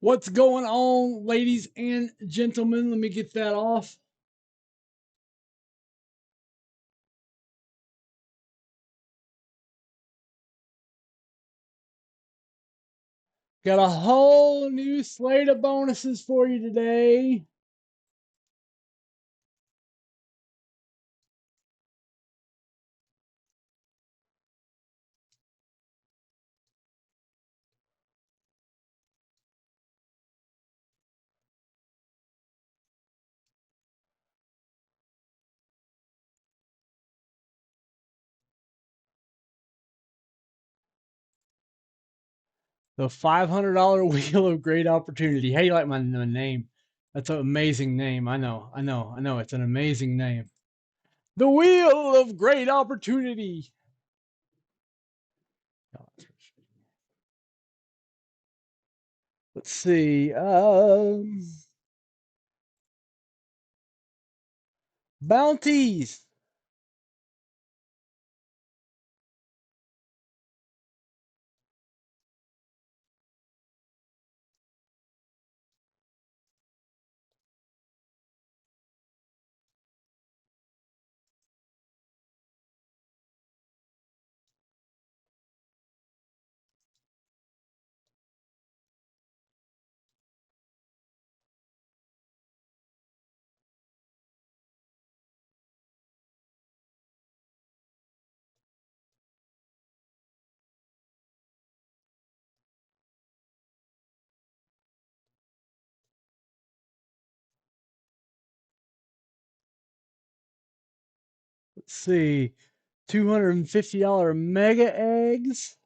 What's going on, ladies and gentlemen? Let me get that off. Got a whole new slate of bonuses for you today. The $500 Wheel of Great Opportunity. How do you like my name? That's an amazing name. I know. It's an amazing name. The Wheel of Great Opportunity. Let's see. Bounties. Let's see. $250 mega eggs.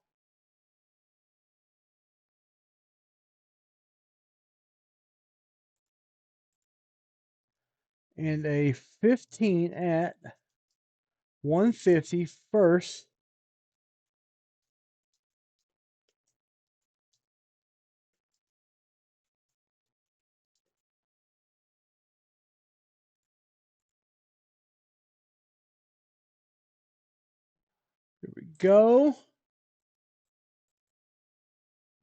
And a 15 at 150 first. Here we go.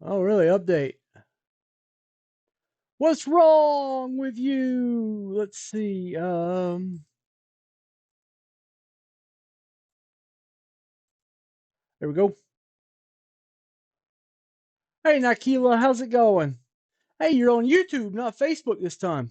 Oh, really? Update. What's wrong with you? Let's see. There we go. Hey, Nakila, how's it going? Hey, you're on YouTube, not Facebook this time.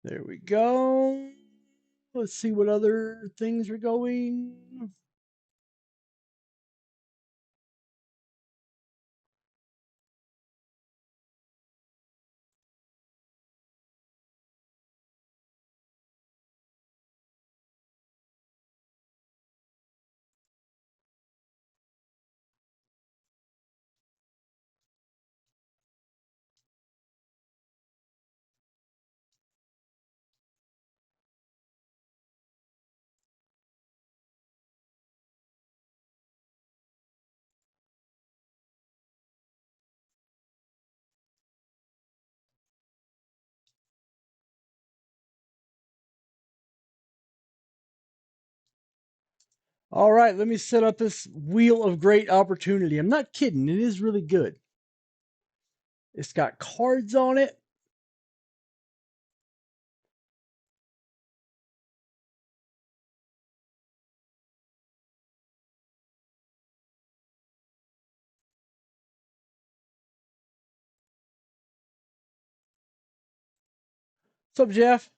There we go. Let's see what other things are going. All right, let me set up this Wheel of Great Opportunity. I'm not kidding. It is really good. It's got cards on it. What's up, Jeff?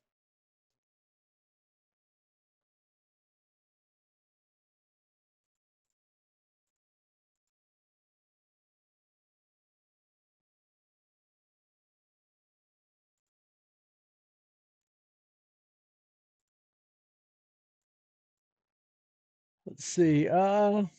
Let's see. Auto.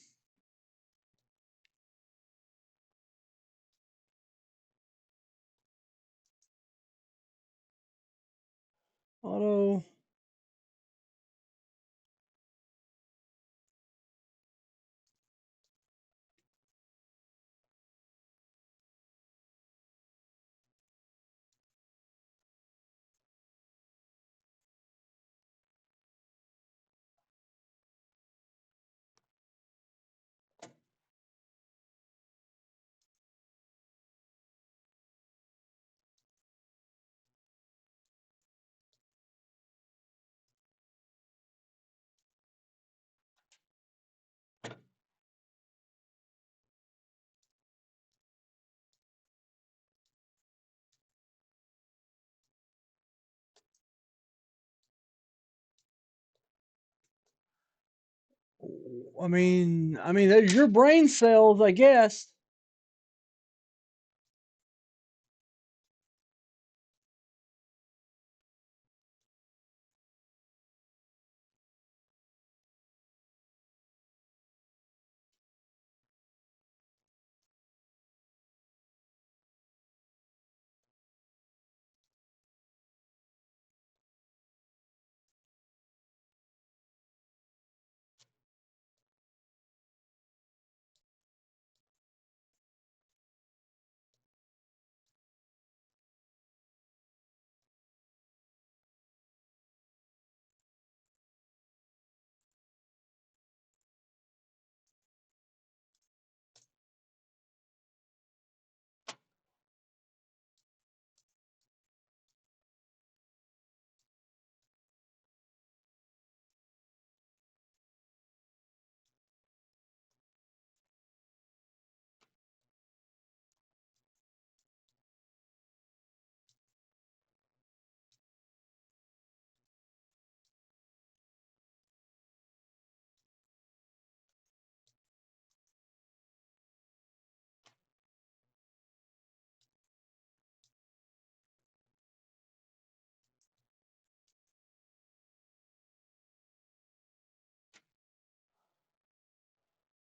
I mean, there's your brain cells, I guess.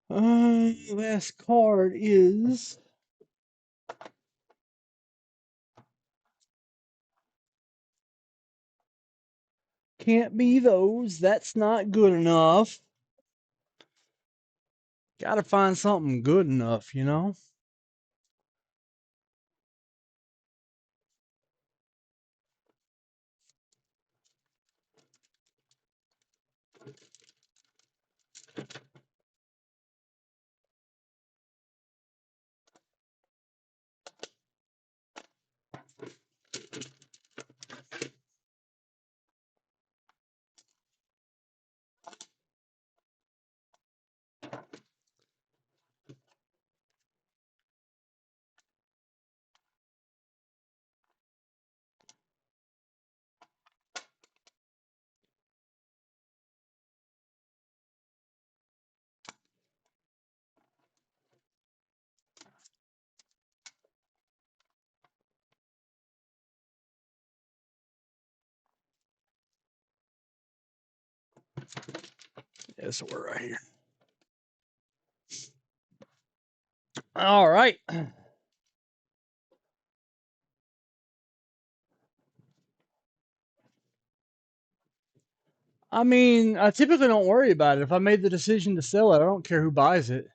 Last card is can't be those. That's not good enough. Got to find something good enough, you know? Yeah, so we're right here. All right. I mean, I typically don't worry about it. If I made the decision to sell it, I don't care who buys it.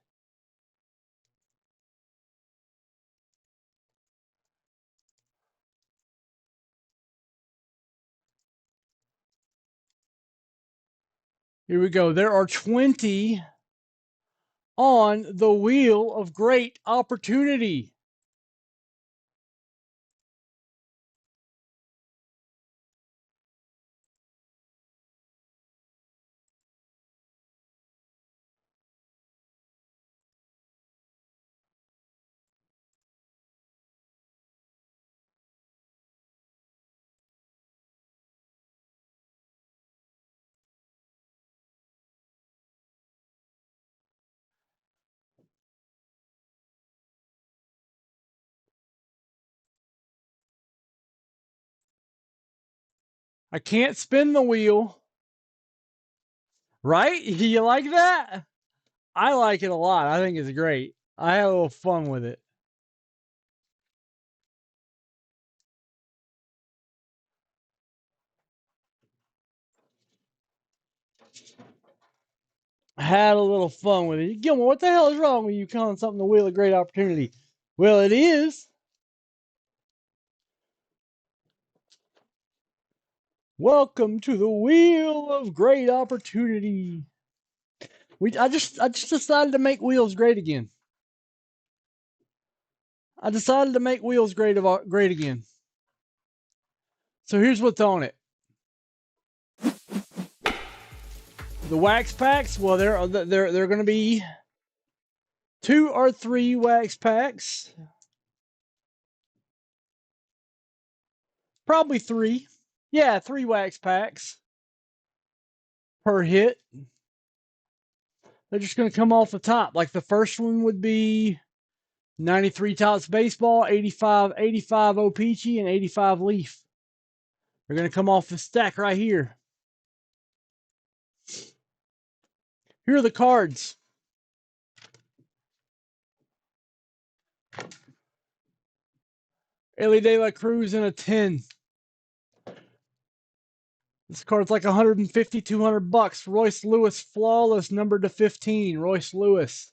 Here we go. There are 20 on the wheel of great opportunity. I can't spin the wheel. Right? You like that? I like it a lot. I think it's great. I had a little fun with it. I had a little fun with it. Gilmore, what the hell is wrong with you calling something the wheel of great opportunity? Well, it is. Welcome to the wheel of great opportunity. I just decided to make wheels great again. I decided to make wheels great again. So here's what's on it. The wax packs. Well, they're going to be 2 or 3 wax packs. Probably 3. Yeah, 3 wax packs per hit. They're just going to come off the top. Like the first one would be 93 Tots Baseball, 85 O-Peachy, and 85 Leaf. They're going to come off the stack right here. Here are the cards. Ellie De La Cruz in a 10. This card's like 150, 200 bucks. Royce Lewis, flawless, numbered to 15. Royce Lewis.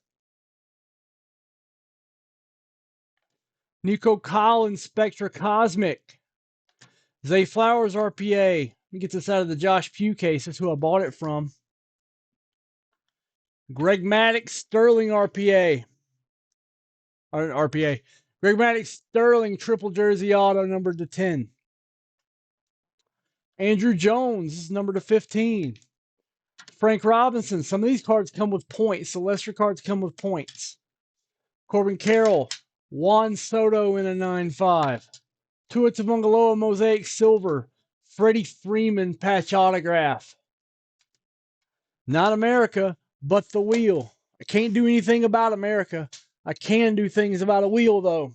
Nico Collins, Spectra Cosmic. Zay Flowers, RPA. Let me get this out of the Josh Pugh case. That's who I bought it from. Greg Maddux, Sterling, RPA. RPA. Greg Maddux, Sterling, triple jersey auto, numbered to 10. Andrew Jones, this is numbered to 15. Frank Robinson. Some of these cards come with points. Celestial cards come with points. Corbin Carroll. Juan Soto in a 9.5. Tua Tagovailoa Mosaic Silver. Freddie Freeman patch autograph. Not America, but the wheel. I can't do anything about America. I can do things about a wheel, though.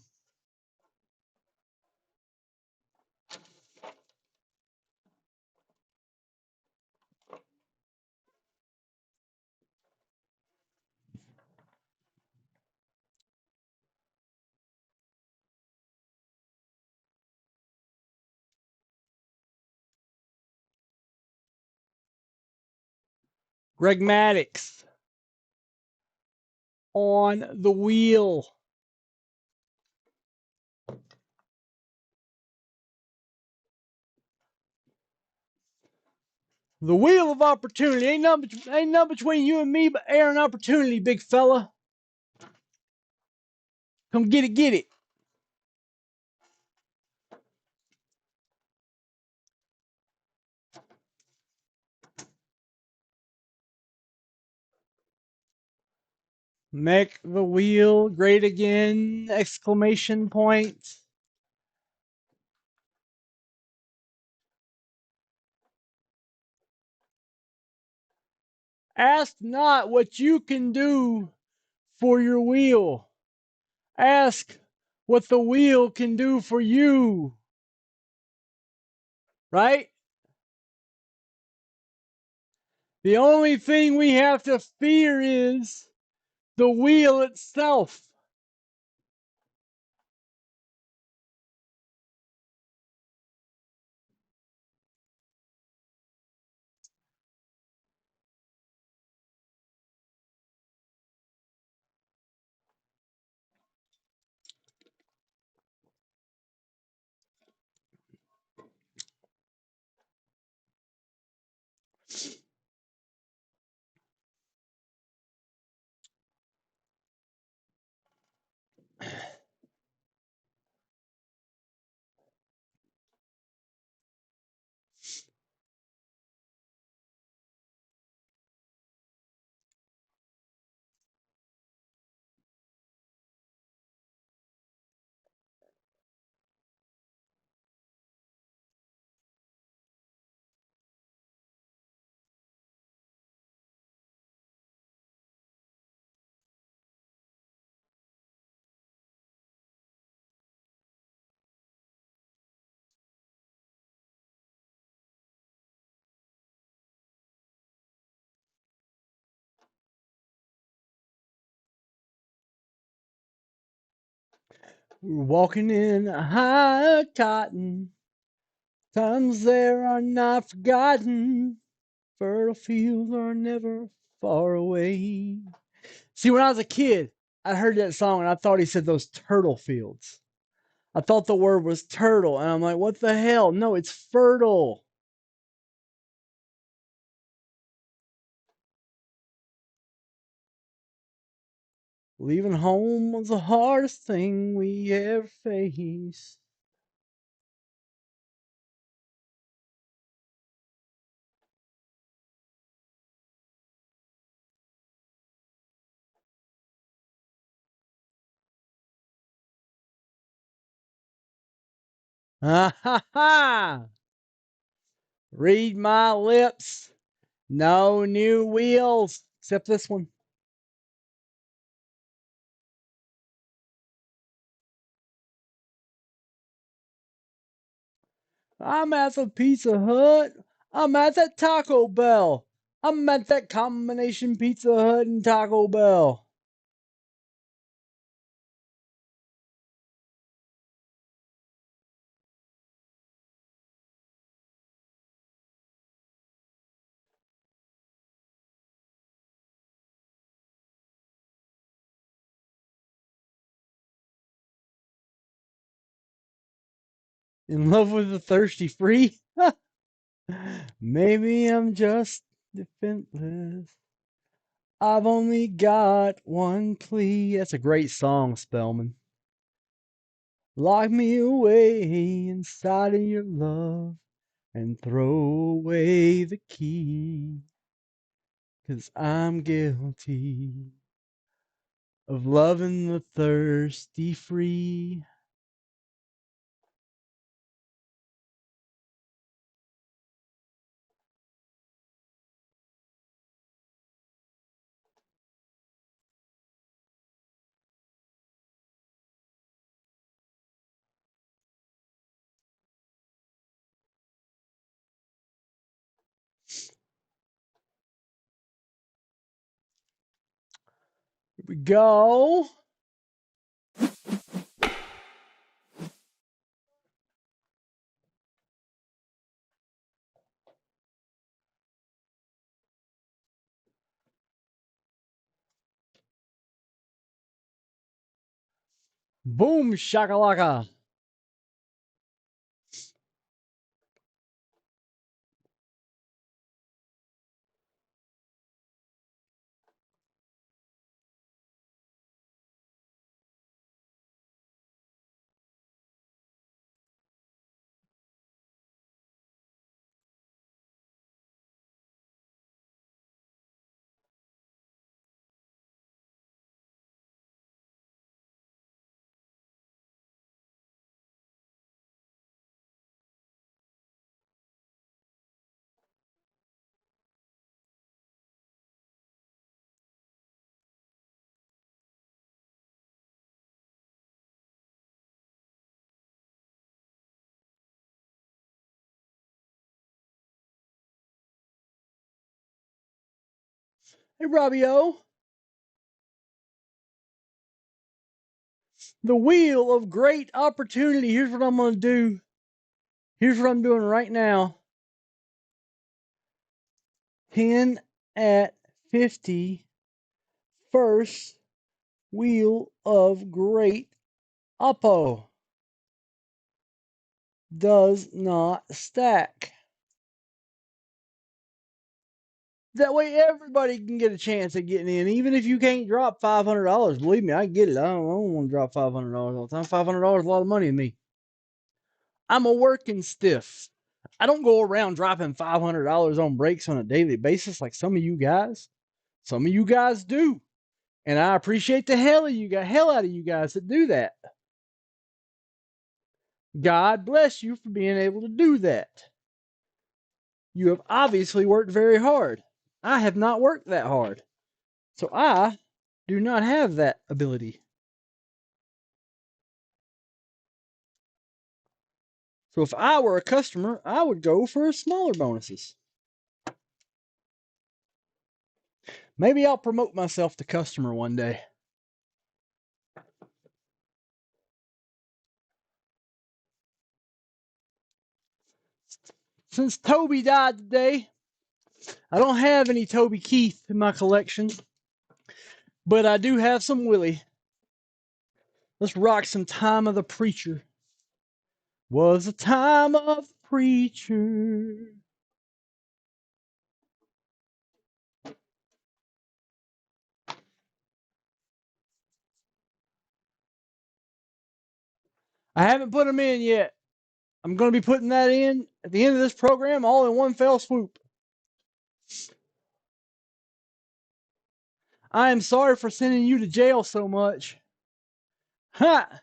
Greg Maddux on the wheel. The wheel of opportunity. Ain't nothing between you and me but air and opportunity, big fella. Come get it, get it. Make the wheel great again! Exclamation point. Ask not what you can do for your wheel. Ask what the wheel can do for you. Right? The only thing we have to fear is the wheel itself. We're walking in high cotton. Times there are not forgotten. Fertile fields are never far away. See, when I was a kid, I heard that song and I thought he said those turtle fields. I thought the word was turtle, and I'm like, what the hell? No, it's fertile. Leaving home was the hardest thing we ever faced. Ha ha ha! Read my lips. No new wheels, except this one. I'm at the Pizza Hut. I'm at that Taco Bell. I'm at that combination Pizza Hut and Taco Bell. In love with the thirsty free? Maybe I'm just defenseless. I've only got one plea. That's a great song, Spellman. Lock me away inside of your love and throw away the key. 'Cause I'm guilty of loving the thirsty free. Here we go. Boom shakalaka. Hey, Robbie-O. The wheel of great opportunity. Here's what I'm going to do. Here's what I'm doing right now. 10 at 50. First wheel of great oppo. Does not stack. That way everybody can get a chance at getting in. Even if you can't drop $500, believe me, I get it. I don't want to drop $500 all the time. $500 is a lot of money to me. I'm a working stiff. I don't go around dropping $500 on breaks on a daily basis like some of you guys. Some of you guys do. And I appreciate the hell out of you guys that do that. God bless you for being able to do that. You have obviously worked very hard. I have not worked that hard. So I do not have that ability. So if I were a customer, I would go for smaller bonuses. Maybe I'll promote myself to customer one day. Since Toby died today, I don't have any Toby Keith in my collection, but I do have some Willie. Let's rock some Time of the Preacher. Was the time of the preacher. I haven't put them in yet. I'm going to be putting that in at the end of this program all in one fell swoop. I am sorry for sending you to jail so much. Ha!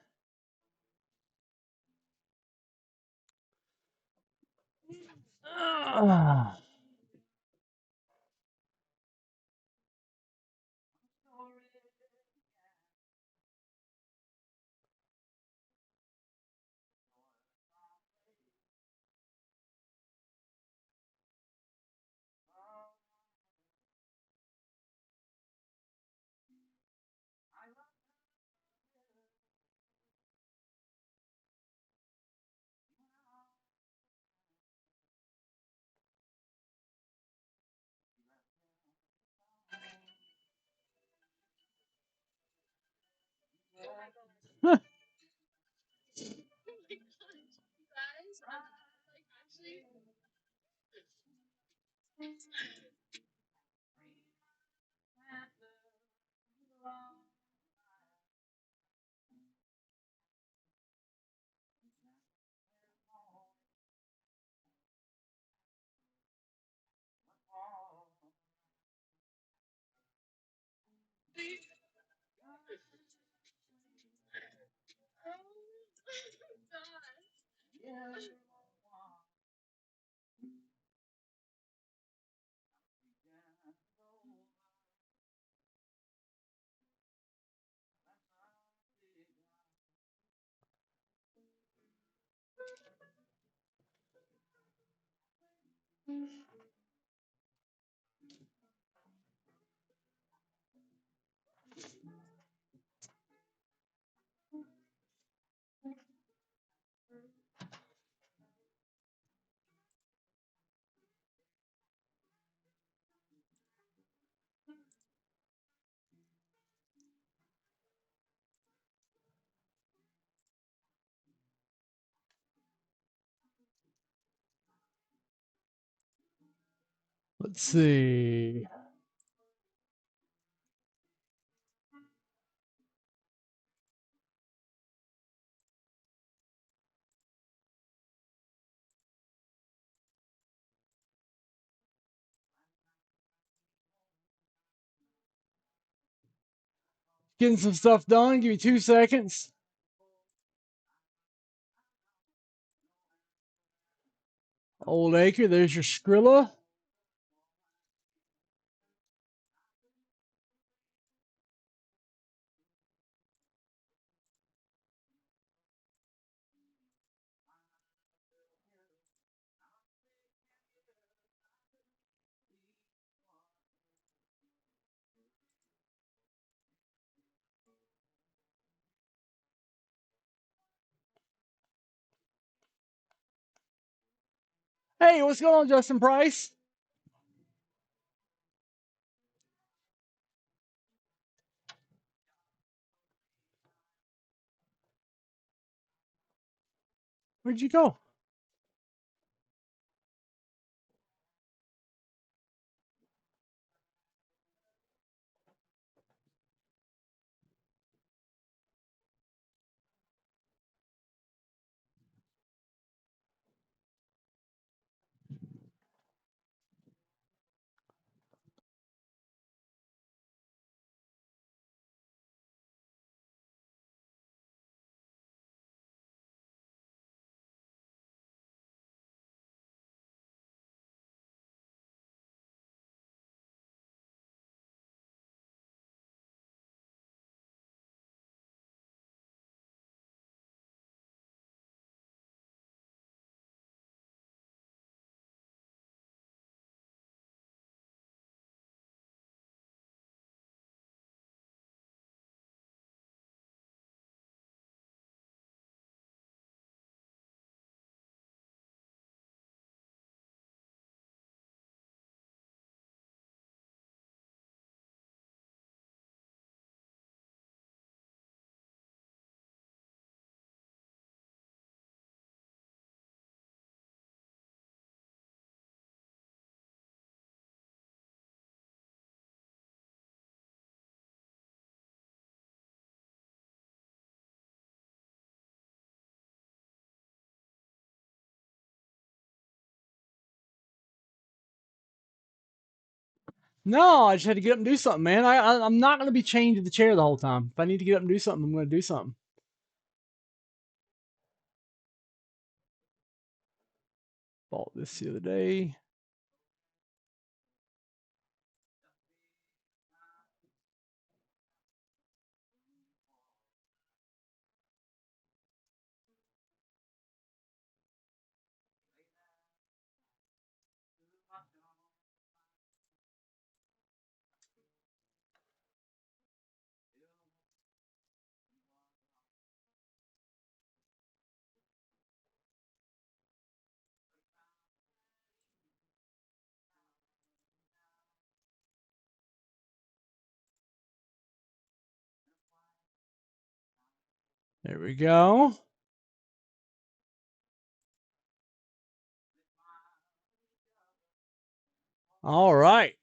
Let's see. Getting some stuff done. Give me 2 seconds. Old Acre, there's your Skrilla. Hey, what's going on, Justin Price? Where'd you go? No, I just had to get up and do something, man. I'm not gonna be chained to the chair the whole time. If I need to get up and do something, I'm gonna do something. Bought this the other day. There we go. All right.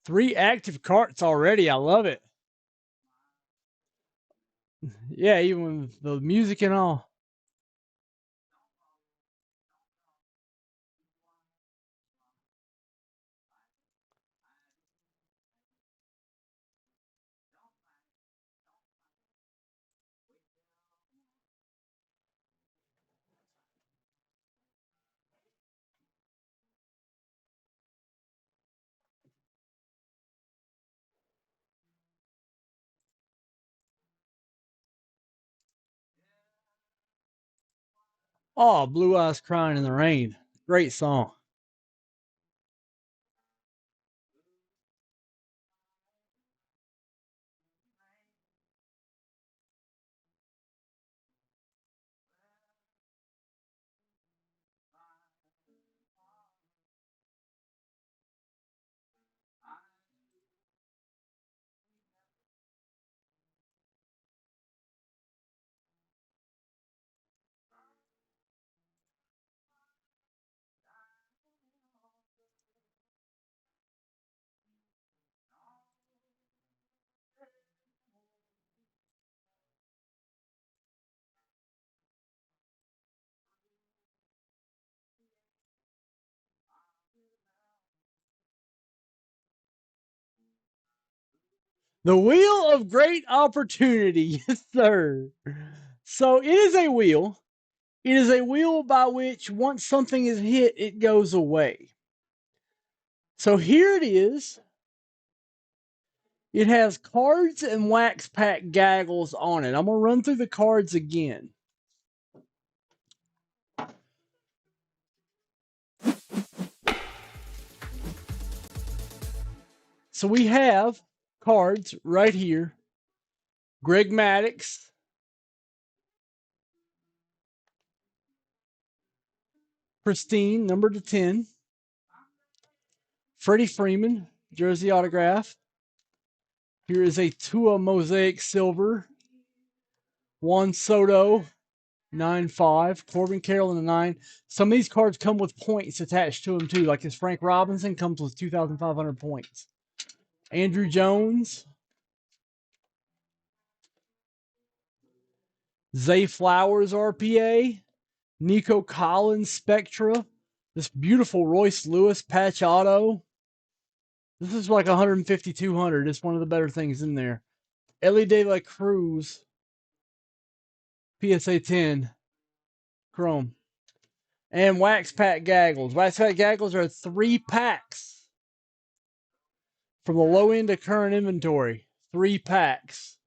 Three active carts already. I love it. Yeah, even with the music and all. Oh, Blue Eyes Crying in the Rain. Great song. The Wheel of Great Opportunity. Yes, sir. So it is a wheel. It is a wheel by which once something is hit, it goes away. So here it is. It has cards and wax pack gaggles on it. I'm going to run through the cards again. So we have cards right here. Greg Maddux, pristine, number to 10. Freddie Freeman, jersey autograph. Here is a Tua Mosaic Silver. Juan Soto, 9.5. Corbin Carroll in the 9. Some of these cards come with points attached to them too. Like this Frank Robinson comes with 2,500 points. Andrew Jones. Zay Flowers RPA. Nico Collins Spectra. This beautiful Royce Lewis patch auto. This is like 150, 200. It's one of the better things in there. Ellie De La Cruz. PSA 10. Chrome. And Wax Pack Gaggles. Wax Pack Gaggles are 3 packs from the low end of current inventory. 3 packs.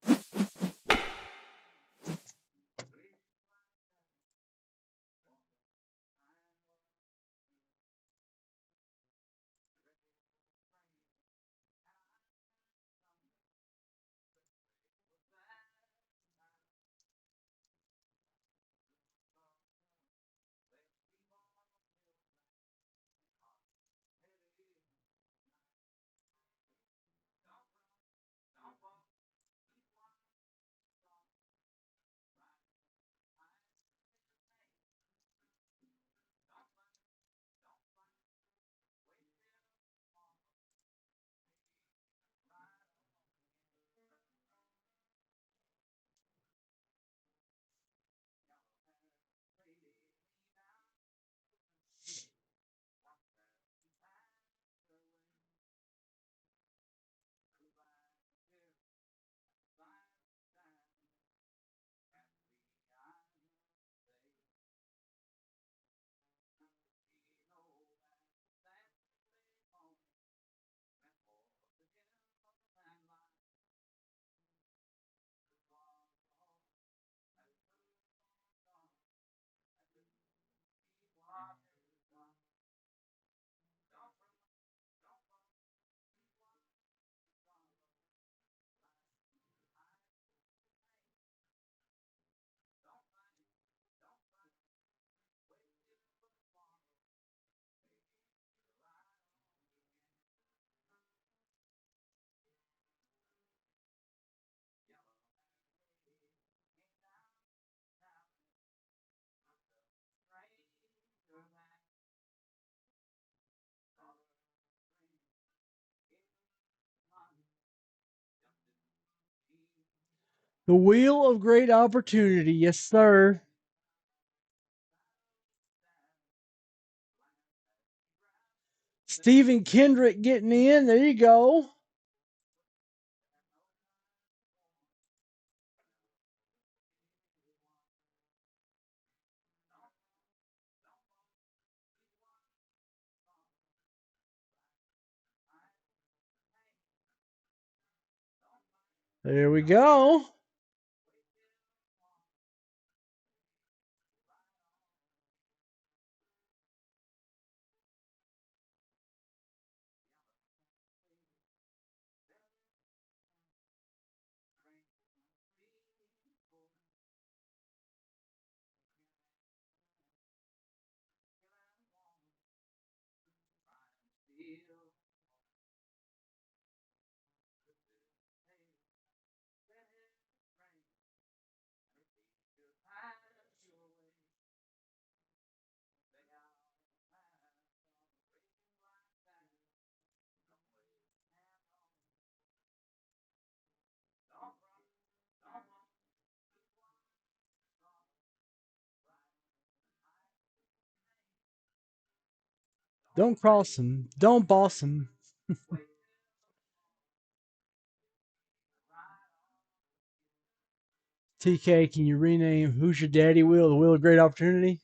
The wheel of great opportunity. Yes, sir. Stephen Kendrick getting in. There you go. There we go. Don't cross him. Don't boss him. TK, can you rename Who's Your Daddy Wheel, the Wheel of Great Opportunity?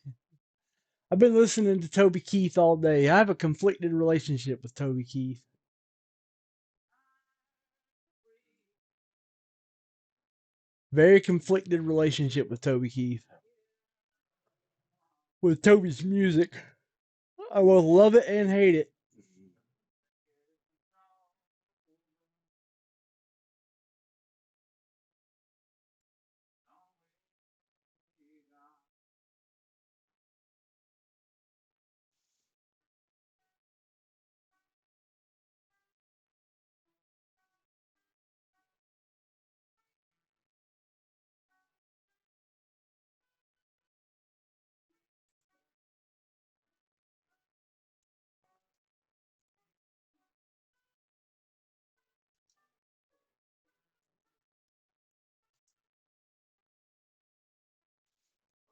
I've been listening to Toby Keith all day. I have a conflicted relationship with Toby Keith. Very conflicted relationship with Toby Keith. With Toby's music. I will love it and hate it.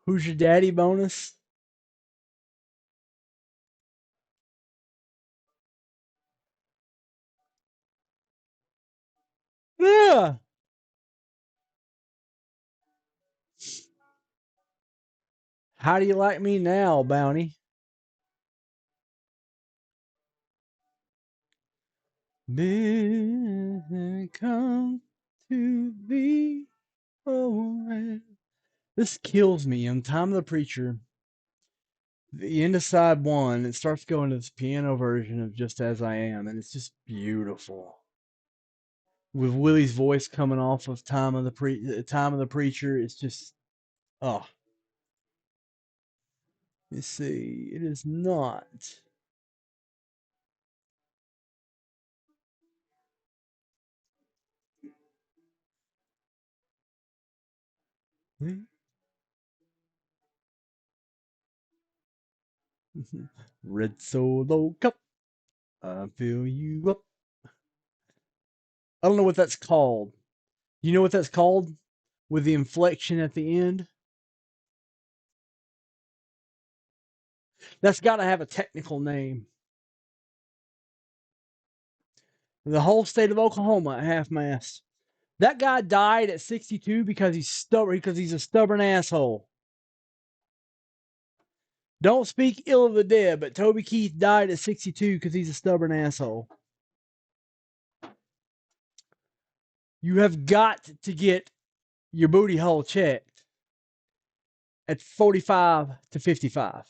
Who's Your Daddy bonus? Yeah. How do you like me now, Bounty? Come to thee, oh man. This kills me. On Time of the Preacher, the end of side one, it starts going to this piano version of Just As I Am, and it's just beautiful. With Willie's voice coming off of Time of the Preacher, it's just oh. Let's see. It is not. Red Solo Cup. I fill you up. I don't know what that's called. You know what that's called? With the inflection at the end? That's got to have a technical name. The whole state of Oklahoma at half mast. That guy died at 62 because he's stubborn, because he's a stubborn asshole. Don't speak ill of the dead, but Toby Keith died at 62 because he's a stubborn asshole. You have got to get your booty hole checked at 45 to 55.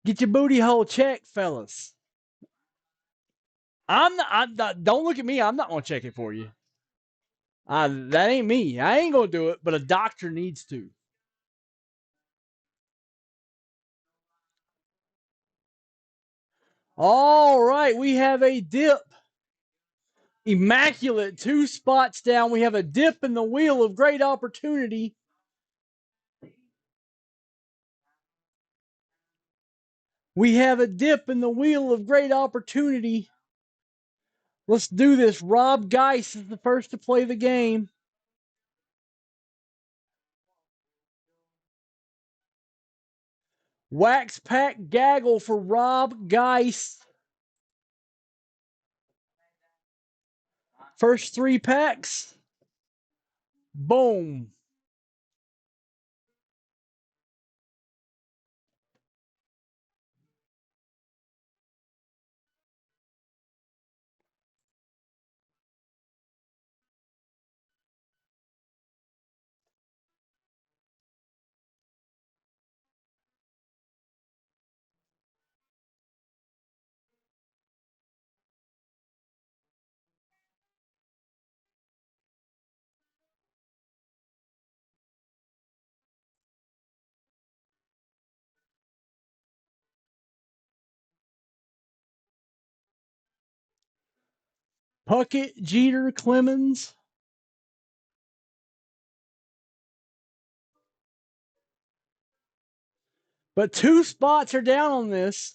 Get your booty hole checked, fellas. I'm not, don't look at me. I'm not going to check it for you. That ain't me. I ain't going to do it, but a doctor needs to. All right, we have a dip. Immaculate, 2 spots down. We have a dip in the wheel of great opportunity. We have a dip in the wheel of great opportunity. Let's do this. Rob Geis is the first to play the game. Wax Pack Gaggle for Rob Geis. First 3 packs. Boom. Puckett, Jeter, Clemens. But 2 spots are down on this.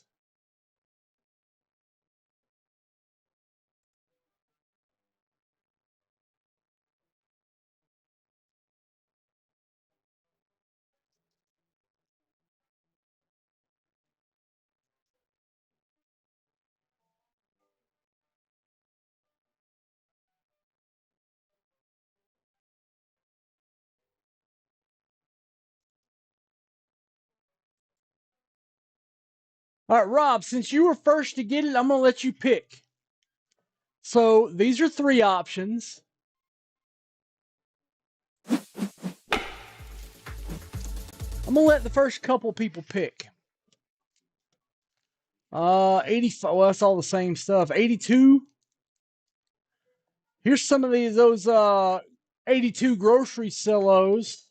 All right, Rob, since you were first to get it, I'm going to let you pick. So these are 3 options. I'm going to let the first couple people pick. 85. Well, that's all the same stuff. 82. Here's some of those 82 grocery cellos.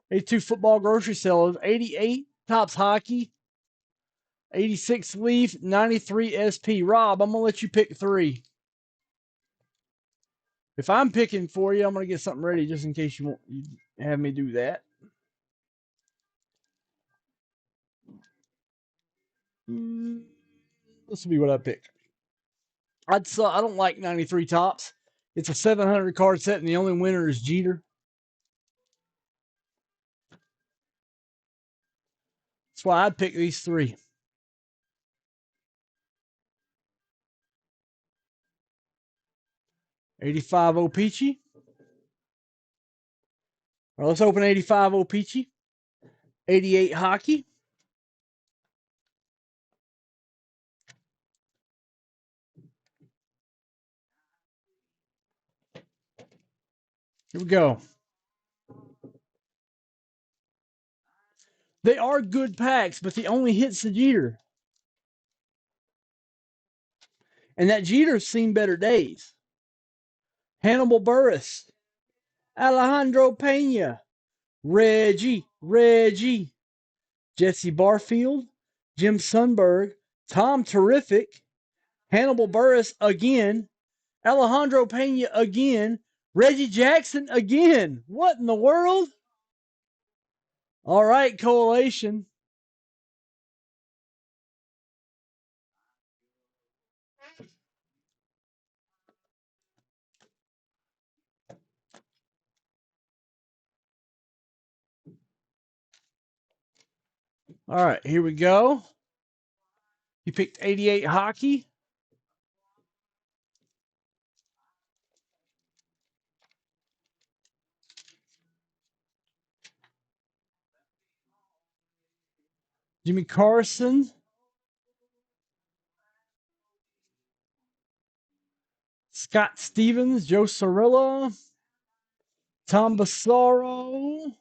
82 football grocery cellos. 88 Tops Hockey. 86 Leaf. 93 SP. Rob, I'm going to let you pick 3. If I'm picking for you, I'm going to get something ready just in case you have me do that. This will be what I pick. I don't like 93 Tops. It's a 700 card set, and the only winner is Jeter. That's why I'd pick these 3. 85 O-Pee-Chee. All right, let's open 85 O-Pee-Chee. 88 Hockey. Here we go. They are good packs, but the only hit's the Jeter. And that Jeter's seen better days. Hannibal Buress. Alejandro Pena. Reggie. Jesse Barfield. Jim Sundberg. Tom Terrific. Hannibal Buress again. Alejandro Pena again. Reggie Jackson again. What in the world? All right, Coalition. All right, here we go. He picked 88 Hockey. Jimmy Carson. Scott Stevens. Joe Cirilla. Tom Bassaro.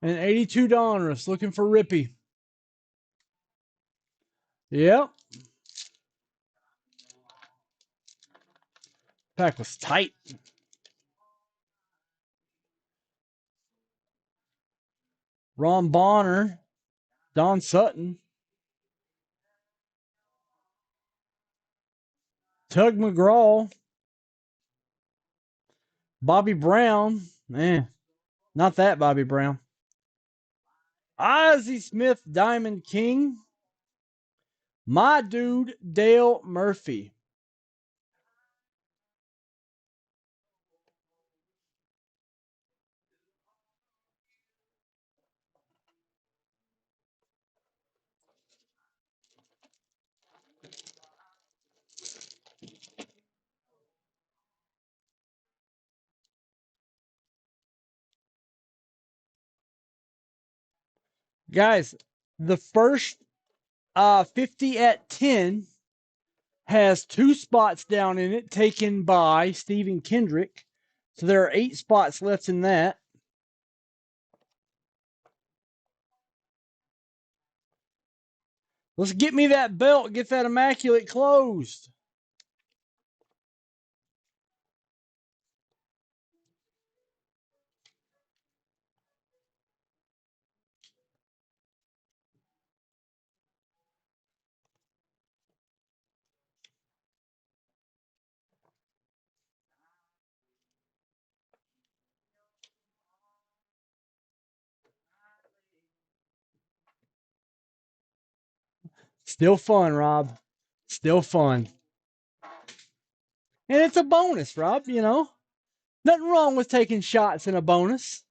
And 82 Donruss. Looking for Rippy. Yep. Pack was tight. Ron Bonner. Don Sutton. Tug McGraw. Bobby Brown. Not that Bobby Brown. Ozzie Smith, Diamond King. My dude, Dale Murphy. Guys, the first 50 at 10 has 2 spots down in it taken by Stephen Kendrick. So there are 8 spots left in that. Let's get me that belt, get that immaculate closed. Still fun, Rob. Still fun. And it's a bonus, Rob, you know. Nothing wrong with taking shots in a bonus.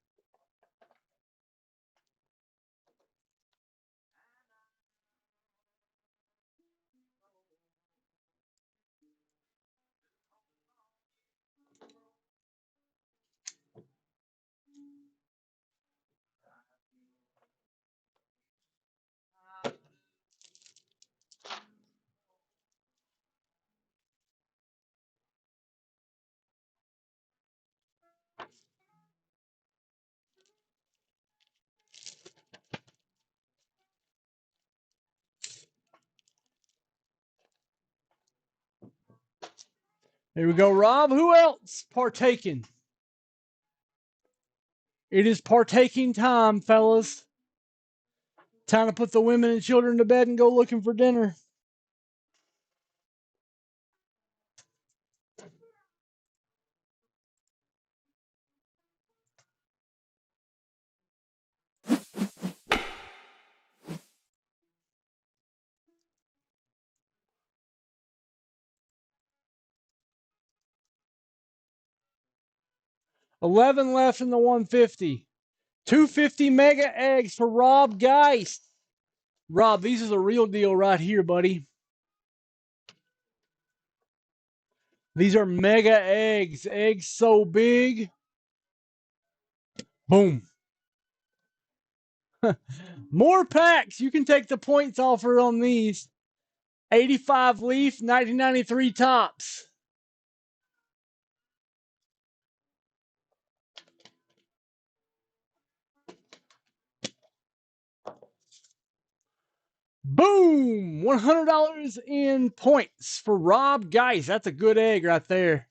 Here we go, Rob. Who else partaking? It is partaking time, fellas. Time to put the women and children to bed and go looking for dinner. $11 left in the 150. 250 mega eggs for Rob Geist. Rob, these is a real deal right here, buddy. These are mega eggs. Eggs so big. Boom. More packs. You can take the points offer on these. 85 Leaf, 1993 tops. Boom! $100 in points for Rob Geist. That's a good egg right there.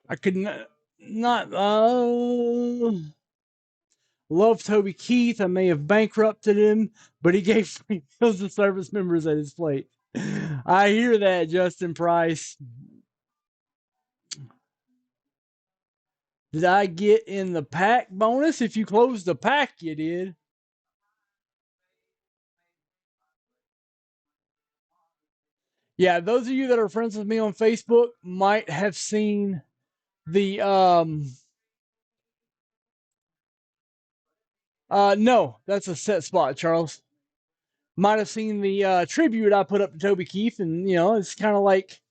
I could not love Toby Keith. I may have bankrupted him, but he gave free meals to service members at his plate. I hear that, Justin Price. Did I get in the pack bonus? If you closed the pack, you did. Yeah, those of you that are friends with me on Facebook might have seen the no, that's a set spot, Charles. Might have seen the tribute I put up to Toby Keith, and you know, it's kind of like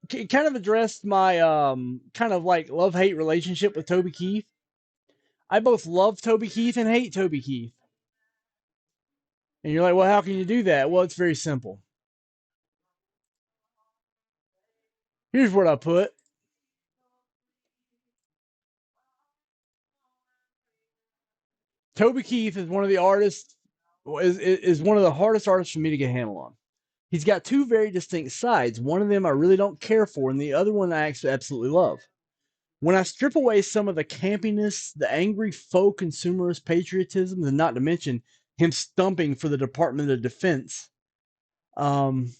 kind of addressed my kind of like love hate relationship with Toby Keith. I both love Toby Keith and hate Toby Keith. And you're like, well, how can you do that? Well, it's very simple. Here's what I put. Toby Keith is one of the artists is one of the hardest artists for me to get a handle on. He's got two very distinct sides. One of them I really don't care for, and the other one I actually absolutely love. When I strip away some of the campiness, the angry faux consumerist patriotism, and not to mention him stumping for the Department of Defense, um,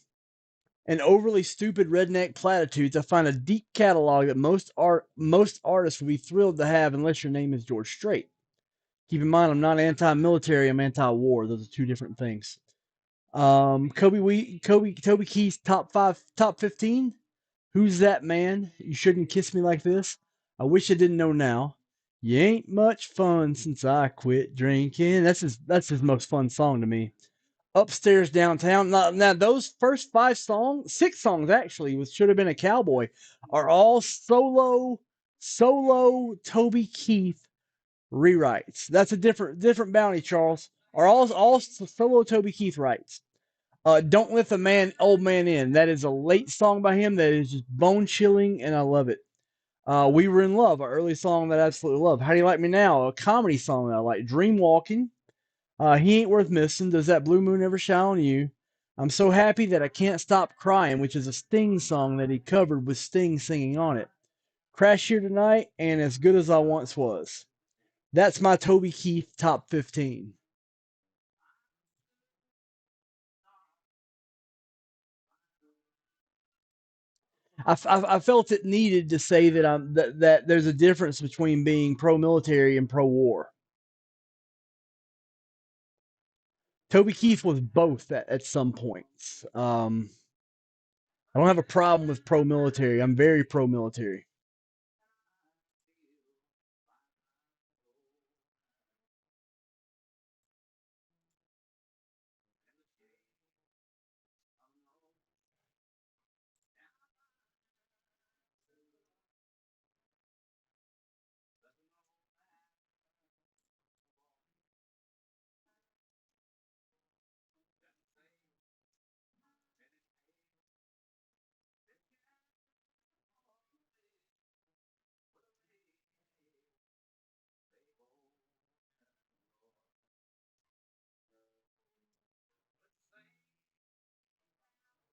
and overly stupid redneck platitudes, I find a deep catalog that most artists would be thrilled to have, unless your name is George Strait. Keep in mind, I'm not anti-military. I'm anti-war. Those are two different things. Toby Keith's top 15. Who's that man? You shouldn't kiss me like this. I wish I didn't know now. You ain't much fun since I quit drinking. That's his most fun song to me. Upstairs downtown. Now those first six songs actually, which should have been a cowboy, are all solo Toby Keith rewrites. That's a different bounty, Charles. Are all solo Toby Keith writes. Don't Let the Old Man In. That is a late song by him that is just bone chilling, and I love it. We Were in Love, our early song that I absolutely love. How Do You Like Me Now, a comedy song that I like. Dream Walking. He Ain't Worth Missing. Does That Blue Moon Ever Shine on You? I'm So Happy That I Can't Stop Crying, which is a Sting song that he covered with Sting singing on it. Crash Here Tonight and As Good as I Once Was. That's my Toby Keith top 15. I felt it needed to say that there's a difference between being pro-military and pro-war. Toby Keith was both at some points. I don't have a problem with pro-military. I'm very pro-military.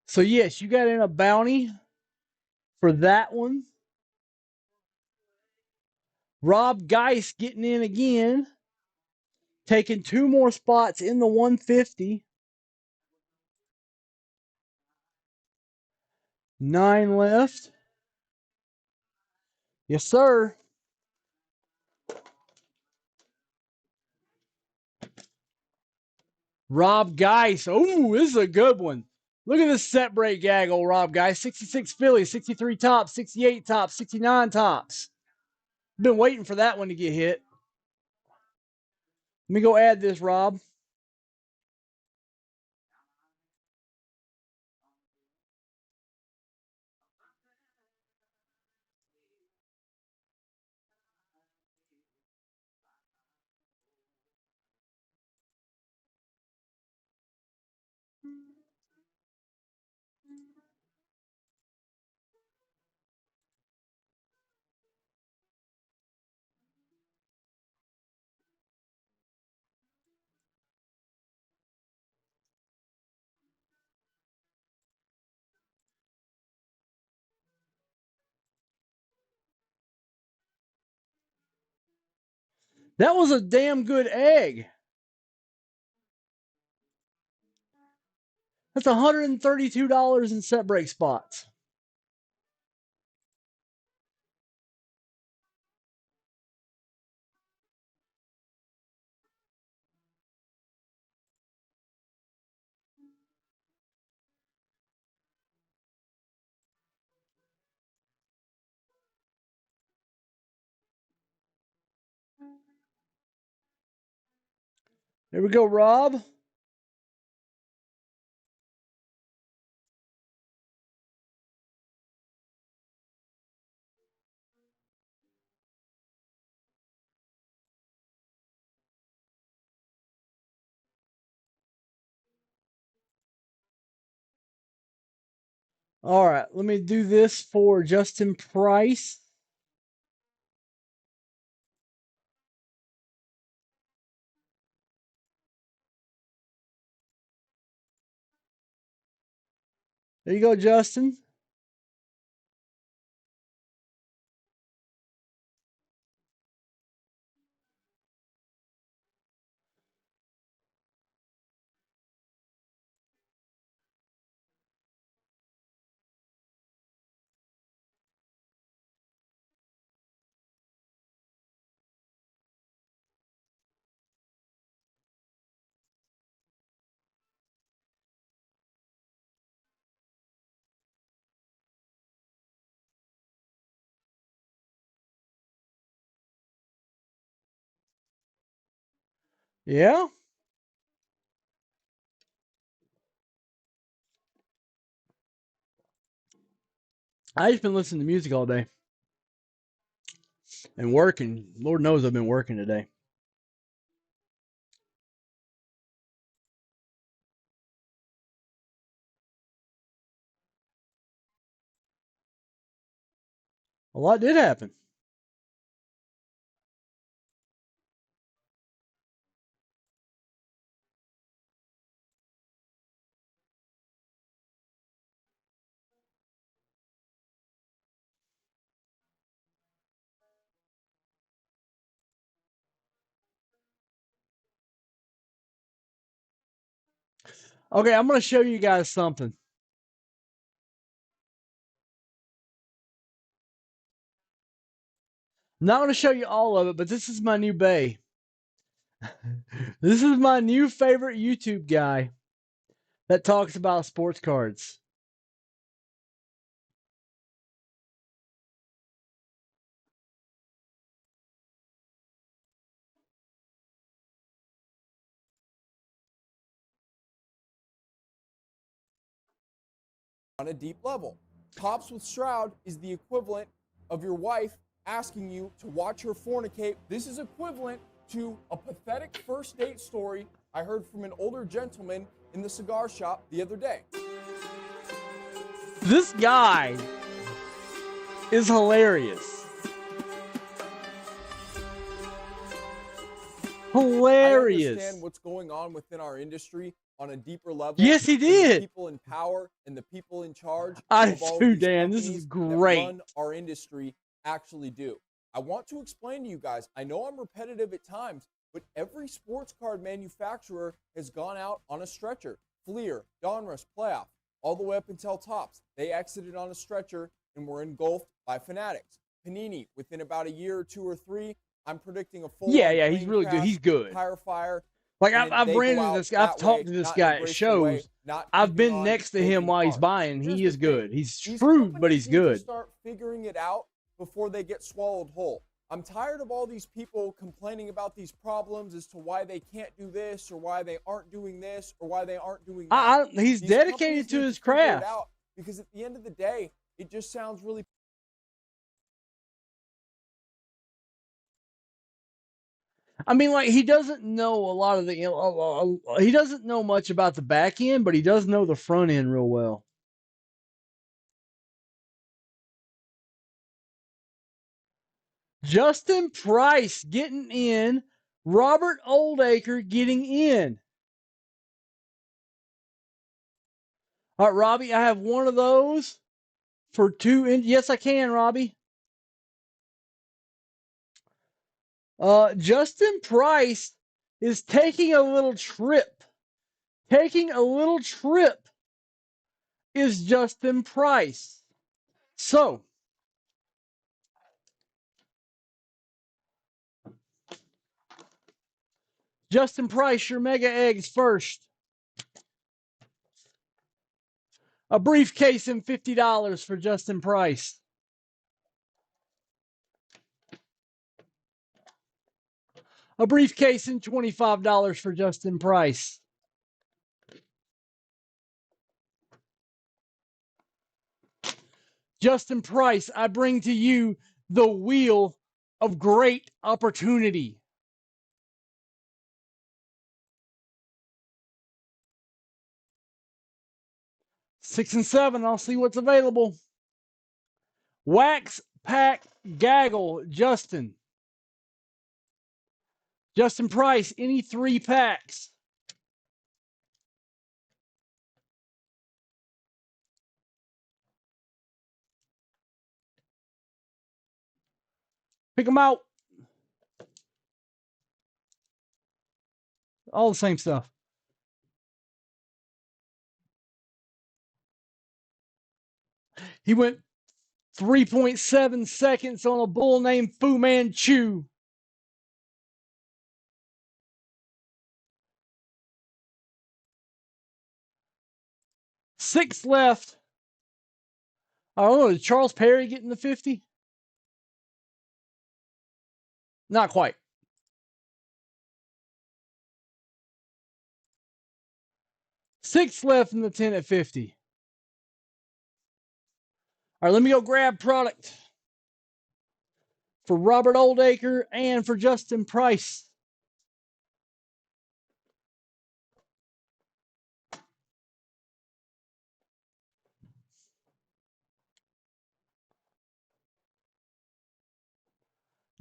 So yes, you got in a bounty for that one. Rob Geis getting in again, taking two more spots in the 150. 9 left. Yes, sir. Rob Geis. Oh, this is a good one. Look at this set break gaggle, Rob Geis. 66 Phillies, 63 tops, 68 tops, 69 tops. Been waiting for that one to get hit. Let me go add this, Rob. That was a damn good egg. That's $132 in set break spots. There we go, Rob. All right, let me do this for Justin Price. There you go, Justin. Yeah. I just been listening to music all day and working. Lord knows I've been working today. A lot did happen. Okay, I'm going to show you guys something. I'm not going to show you all of it, but this is my new bae. This is my new favorite YouTube guy that talks about sports cards. On a deep level. Pops with Stroud is the equivalent of your wife asking you to watch her fornicate. This is equivalent to a pathetic first date story I heard from an older gentleman in the cigar shop the other day. This guy is hilarious. Hilarious. I understand what's going on within our industry on a deeper level. Yes, he did. The people in power and the people in charge I of all do, these Dan. This companies is great. that run our industry actually do. I want to explain to you guys, I know I'm repetitive at times, but every sports card manufacturer has gone out on a stretcher. Fleer, Donruss, Playoff, all the way up until Topps. They exited on a stretcher and were engulfed by Fanatics. Panini, within about a year or two or three, I'm predicting a full Yeah, he's really good. He's good. Tire fire. Like I've ran into this guy. I've talked to this guy at shows. I've been next to him while he's buying. He is good. He's shrewd, but he's good. Start figuring it out before they get swallowed whole. I'm tired of all these people complaining about these problems as to why they can't do this or why they aren't doing this or why they aren't doing that. He's dedicated to his craft. Because at the end of the day, it just sounds really. I mean, like, he doesn't know a lot of the, he doesn't know much about the back end, but he does know the front end real well. Justin Price getting in. Robert Oldacre getting in. All right, Robbie, I have one of those for 2. Yes, I can, Robbie. Justin Price is taking a little trip. Taking a little trip is Justin Price. So, Justin Price, your mega eggs first. A briefcase and $50 for Justin Price. A briefcase and $25 for Justin Price. Justin Price, I bring to you the wheel of great opportunity. 6 and 7. I'll see what's available. Wax Pack Gaggle, Justin. Justin Price, any 3 packs. Pick them out. All the same stuff. He went 3.7 seconds on a bull named Fu Manchu. 6 left. Oh, did Charles Perry get in the 50? Not quite. 6 left in the 10 at 50. All right, let me go grab product for Robert Oldacre and for Justin Price.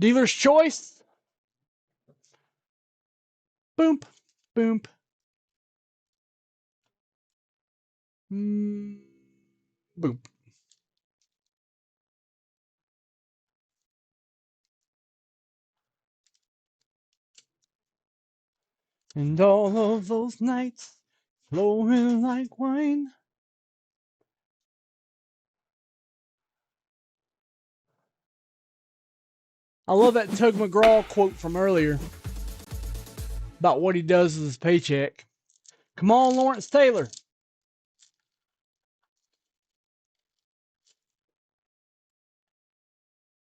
Dealer's choice. Boom, boom. Boom. And all of those nights flowing like wine. I love that Tug McGraw quote from earlier about what he does with his paycheck. Come on, Lawrence Taylor.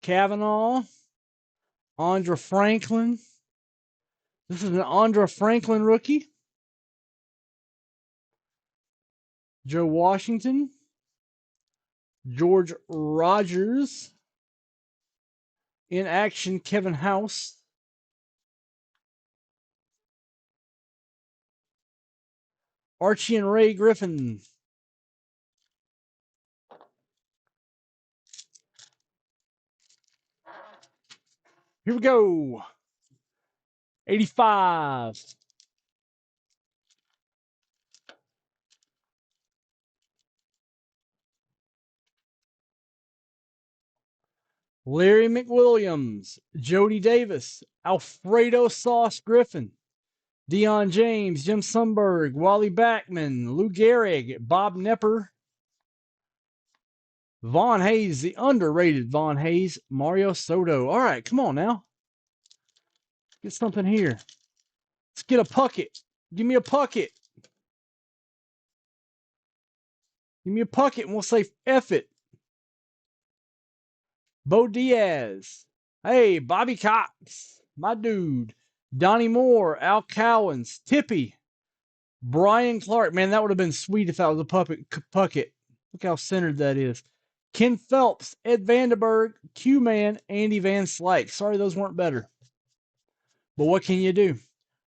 Kavanaugh. Andra Franklin. This is an Andra Franklin rookie. Joe Washington. George Rogers. In action, Kevin House. Archie and Ray Griffin. Here we go. 85. Larry McWilliams, Jody Davis, Alfredo Sauce Griffin, Deion James, Jim Sundberg, Wally Backman, Lou Gehrig, Bob Nepper, Vaughn Hayes, the underrated Vaughn Hayes, Mario Soto. All right, come on now. Get something here. Let's get a pucket. Give me a pucket. Give me a pucket and we'll say F it. Bo Diaz. Hey, Bobby Cox. My dude. Donnie Moore. Al Cowens. Tippy. Brian Clark. Man, that would have been sweet if that was a pucket. Look how centered that is. Ken Phelps. Ed Vandenberg. Q-Man. Andy Van Slyke. Sorry those weren't better. But what can you do?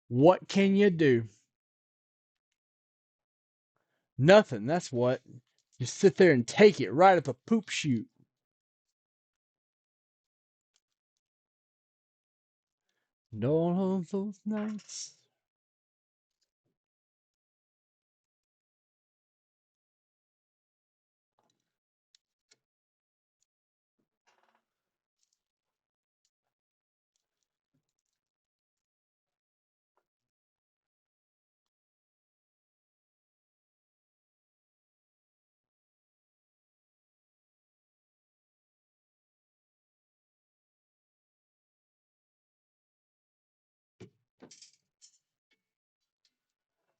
What can you do? Nothing. That's what. Just sit there and take it right up a poop chute. And all of those nights.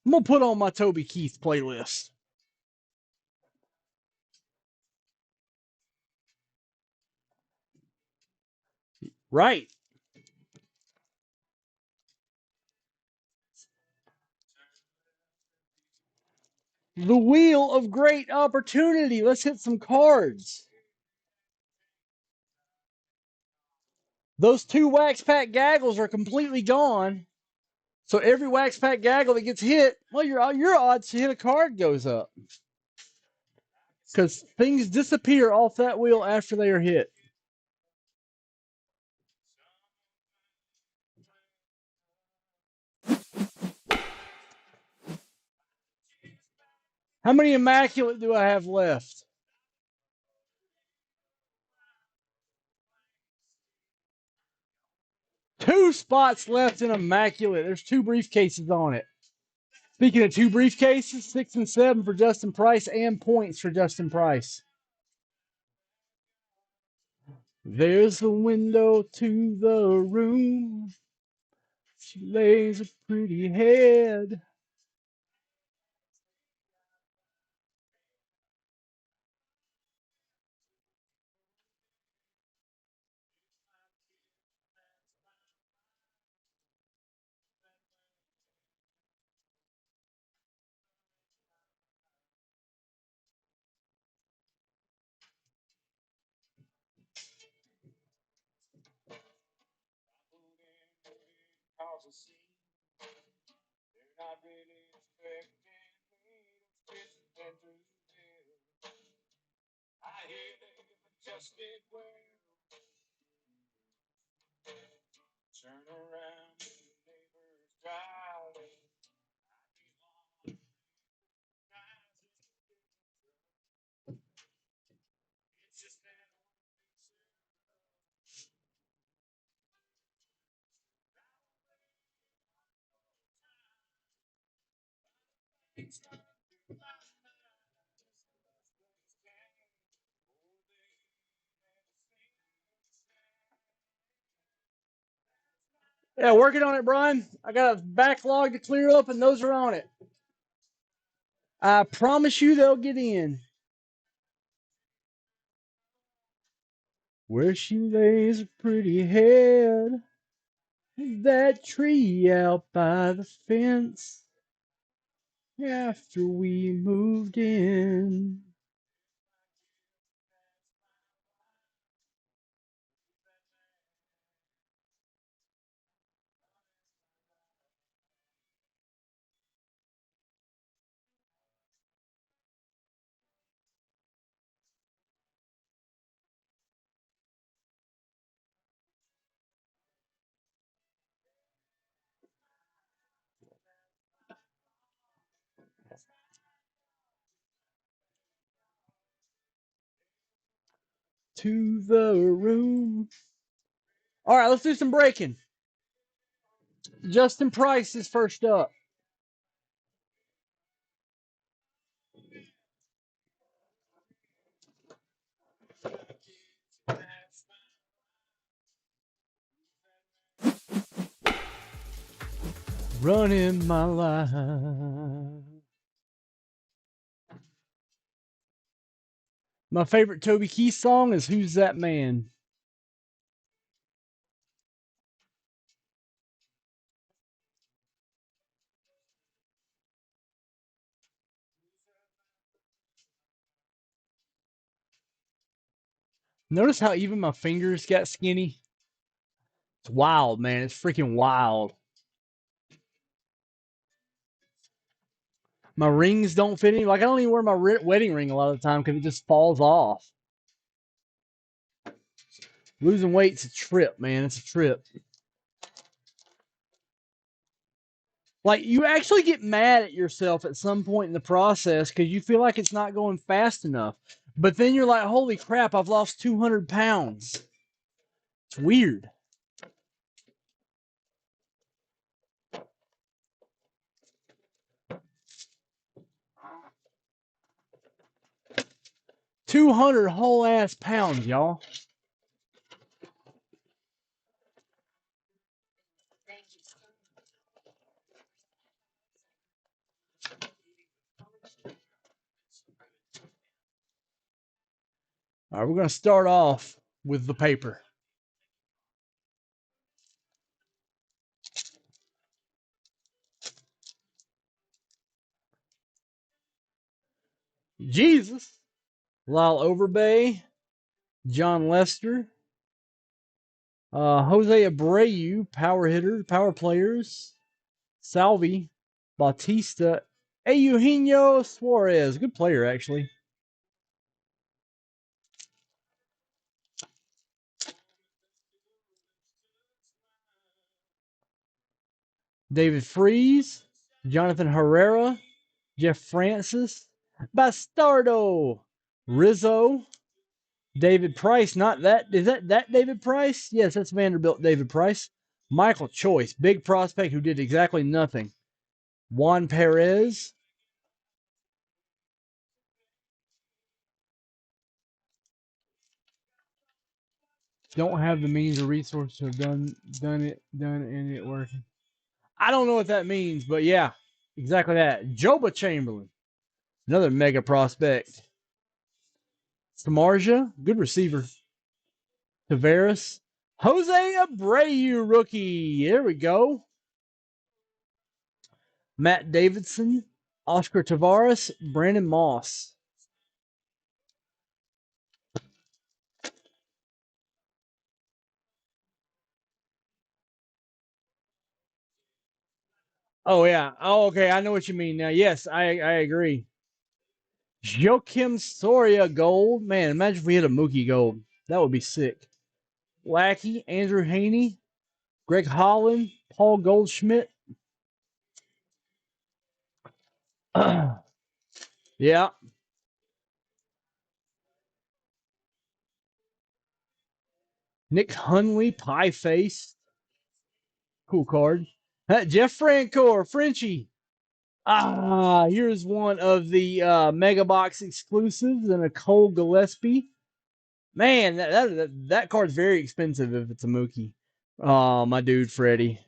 I'm going to put on my Toby Keith playlist. Right. The wheel of great opportunity. Let's hit some cards. Those 2 Wax Pack Gaggles are completely gone. So every Wax Pack Gaggle that gets hit, well, your odds to hit a card goes up. because things disappear off that wheel after they are hit. How many immaculate do I have left? Two spots left in immaculate. There's two briefcases on it. Speaking of two briefcases, 6 and 7 for Justin Price and points for Justin Price. There's the window to the room. She lays a pretty head. Yeah, working on it, Brian. I got a backlog to clear up, and those are on it. I promise you they'll get in. Where she lays a pretty head. That tree out by the fence. After we moved in. To the room. All right, let's do some breaking. Justin Price is first up. Running my life. My favorite Toby Keith song is Who's That Man? Notice how even my fingers got skinny? It's wild, man. It's freaking wild. My rings don't fit any. Like, I don't even wear my wedding ring a lot of the time because it just falls off. Losing weight's a trip, man. It's a trip. Like, you actually get mad at yourself at some point in the process because you feel like it's not going fast enough. But then you're like, holy crap, I've lost 200 pounds. It's weird. $200 whole ass pounds, y'all. All right, we're going to start off with the paper. Jesus. Lyle Overbay. John Lester. Jose Abreu, power hitter, power players. Salvi. Bautista. Eugenio Suarez. Good player, actually. David Freese, Jonathan Herrera, Jeff Francis, Bastardo, Rizzo, David Price. Not that. Is that David Price? Yes, that's Vanderbilt David Price. Michael Choice, big prospect who did exactly nothing. Juan Perez. Don't have the means or resources to have done it working. I don't know what that means, but yeah, exactly that. Joba Chamberlain, another mega prospect. Samarja, good receiver. Tavares. Jose Abreu, rookie. There we go. Matt Davidson, Oscar Tavares, Brandon Moss. Oh yeah. Oh okay. I know what you mean now. Yes, I agree. Joakim Soria gold. Man, imagine if we hit a Mookie gold. That would be sick. Lackey, Andrew Haney, Greg Holland, Paul Goldschmidt. Yeah. Nick Hunley, Pie Face. Cool card. Jeff Francoeur, Frenchie. Here's one of the Mega Box exclusives and a Cole Gillespie. Man, that card's very expensive if it's a Mookie. Oh, my dude, Freddie.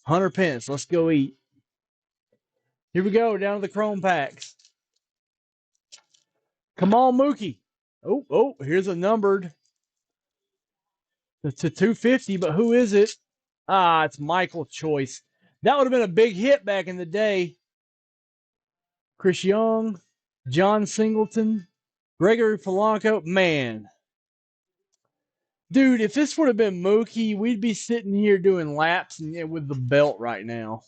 100 pence. Let's go eat. Here we go, down to the Chrome packs. Come on, Mookie. Oh, here's a numbered. It's a 250, but who is it? It's Michael Choice. That would have been a big hit back in the day. Chris Young, John Singleton, Gregory Polanco. Man, dude, if this would have been Mookie, we'd be sitting here doing laps with the belt right now.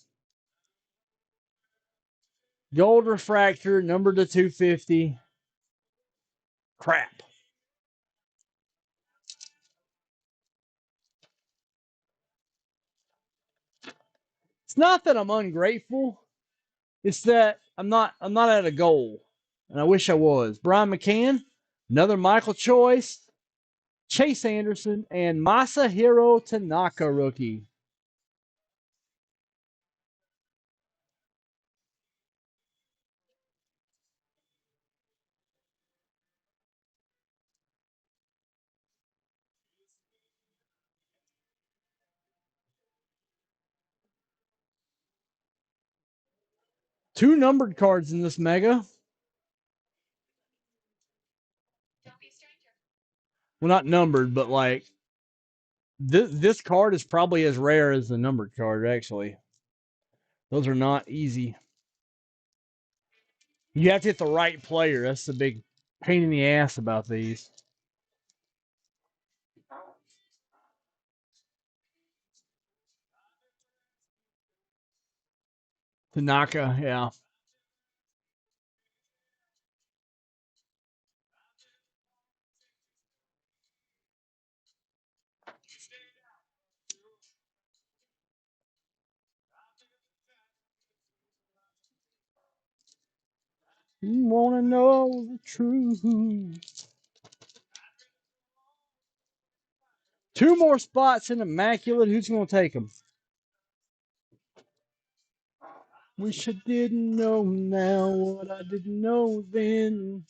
Gold refractor, number to 250. Crap. It's not that I'm ungrateful. It's that I'm not at a goal. And I wish I was. Brian McCann, another Michael Choice, Chase Anderson, and Masahiro Tanaka rookie. Two numbered cards in this mega. Well, not numbered, but like this card is probably as rare as the numbered card, actually. Those are not easy. You have to hit the right player. That's the big pain in the ass about these. Tanaka, yeah. You want to know the truth. Two more spots in Immaculate. Who's going to take them? Wish I didn't know now what I didn't know then.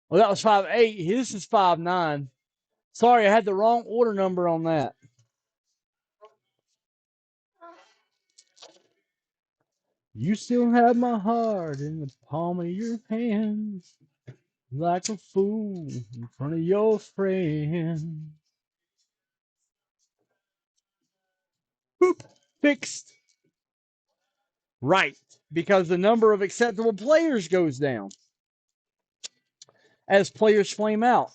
Well, that was 5'8". This is 5'9". Sorry, I had the wrong order number on that. You still have my heart in the palm of your hands, like a fool in front of your friend. Boop, fixed. Right, because the number of acceptable players goes down as players flame out.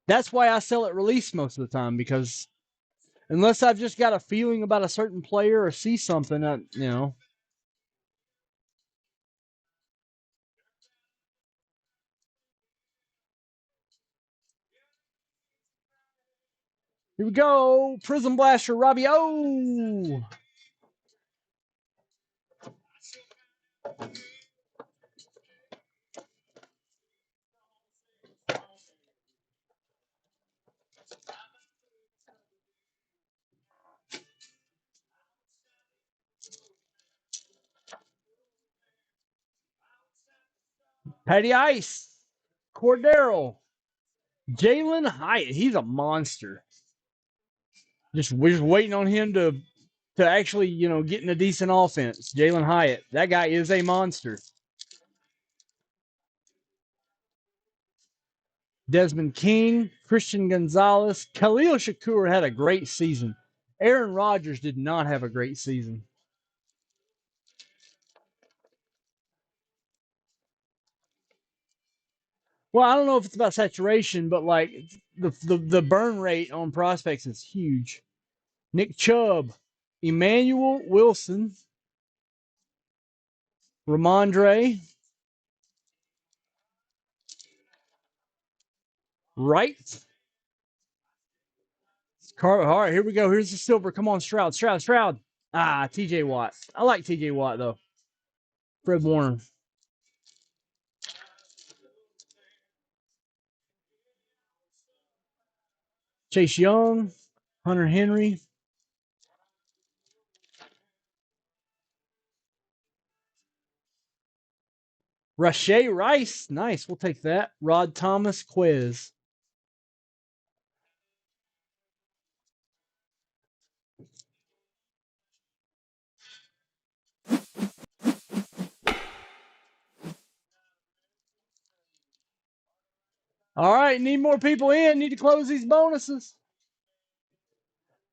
That's why I sell at release most of the time, because unless I've just got a feeling about a certain player or see something, you know. Here we go. Prism Blaster, Robbie. Oh, Patty Ice, Cordero, Jalen Hyatt. He's a monster. We're just waiting on him to actually, get in a decent offense. Jalen Hyatt. That guy is a monster. Desmond King, Christian Gonzalez, Khalil Shakur had a great season. Aaron Rodgers did not have a great season. Well, I don't know if it's about saturation, but like the burn rate on prospects is huge. Nick Chubb, Emmanuel Wilson, Ramondre, Wright. All right, here we go. Here's the silver. Come on, Stroud. Ah, TJ Watt. I like TJ Watt, though. Fred Warner. Chase Young, Hunter Henry, Rashay Rice. Nice. We'll take that. Rod Thomas, Quez. All right, need more people in. Need to close these bonuses.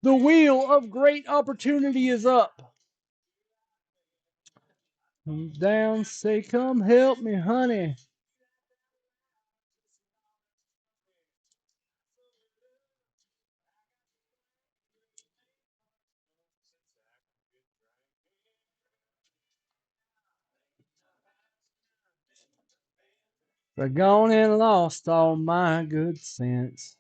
The wheel of great opportunity is up. Come down, say, come help me, honey. I gone and lost all my good sense.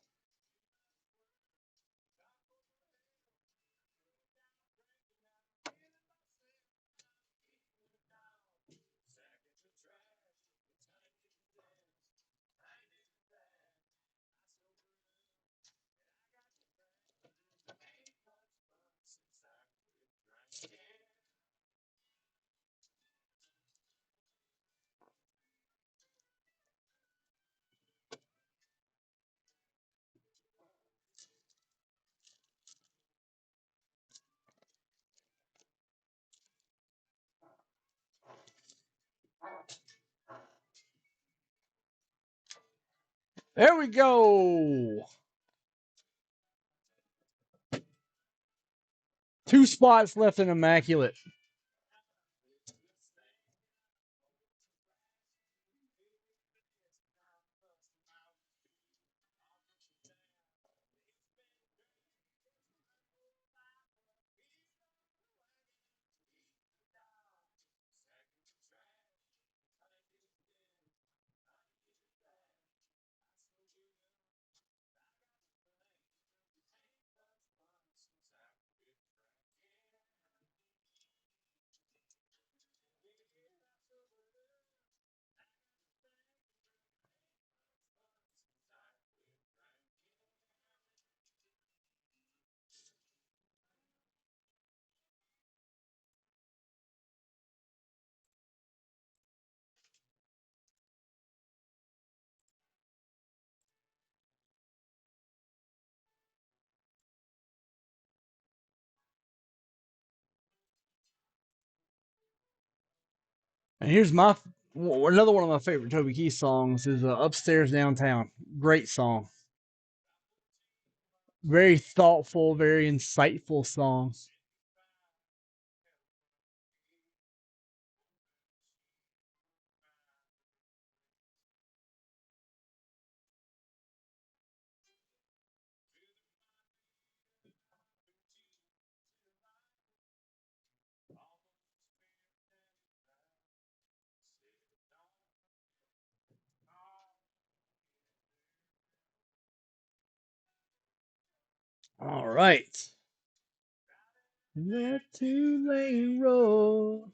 There we go. 2 spots left in Immaculate. And here's another one of my favorite Toby Keith songs is Upstairs Downtown. Great song. Very thoughtful, very insightful song. All right. That two-lane road.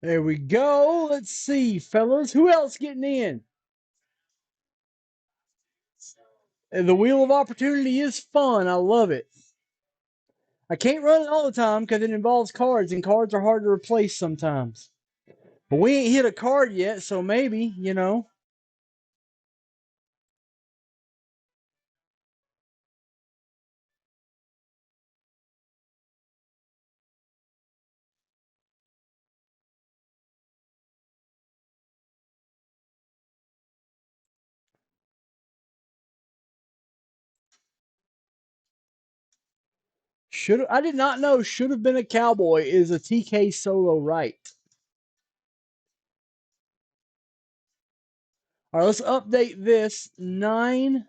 There we go. Let's see, fellas. Who else getting in? The Wheel of Opportunity is fun. I love it. I can't run it all the time because it involves cards, and cards are hard to replace sometimes. But we ain't hit a card yet, so maybe, you know. Should I did not know should have been a cowboy is a TK solo right. All right, let's update this. 9,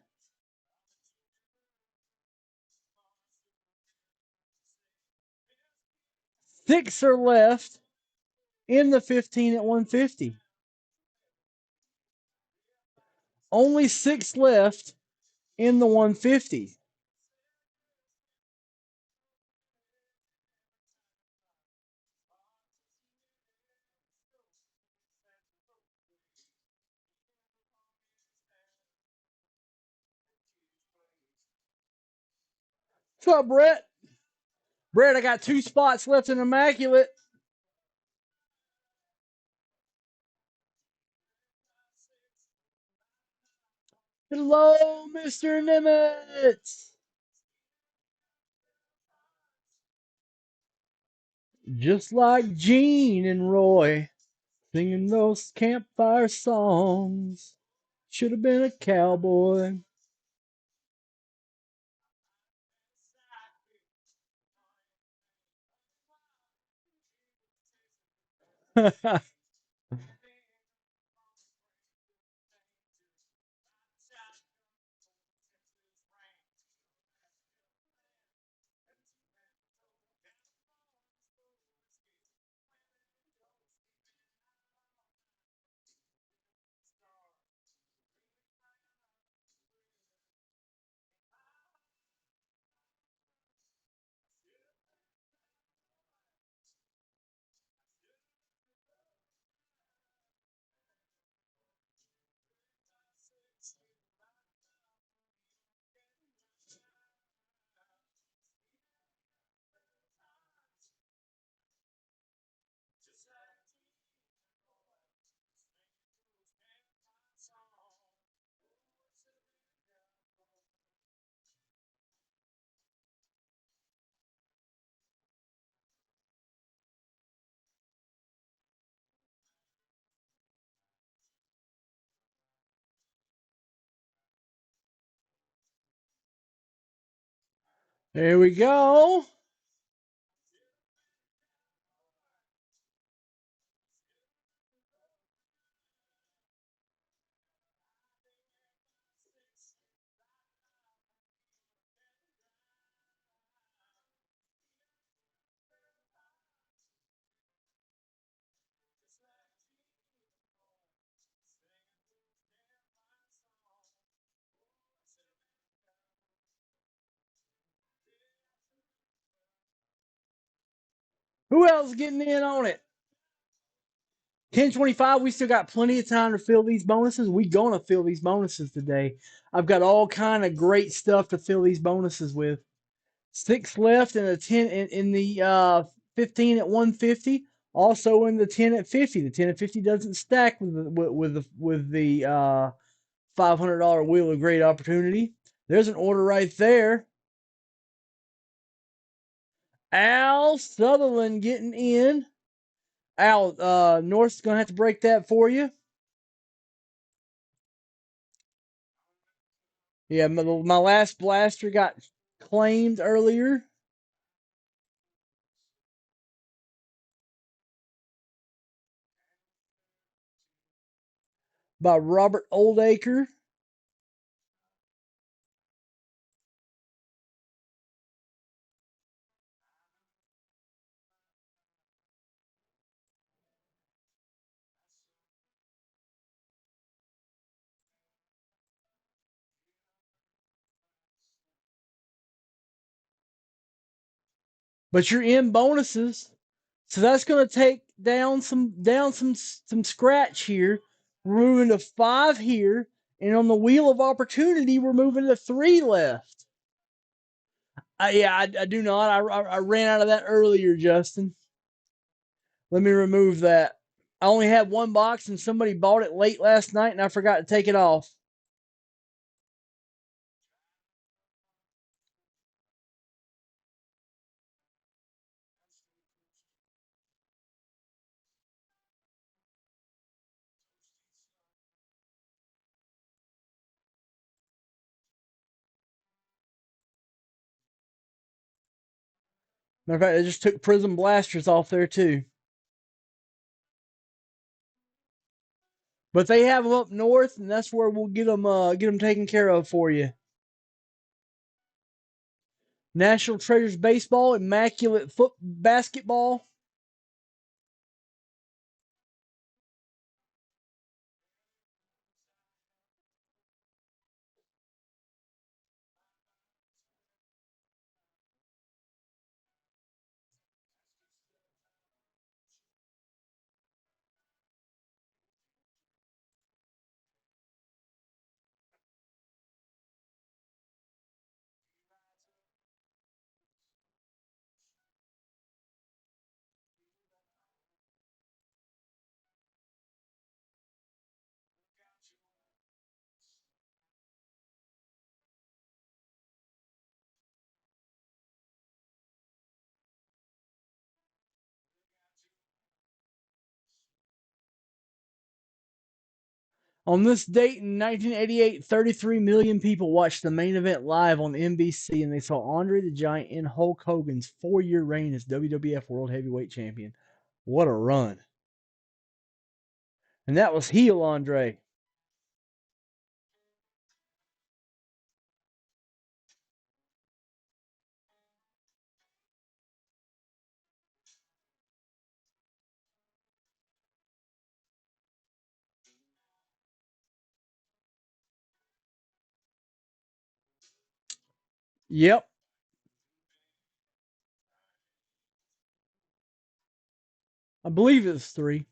6 are left in the 15 at 150. Only 6 left in the 150. What's up, Brett? Brett, I got 2 spots left in Immaculate. Hello, Mr. Nimitz. Just like Gene and Roy singing those campfire songs. Should have been a cowboy. There we go. Who else getting in on it? 10:25. We still got plenty of time to fill these bonuses. We gonna fill these bonuses today. I've got all kind of great stuff to fill these bonuses with. 6 left in the 10 in the 15 at 150. Also in the 10 at 50. The 10 at 50 doesn't stack with the $500 wheel of great opportunity. There's an order right there. Al Sutherland getting in. Al, North's gonna have to break that for you. Yeah, my last blaster got claimed earlier by Robert Oldacre. But you're in bonuses, so that's going to take down some scratch here. We're moving to 5 here, and on the wheel of opportunity, we're moving to 3 left. Yeah, I do not. I ran out of that earlier, Justin. Let me remove that. I only had one box, and somebody bought it late last night, and I forgot to take it off. Matter of fact, I just took Prism Blasters off there too. But they have them up north, and that's where we'll get them taken care of for you. National Treasures Baseball, Immaculate Foot Basketball. On this date in 1988, 33 million people watched the main event live on NBC, and they saw Andre the Giant end Hulk Hogan's 4-year reign as WWF World Heavyweight Champion. What a run! And that was heel Andre. Yep. I believe it's 3.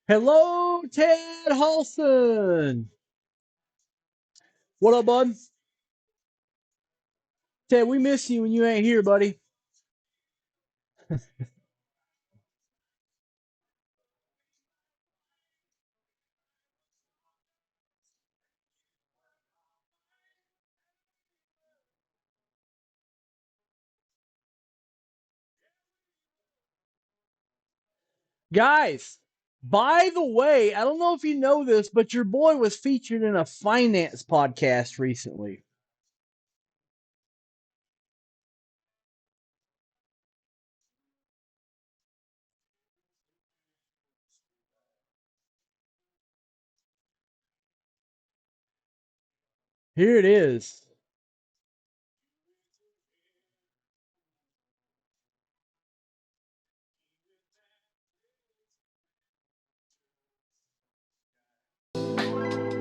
Hello, Ted Halson. What up, bud? Ted, we miss you when you ain't here, buddy. Guys, by the way, I don't know if you know this, but your boy was featured in a finance podcast recently. Here it is.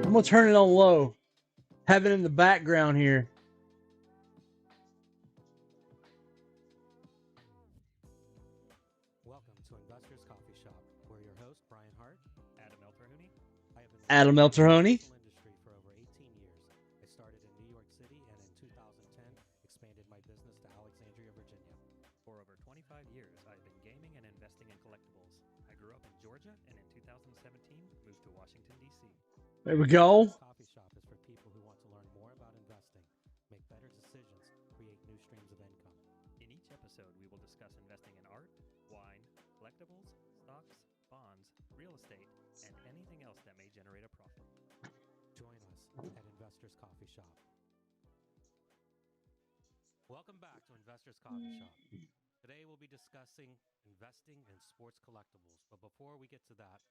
I'm going to turn it on low. Have it in the background here. Welcome to Investors Coffee Shop. We're your host, Brian Hart. Adam Elterhoney. I have been Adam in the Elterhoney. financial industry for over 18 years. I started in New York City and in 2010 expanded my business to Alexandria, Virginia. For over 25 years, I've been gaming and investing in collectibles. I grew up in Georgia and in 2017 moved to Washington, D.C. There we go. Coffee Shop is for people who want to learn more about investing, make better decisions, create new streams of income. In each episode, we will discuss investing in art, wine, collectibles, stocks, bonds, real estate, and anything else that may generate a profit. Join us at Investors Coffee Shop. Welcome back to Investors Coffee Shop. Today we'll be discussing investing in sports collectibles. But before we get to that,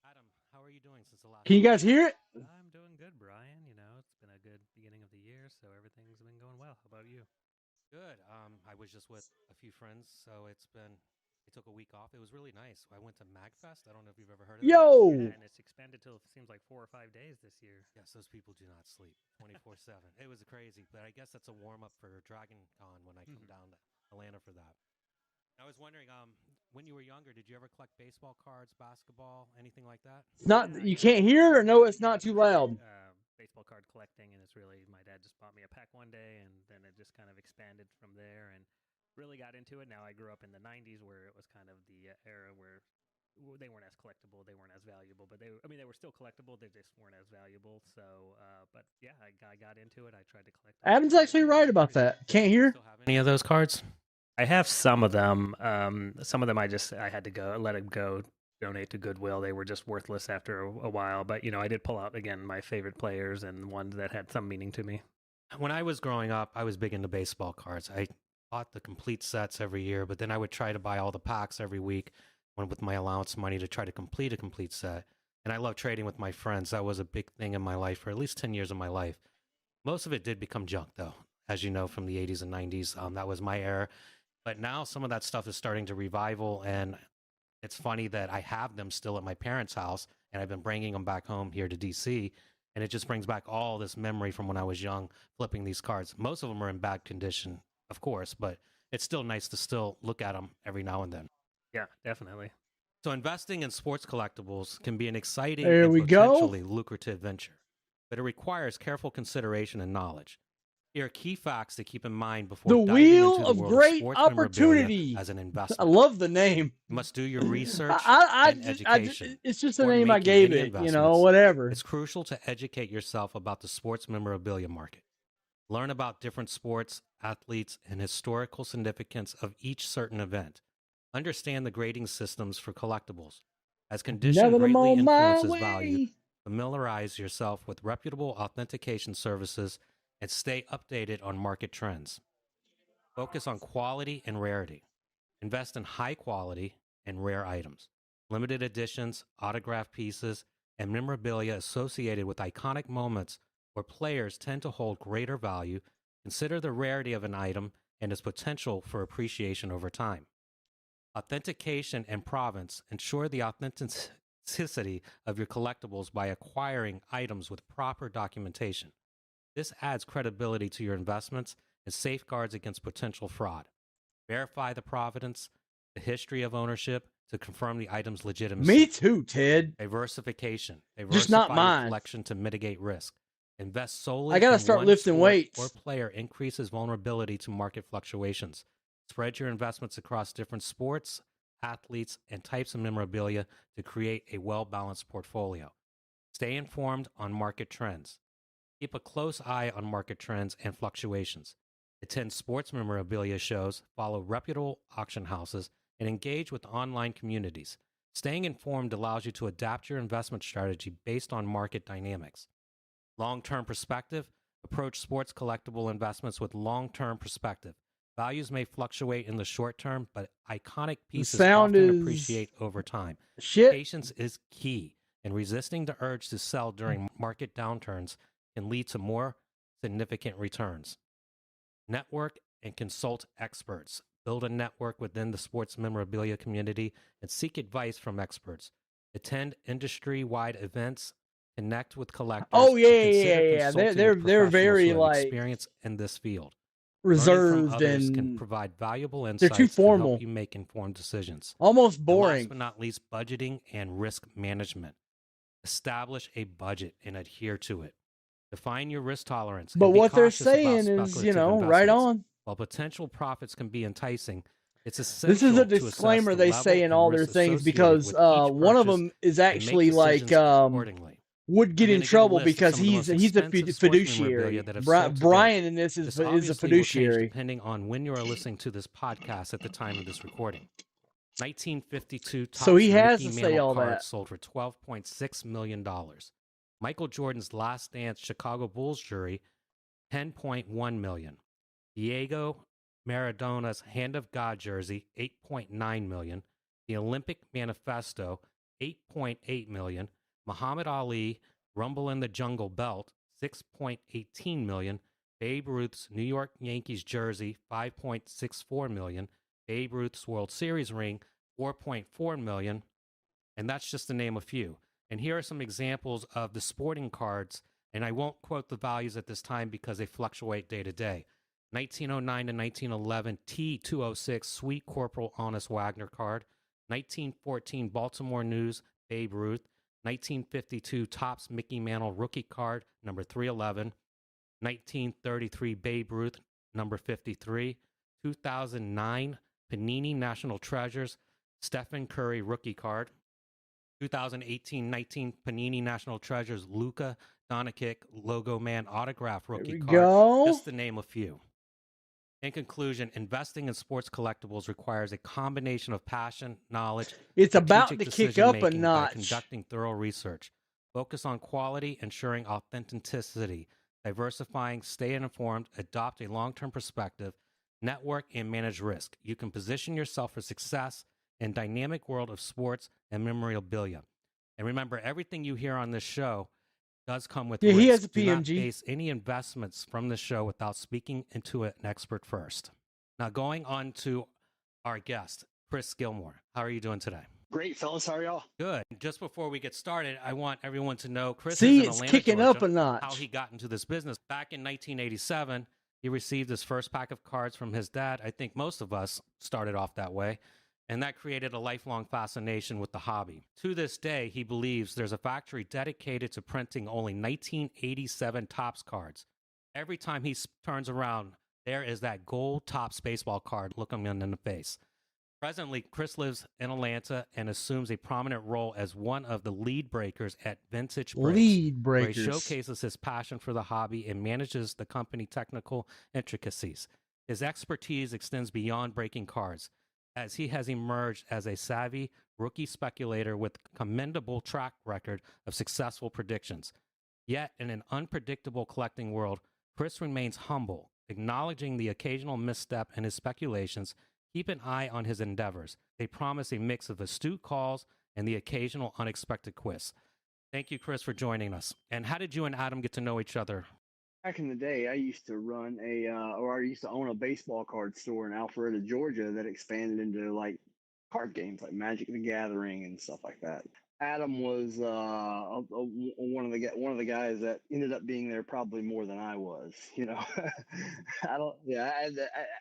Adam, how are you doing since the last Can you guys hear it? I'm doing good, Brian. You know, it's been a good beginning of the year, so everything's been going well. How about you? Good. I was just with a few friends, so I took a week off. It was really nice. I went to MagFest. I don't know if you've ever heard of it. Yo. Yeah, and it's expanded till it seems like 4 or 5 days this year. Yes, those people do not sleep 24/7. It was crazy, but I guess that's a warm up for Dragon Con when I come down to Atlanta for that. I was wondering, when you were younger, did you ever collect baseball cards, basketball, anything like that? It's not. You can't hear it, or no, it's not too loud. Baseball card collecting, and it's really my dad just bought me a pack one day, and then it just kind of expanded from there, and really got into it. Now I grew up in the '90s, where it was kind of the era where they weren't as collectible, they weren't as valuable, but they were still collectible. They just weren't as valuable. So, but yeah, I got into it. I tried to collect. Adam's actually right about that. Can't hear. Still have any of those cards? I have some of them. Some of them I had to let it go, donate to Goodwill. They were just worthless after a while. But I did pull out again my favorite players and ones that had some meaning to me. When I was growing up, I was big into baseball cards. I bought the complete sets every year, but then I would try to buy all the packs every week with my allowance money to try to complete a complete set. And I love trading with my friends. That was a big thing in my life for at least 10 years of my life. Most of it did become junk, though, as you know, from the 80s and 90s. That was my era. But now some of that stuff is starting to revival, and it's funny that I have them still at my parents' house, and I've been bringing them back home here to DC, and it just brings back all this memory from when I was young, flipping these cards. Most of them are in bad condition, of course, but it's still nice to still look at them every now and then. Yeah, definitely. So investing in sports collectibles can be an exciting There and we go. potentially lucrative venture, but it requires careful consideration and knowledge. Here are key facts to keep in mind before The diving Wheel into the of world Great of sports memorabilia Opportunity. as an I investment. love the name. You must do your research I and education. it's just the Before name I making gave any it, investments, whatever. it's crucial to educate yourself about the sports memorabilia market. Learn about different sports, athletes, and historical significance of each certain event. Understand the grading systems for collectibles. As condition Never them greatly on my influences value, way. familiarize yourself with reputable authentication services and stay updated on market trends. Focus on quality and rarity. Invest in high quality and rare items, limited editions, autographed pieces, and memorabilia associated with iconic moments where players tend to hold greater value. Consider the rarity of an item and its potential for appreciation over time. Authentication and provenance. Ensure the authenticity of your collectibles by acquiring items with proper documentation. This adds credibility to your investments and safeguards against potential fraud. Verify the provenance, the history of ownership to confirm the item's legitimacy. Me too, Ted. Diversification. Just not Diversify your mine. collection to mitigate risk. Invest solely I gotta in start one lifting sport weights. or player increases vulnerability to market fluctuations. Spread your investments across different sports, athletes, and types of memorabilia to create a well-balanced portfolio. Stay informed on market trends. Keep a close eye on market trends and fluctuations. Attend sports memorabilia shows, follow reputable auction houses, and engage with online communities. Staying informed allows you to adapt your investment strategy based on market dynamics. Long-term perspective. Approach sports collectible investments with long-term perspective. Values may fluctuate in the short term, but iconic pieces sound often is appreciate over time. shit. Patience is key, and resisting the urge to sell during market downturns can lead to more significant returns. Network and consult experts. Build a network within the sports memorabilia community and seek advice from experts. Attend industry-wide events, connect with collectors, Oh yeah, and yeah, consider yeah. consulting They're with professionals very who have like experience in this field. Learning from reserved others can and provide valuable they're too insights and help formal, you make informed decisions. almost And last boring. but not least, budgeting and risk management. Establish a budget and adhere to it. Define your risk tolerance But and be what they're cautious about saying is, speculative right investments. on. While potential profits can be enticing, it's This is essential a to assess disclaimer the they level say in and all their risk things associated because with each one of purchase them is and make actually like decisions accordingly. would get I'm in going to give a trouble list of because some of the most he's a expensive sports memorabilia fiduciary. that have sold to date. Brian in this This is a obviously will change fiduciary. depending on when you are listening to this podcast at the time of this recording. 1952 So he Topps has Mickey to say Mantle all card that. sold for $12.6 million. Michael Jordan's Last Dance Chicago Bulls jersey, $10.1 million. Diego Maradona's Hand of God jersey, $8.9 million. The Olympic Manifesto, $8.8 million. Muhammad Ali Rumble in the Jungle belt, $6.18 million. Babe Ruth's New York Yankees jersey, $5.64 million. Babe Ruth's World Series ring, $4.4 million. And that's just to name a few. And here are some examples of the sporting cards, and I won't quote the values at this time because they fluctuate day to day. 1909 to 1911 T206 Sweet Corporal Honest Wagner card. 1914 Baltimore News Babe Ruth. 1952 Topps Mickey Mantle rookie card number 311. 1933 Babe Ruth number 53. 2009 Panini National Treasures Stephen Curry rookie card. 2018-19 Panini National Treasures Luka Doncic Logo Man autograph rookie There we card, go. just to name a few. In conclusion, investing in sports collectibles requires a combination of passion, knowledge, It's about strategic to kick decision up a making by notch. conducting thorough research. Focus on quality, ensuring authenticity, diversifying, stay informed, adopt a long-term perspective, network, and manage risk. You can position yourself for success in dynamic world of sports and memorabilia. And remember, everything you hear on this show does come with risk. He has a Do not PMG. base any investments from the show without speaking into an expert first. Now, going on to our guest, Chris Gilmore. How are you doing today? Great, fellas. How are y'all? Good. Just before we get started, I want everyone to know Chris See, is in it's Atlanta, kicking Georgia. up a notch. How he got into this business. Back in 1987, he received his first pack of cards from his dad. I think most of us started off that way. And that created a lifelong fascination with the hobby. To this day, he believes there's a factory dedicated to printing only 1987 Topps cards. Every time he turns around, there is that gold Topps baseball card looking him in the face. Presently, Chris lives in Atlanta and assumes a prominent role as one of the lead breakers at Vintage Breaks, Lead where he breakers. showcases his passion for the hobby and manages the company technical intricacies. His expertise extends beyond breaking cards, as he has emerged as a savvy rookie speculator with a commendable track record of successful predictions. Yet, in an unpredictable collecting world, Chris remains humble, acknowledging the occasional misstep in his speculations. Keep an eye on his endeavors. They promise a mix of astute calls and the occasional unexpected quiz. Thank you, Chris, for joining us. And how did you and Adam get to know each other? Back in the day, I used to run I used to own a baseball card store in Alpharetta, Georgia, that expanded into like card games like Magic the Gathering and stuff like that. Adam was one of the guys that ended up being there probably more than I was. You know, I don't. Yeah,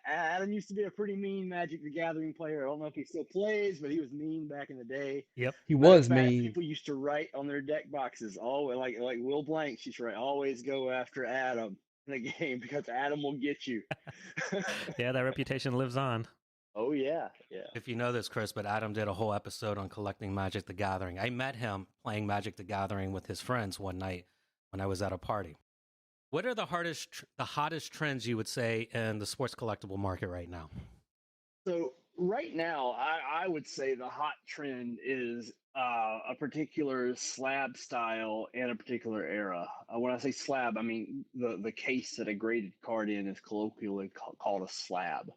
Adam used to be a pretty mean Magic the Gathering player. I don't know if he still plays, but he was mean back in the day. Yep. He Matter of was fact, mean. people used to write on their deck boxes, always like Will Blanks used to write, always go after Adam in a game because Adam will get you. Yeah, that reputation lives on. Oh yeah. If you know this, Chris, but Adam did a whole episode on collecting Magic the Gathering. I met him playing Magic the Gathering with his friends one night when I was at a party. What are the hottest trends you would say in the sports collectible market right now? So right now, I would say the hot trend is a particular slab style and a particular era. When I say slab, I mean the case that a graded card in is colloquially called a slab.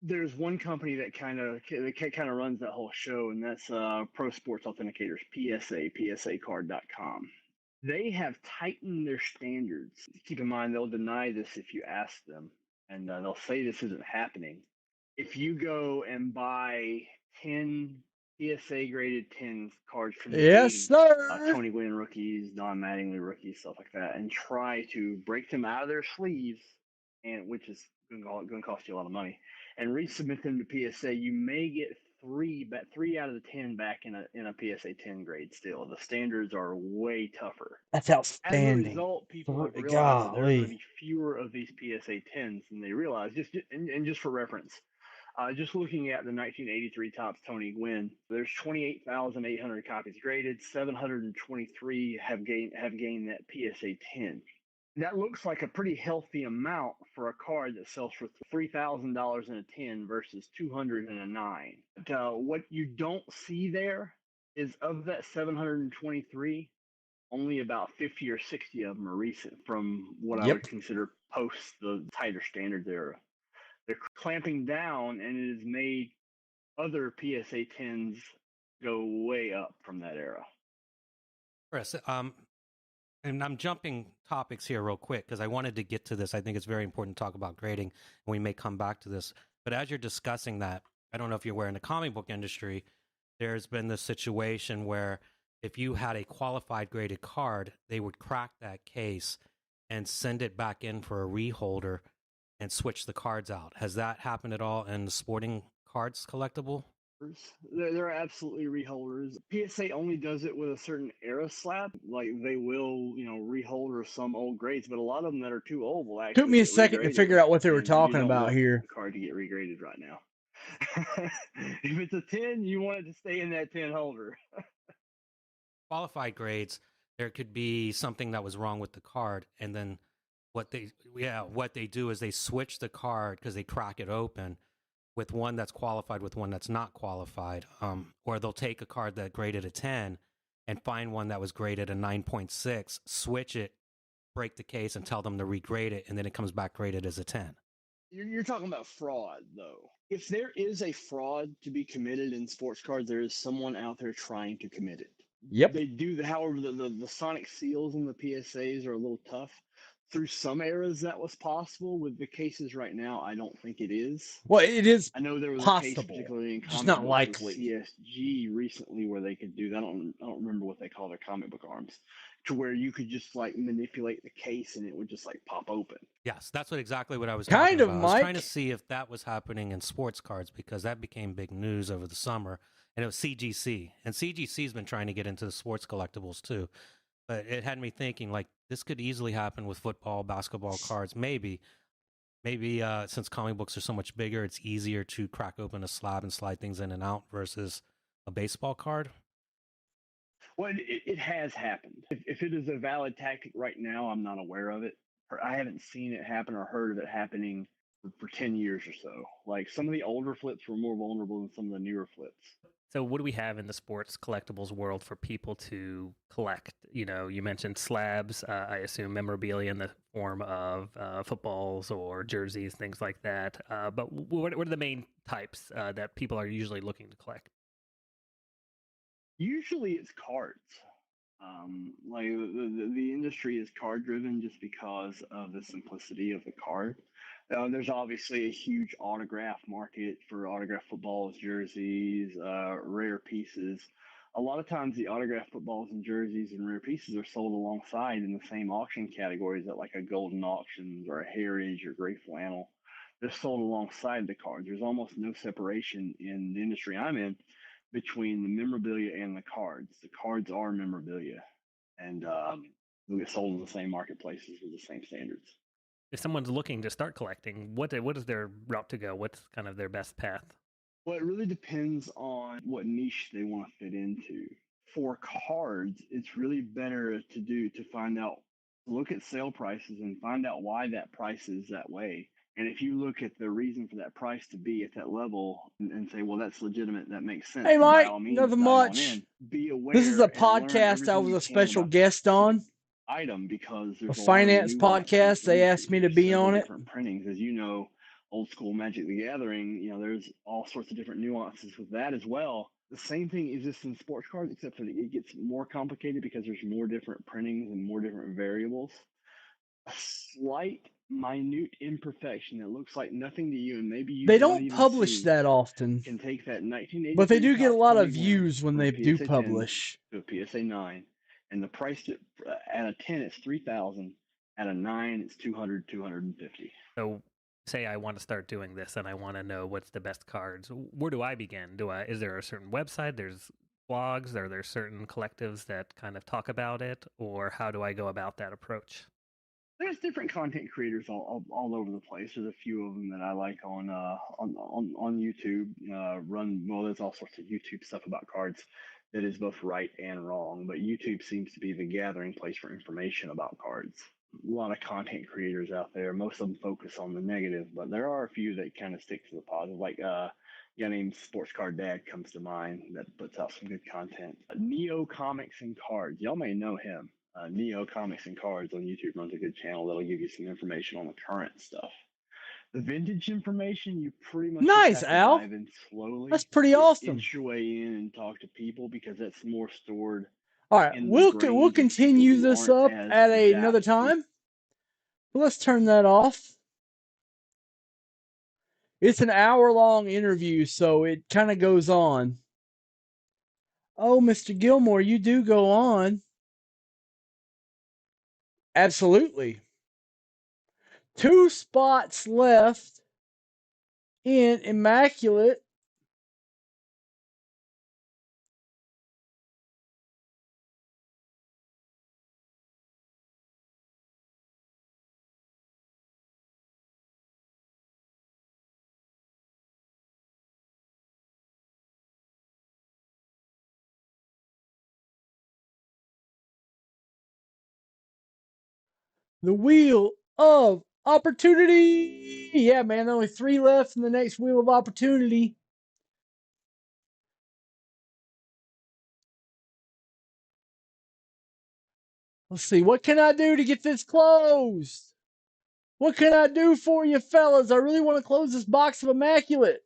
There's one company that kind of runs that whole show, and that's Pro Sports Authenticators, PSAcard.com. They have tightened their standards. Keep in mind, they'll deny this if you ask them, and they'll say this isn't happening. If you go and buy 10 PSA graded 10 cards from the Yes, 80s, sir. Tony Gwynn rookies, Don Mattingly rookies, stuff like that, and try to break them out of their sleeves, and which is going to cost you a lot of money, and resubmit them to PSA, you may get three out of the 10 back in a PSA 10 grade. Still, the standards are way tougher. That's As a outstanding. result, people have realized that there are going to Golly. be fewer of these PSA 10s than they realize. Just for reference, just looking at the 1983 Topps Tony Gwynn, there's 28,800 copies graded. 723 have gained that PSA 10. That looks like a pretty healthy amount for a card that sells for $3,000 in a 10 versus $200 in a 9. But, what you don't see there is of that 723, only about 50 or 60 of them are recent from what I Yep. would consider post the tighter standards era. They're clamping down, and it has made other PSA 10s go way up from that era. Chris, and I'm jumping topics here real quick because I wanted to get to this. I think it's very important to talk about grading, and we may come back to this. But as you're discussing that, I don't know if you're aware, in the comic book industry, there's been this situation where if you had a qualified graded card, they would crack that case and send it back in for a reholder and switch the cards out. Has that happened at all in the sporting cards collectible? They're absolutely reholders. PSA only does it with a certain era slab. Like they will, reholder some old grades, but a lot of them that are too old will actually Took me a get second to regraded, figure out what they were and you talking don't about want here. the card to get regraded right now. If it's a 10, you want it to stay in that 10 holder. Qualified grades, there could be something that was wrong with the card, and then what they do is they switch the card because they crack it open with one that's qualified with one that's not qualified, or they'll take a card that graded a 10 and find one that was graded a 9.6, switch it, break the case, and tell them to regrade it, and then it comes back graded as a 10. You're talking about fraud, though. If there is a fraud to be committed in sports cards, there is someone out there trying to commit it. Yep. They do, however, the sonic seals in the PSAs are a little tough. Through some eras, that was possible. With the cases right now, I don't think it is. Well, it is I know there was a possible, case, particularly in just comic not books likely. with CSG recently, where they could do that. I don't remember what they call their comic book arms, to where you could just like manipulate the case and it would just like pop open. Yes, that's exactly what I was Kind talking of, about. I was trying to Mike. see if that was happening in sports cards because that became big news over the summer, and it was CGC. And CGC's been trying to get into the sports collectibles too. But it had me thinking like this could easily happen with football, basketball cards. Maybe since comic books are so much bigger, it's easier to crack open a slab and slide things in and out versus a baseball card. Well, it has happened. If it is a valid tactic right now, I'm not aware of it. Or I haven't seen it happen or heard of it happening for 10 years or so. Like some of the older flips were more vulnerable than some of the newer flips. So, what do we have in the sports collectibles world for people to collect? You know, you mentioned slabs. I assume memorabilia in the form of footballs or jerseys, things like that. But what are the main types that people are usually looking to collect? Usually it's cards. Like the industry is card driven just because of the simplicity of the card. There's obviously a huge autograph market for autograph footballs, jerseys, rare pieces. A lot of times the autograph footballs and jerseys and rare pieces are sold alongside in the same auction categories at like a golden auctions or a heritage or gray flannel. They're sold alongside the cards. There's almost no separation in the industry I'm in between the memorabilia and the cards. The cards are memorabilia, and they'll get sold in the same marketplaces with the same standards. If someone's looking to start collecting, what is their route to go? What's kind of their best path? Well, it really depends on what niche they want to fit into. For cards, it's really better to find out, look at sale prices and find out why that price is that way. And if you look at the reason for that price to be at that level and say, well, that's legitimate, that makes sense, Hey, by Mike, all means, nothing dive on much. in. Be This is aware a and learn podcast I everything was you a can special about that guest specific on, item because a there's a lot of finance nuances podcast. to They each asked piece. me to There's be several on it. different printings, as you know, old school Magic the Gathering. There's all sorts of different nuances with that as well. The same thing exists in sports cards, except for it gets more complicated because there's more different printings and more different variables. A slight, minute imperfection that looks like nothing to you, and maybe you They don't don't even publish see, that often, can take that but they 1983 do get a Topps lot Tony of Gwynn views when from a they do PSA 10 publish. to a PSA 9, and the price at a 10 it's 3,000, at a 9 it's 200, 250. So, say I want to start doing this and I want to know what's the best cards. Where do I begin? Is there a certain website? There's blogs? Are there certain collectives that kind of talk about it, or how do I go about that approach? There's different content creators all over the place. There's a few of them that I like on YouTube. There's all sorts of YouTube stuff about cards that is both right and wrong, but YouTube seems to be the gathering place for information about cards. A lot of content creators out there. Most of them focus on the negative, but there are a few that kind of stick to the positive. Like a guy named Sports Card Dad comes to mind that puts out some good content. Neo Comics and Cards. Y'all may know him. Neo Comics and Cards on YouTube runs a good channel that'll give you some information on the current stuff. The vintage information, you pretty much just Nice, have to Al. dive in slowly. That's pretty awesome. Inch your way in and talk to people because that's more stored All right, in the we'll brains of people continue who this aren't up as at another adept with. time. Let's turn that off. It's an hour-long interview, so it kind of goes on. Oh, Mr. Gilmore, you do go on. Absolutely. 2 spots left in Immaculate. The Wheel of Opportunity. Yeah, man, only 3 left in the next Wheel of Opportunity. Let's see, what can I do to get this closed? What can I do for you, fellas? I really want to close this box of Immaculate.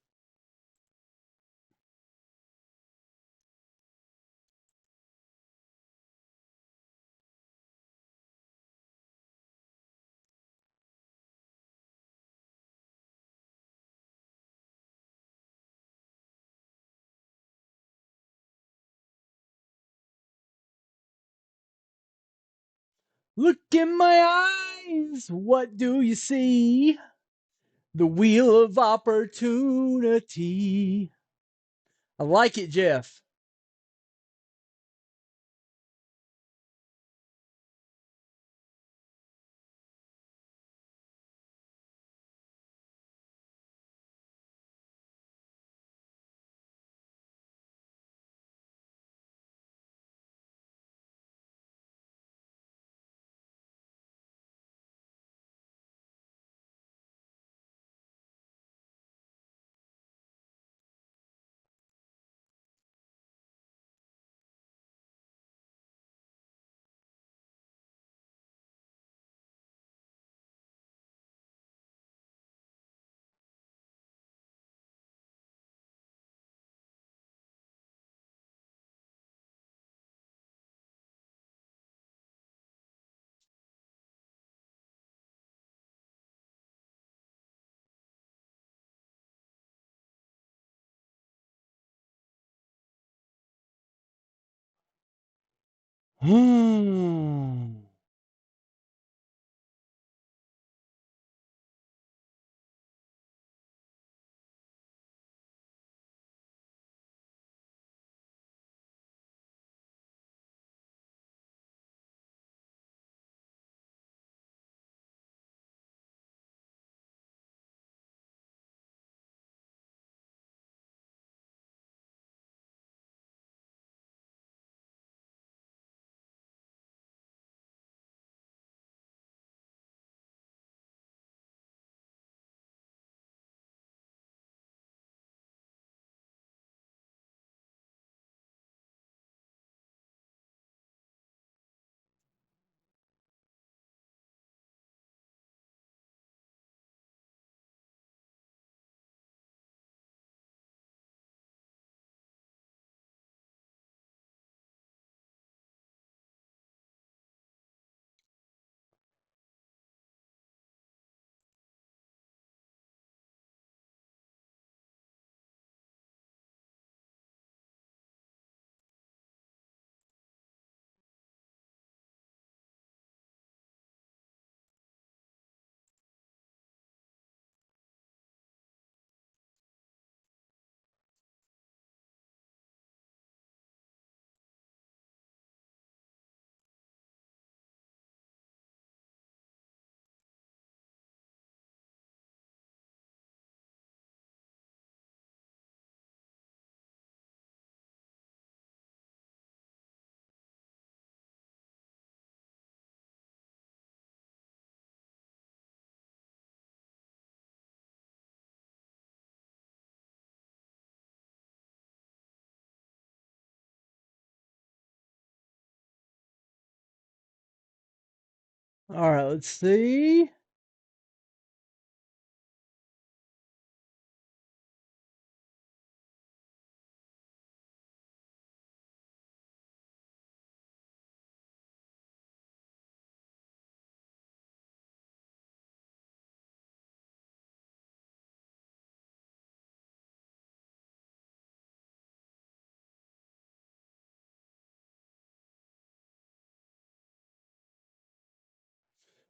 Look in my eyes. What do you see? The Wheel of Opportunity. I like it, Jeff. All right, let's see.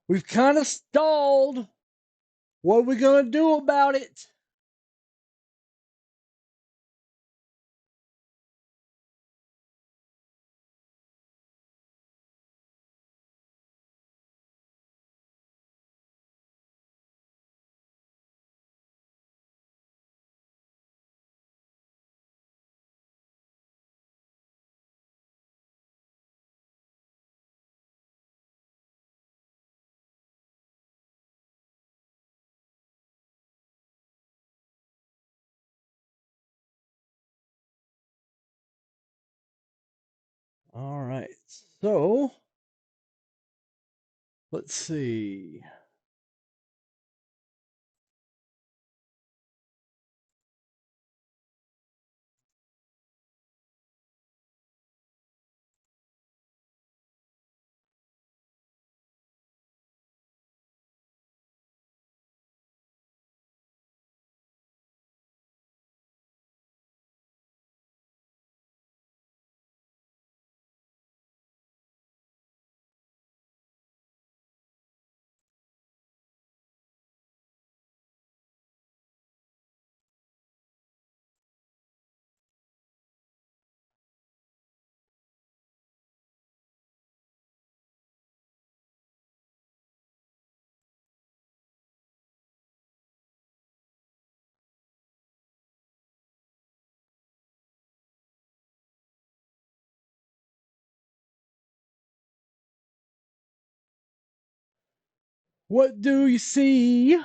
We've kind of stalled. What are we going to do about it? All right, so let's see. What do you see?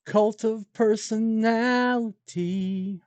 Cult of personality.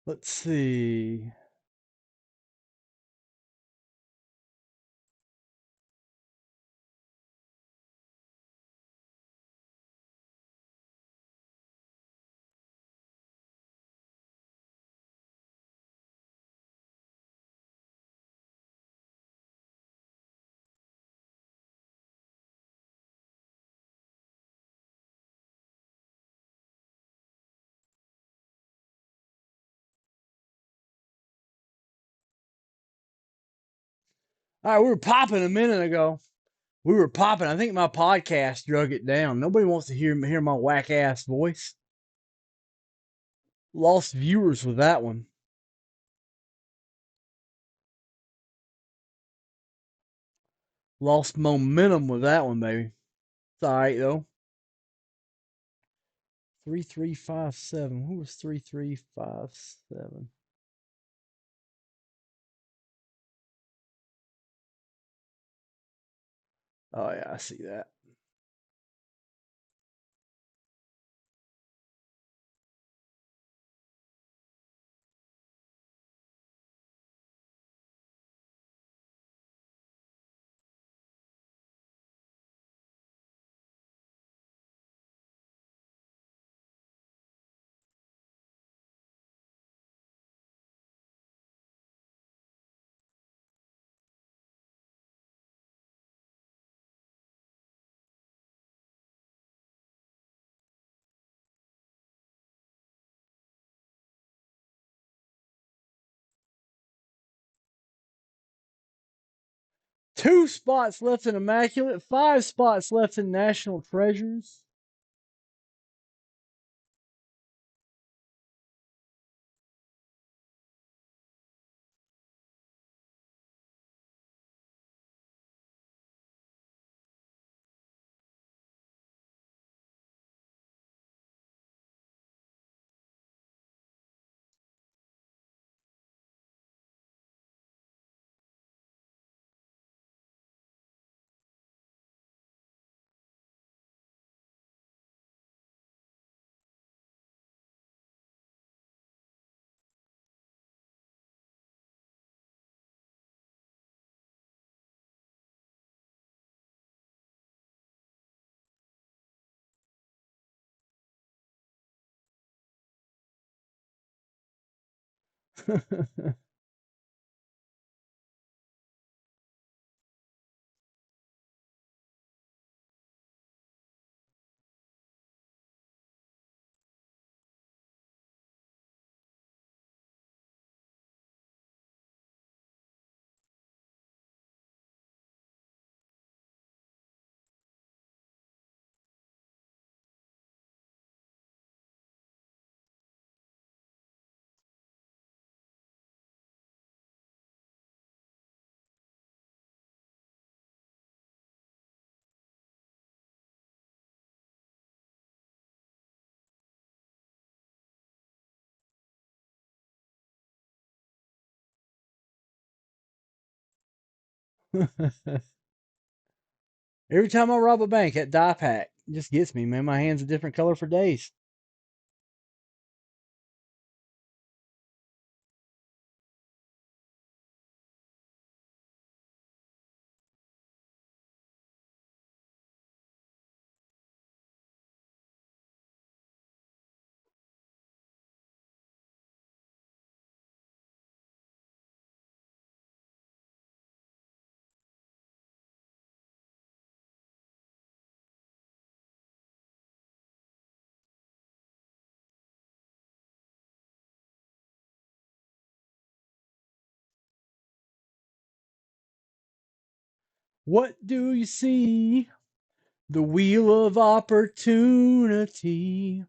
Let's see. All right, we were popping a minute ago. We were popping. I think my podcast drug it down. Nobody wants to hear my whack ass voice. Lost viewers with that one. Lost momentum with that one, baby. It's all right though. 3357. Who was 3357? Oh yeah, I see that. Two spots left in Immaculate, 5 spots left in National Treasures. Every time I rob a bank, that die pack just gets me, man. My hand's a different color for days. What do you see? The wheel of opportunity.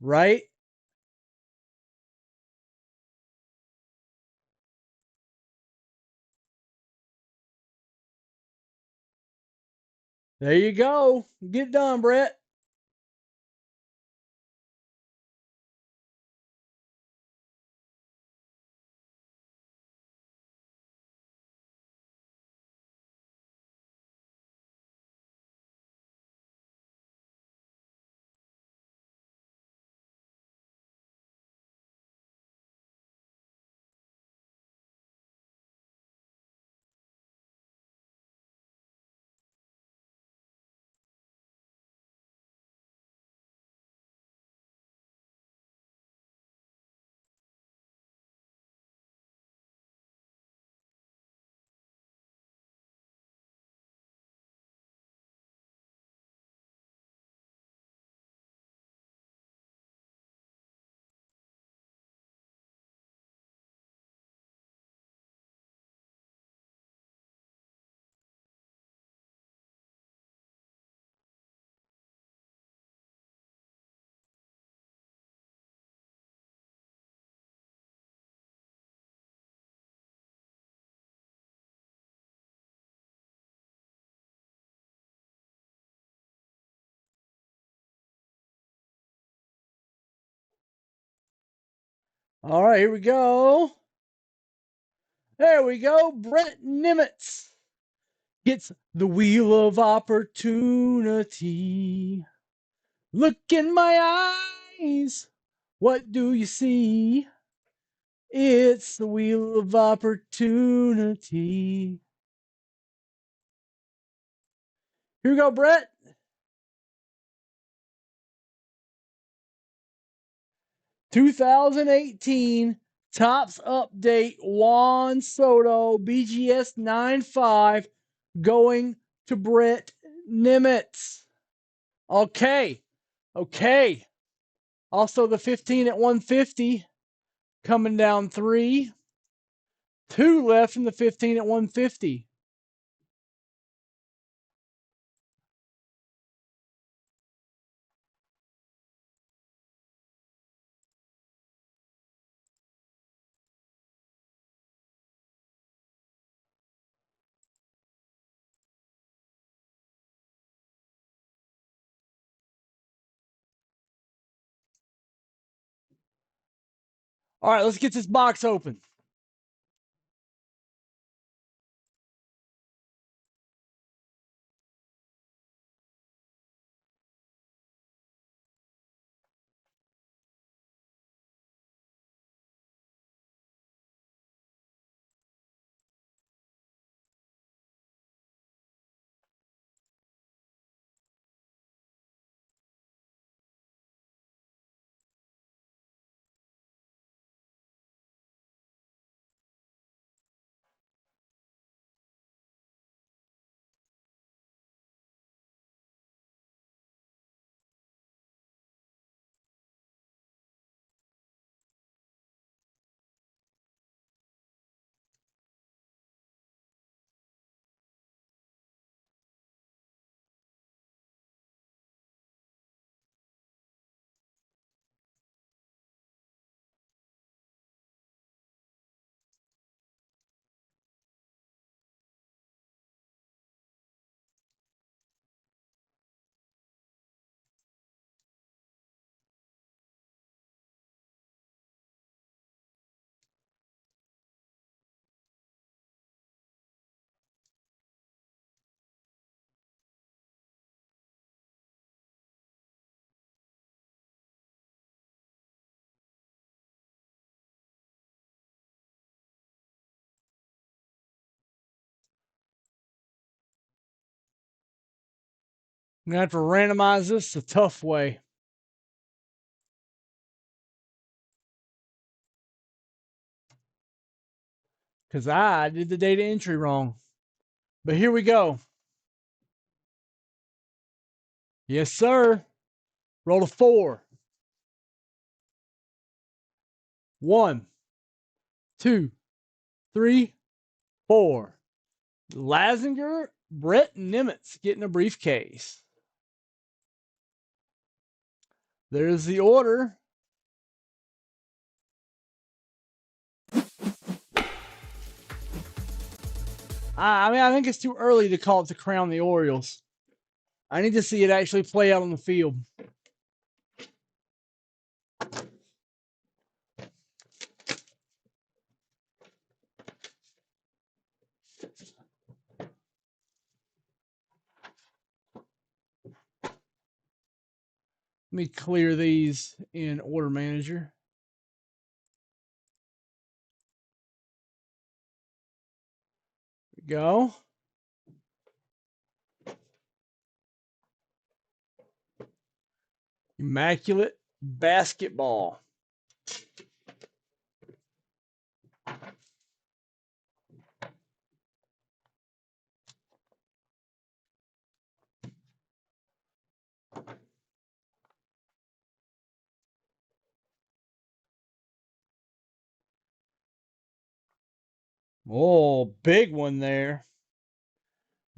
Right? There you go. Get done, Brett. All right, here we go. There we go. Brett Nimitz gets the wheel of opportunity. Look in my eyes. What do you see? It's the wheel of opportunity. Here we go, Brett. 2018 Tops Update Juan Soto BGS 95 going to Brett Nimitz. Okay. Also the 15 at 150 coming down 3. 2 left in the 15 at 150. All right, let's get this box open. I'm going to have to randomize this the tough way. Because I did the data entry wrong. But here we go. Yes, sir. Roll a 4. 1, 2, 3, 4. Lazinger, Brett Nimitz getting a briefcase. There's the order. I think it's too early to call it to crown the Orioles. I need to see it actually play out on the field. Let me clear these in Order Manager. There we go. Immaculate Basketball. Oh, big one there.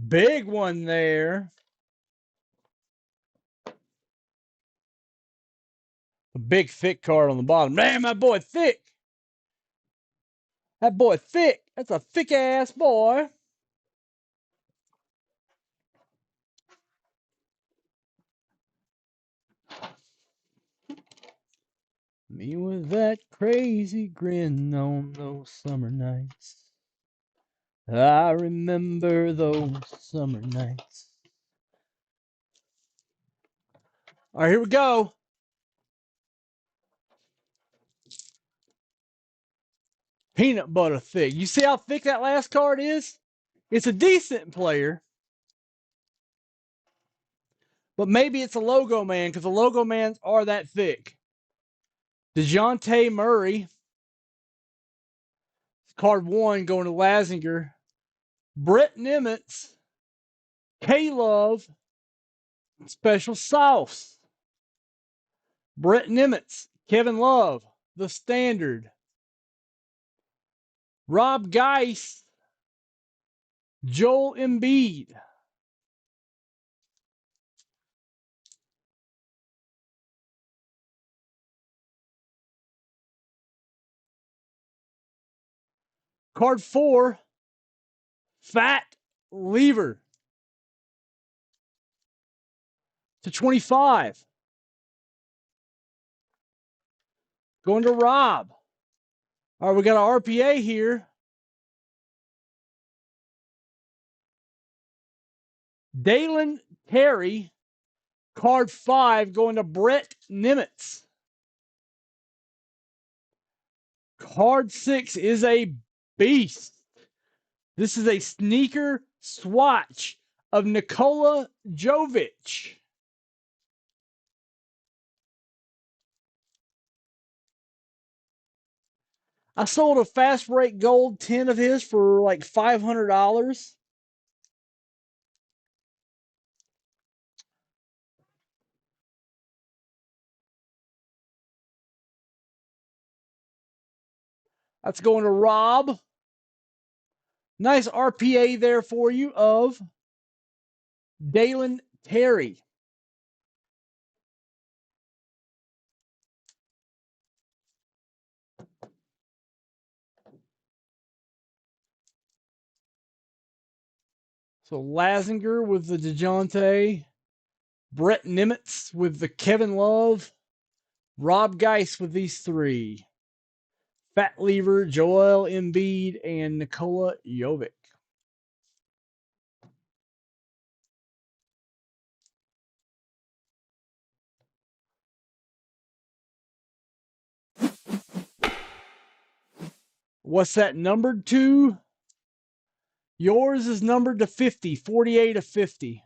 Big one there. A big, thick card on the bottom. Damn, that boy thick. That boy thick. That's a thick-ass boy. Me with that crazy grin on those summer nights. I remember those summer nights. All right, here we go. Peanut butter thick. You see how thick that last card is? It's a decent player. But maybe it's a logo man because the logo mans are that thick. DeJounte Murray. Card 1 going to Lazinger. Brett Nimitz. K-Love. Special Sauce. Brett Nimitz. Kevin Love. The Standard. Rob Geis. Joel Embiid. Card 4. Fat Lever. /25. Going to Rob. All right, we got an RPA here. Dalen Terry. Card 5 going to Brett Nimitz. Card 6 is a beast. This is a sneaker swatch of Nikola Jovic. I sold a fast break gold 10 of his for like $500. That's going to Rob. Nice RPA there for you of Dalen Terry. So Lazinger with the DeJounte, Brett Nimitz with the Kevin Love, Rob Geis with these 3. Fat Lever, Joel Embiid, and Nikola Jovic. What's that numbered to? Yours is numbered to 50, 48 of 50.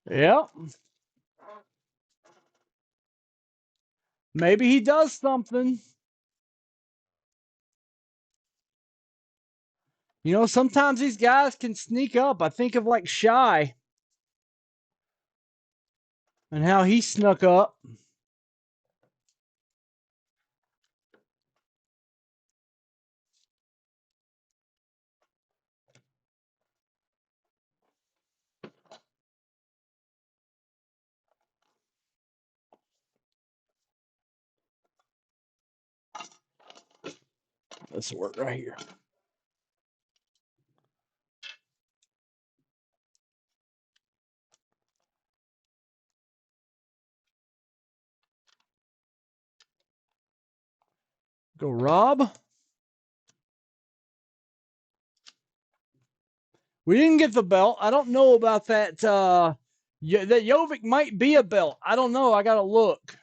Yep. Maybe he does something. You know, sometimes these guys can sneak up. I think of like Shy and how he snuck up. This will work right here. Go Rob. We didn't get the belt. I don't know about that. That Jovic might be a belt. I don't know. I got to look.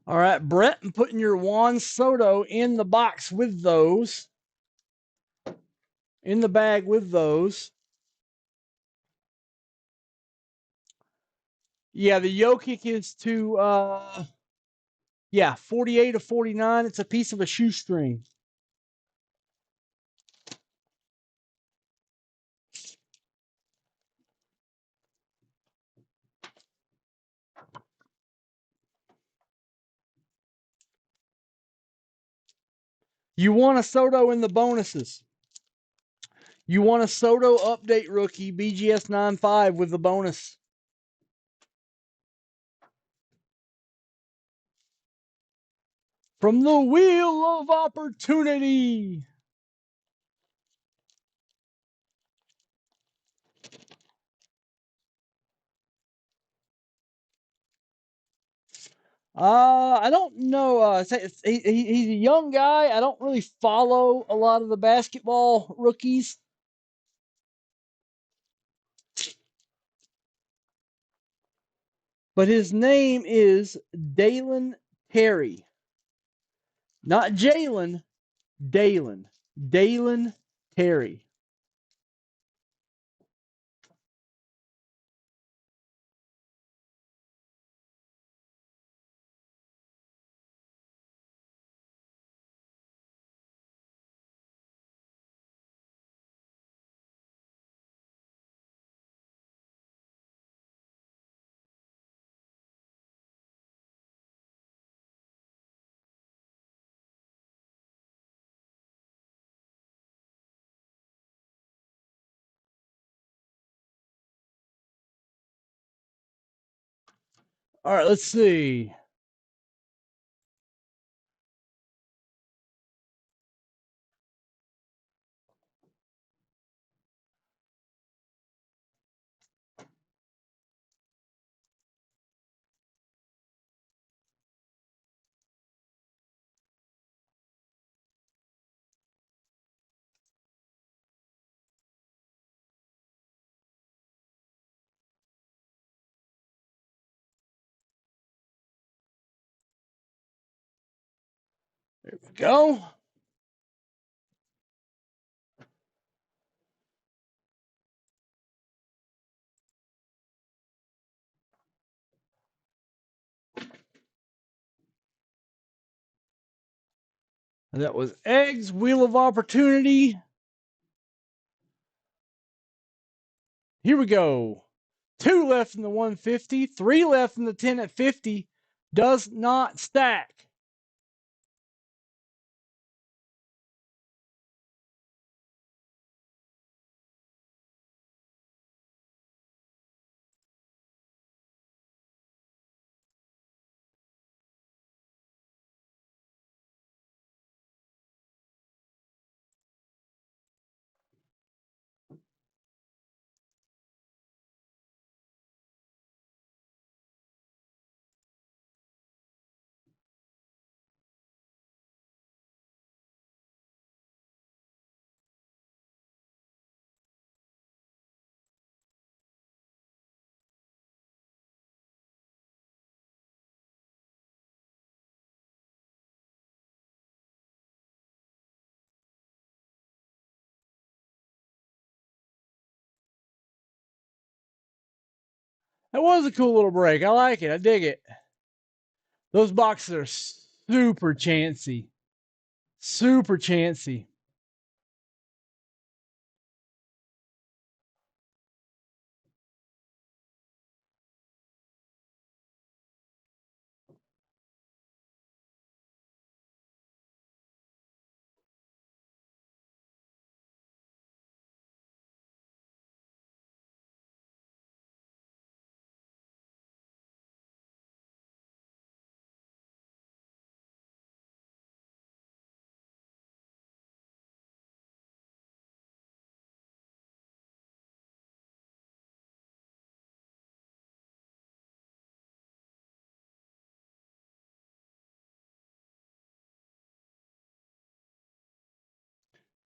All right, Brett, I'm putting your Juan Soto in the box with those. In the bag with those. Yeah, the Jokic is to 48 of 49. It's a piece of a shoestring. You want a Soto in the bonuses. You want a Soto update rookie BGS 9.5 with the bonus. From the Wheel of Opportunity. I don't know. He's a young guy. I don't really follow a lot of the basketball rookies. But his name is Dalen Terry. Not Jalen, Dalen. Dalen Terry. All right, let's see. There we go. That was Eggs, Wheel of Opportunity. Here we go. 2 left in the 150, 3 left in the 10 at 50. Does not stack. That was a cool little break. I like it. I dig it. Those boxes are super chancy. Super chancy.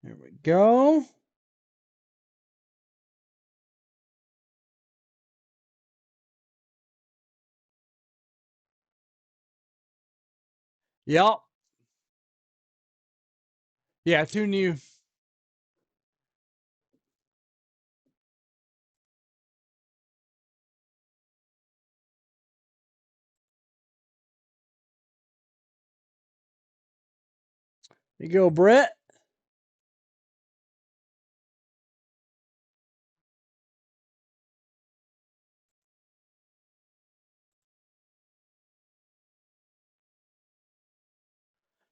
There we go. Yep. Yeah, two new. There you go, Brett.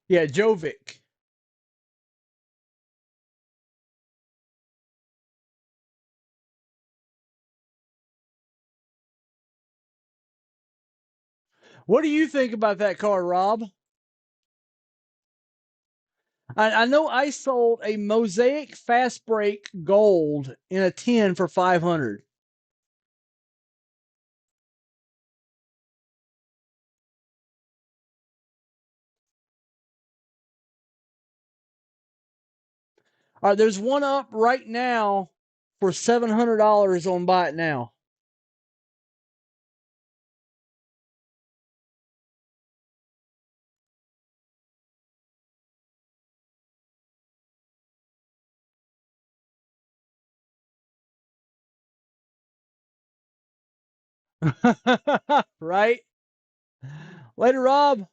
Yeah, Jovic. What do you think about that card, Rob? I know I sold a Mosaic Fast Break Gold in a 10 for 500. All right, there's one up right now for $700 on Buy It Now. Right? Later, Rob.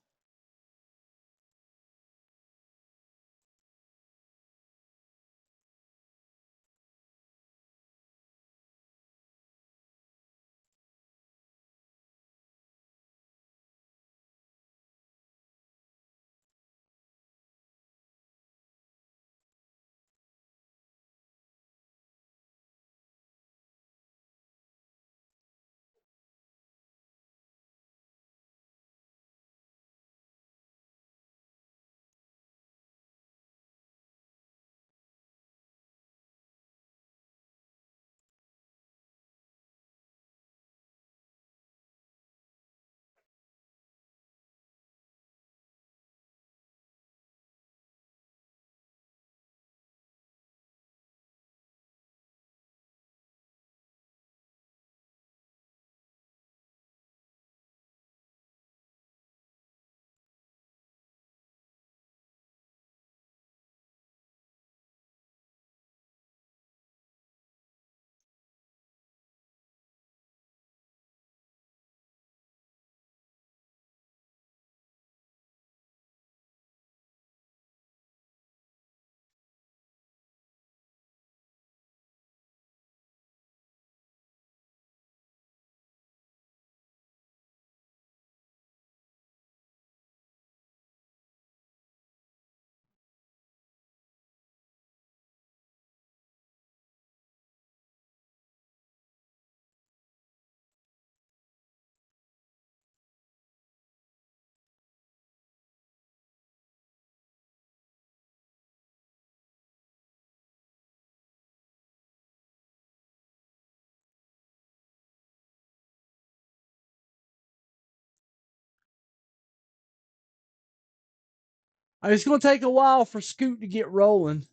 It's going to take a while for Scoot to get rolling.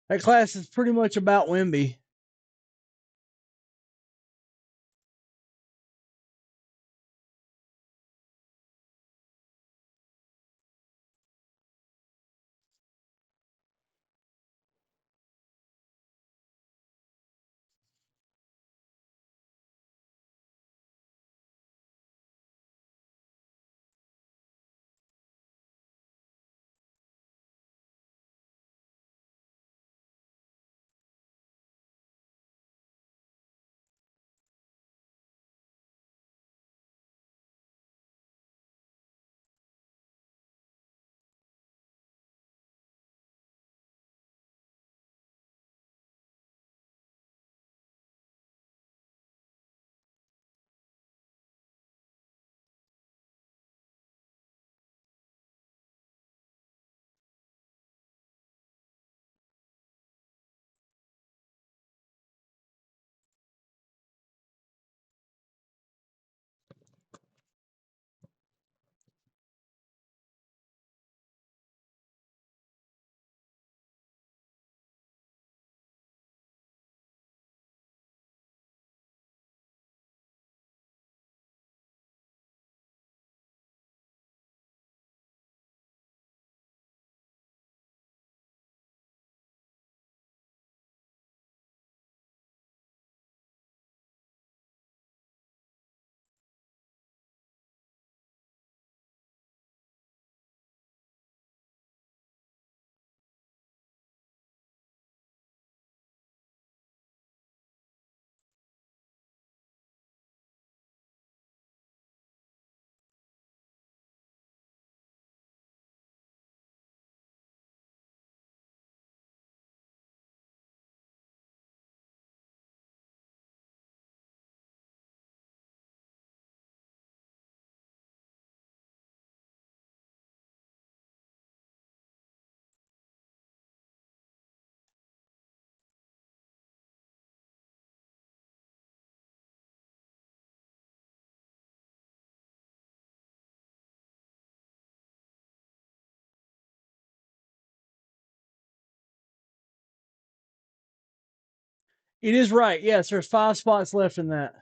That class is pretty much about Wimby. It is right. Yes, there's 5 spots left in that.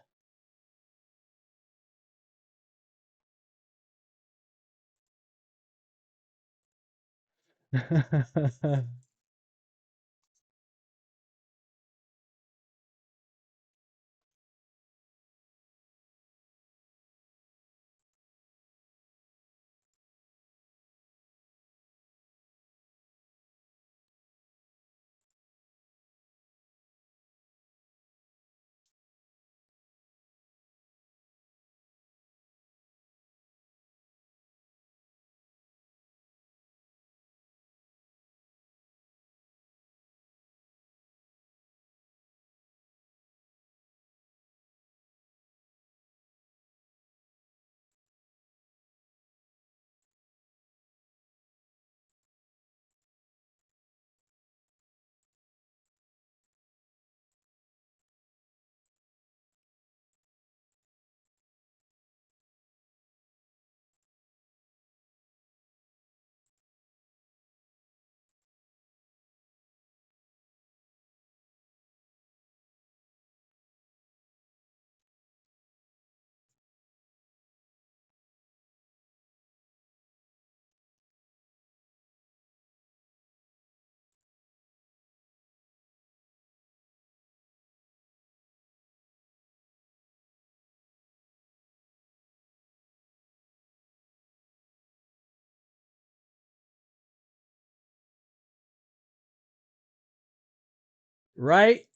Right?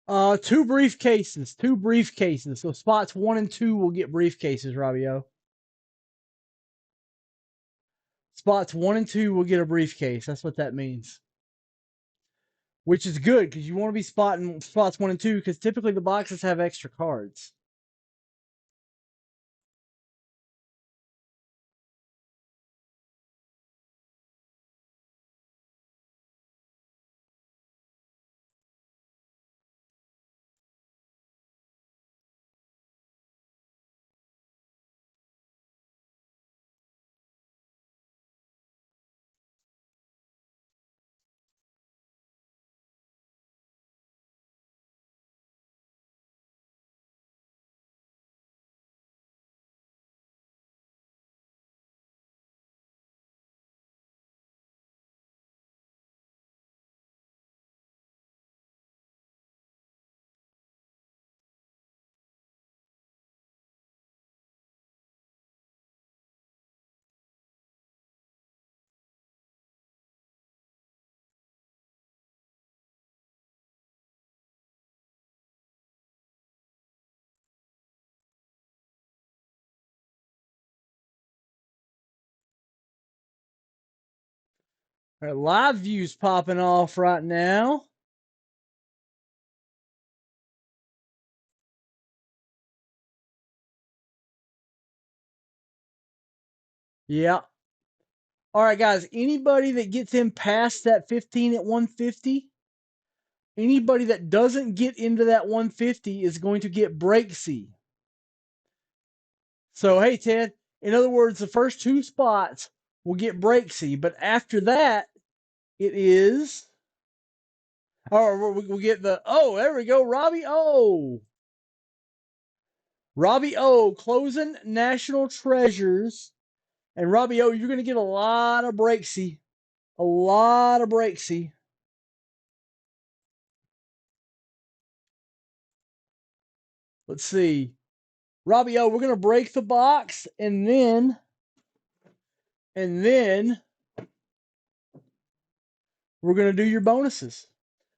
Two briefcases. Two briefcases. So spots 1 and 2 will get briefcases, Robbio. Spots 1 and 2 will get a briefcase. That's what that means. Which is good because you want to be spotting spots 1 and 2 because typically the boxes have extra cards. All right, live views popping off right now. Yeah. All right, guys. Anybody that gets in past that 15 at 150, Anybody that doesn't get into that 150 is going to get breaksy. So, hey, Ted, in other words, the first 2 spots will get breaksy, but after that, it is, or we'll get the, oh, there we go, Robbie O. Robbie O closing National Treasures. And Robbie O, you're going to get a lot of breaksy. A lot of breaksy. Let's see. Robbie O, we're going to break the box and then we're going to do your bonuses.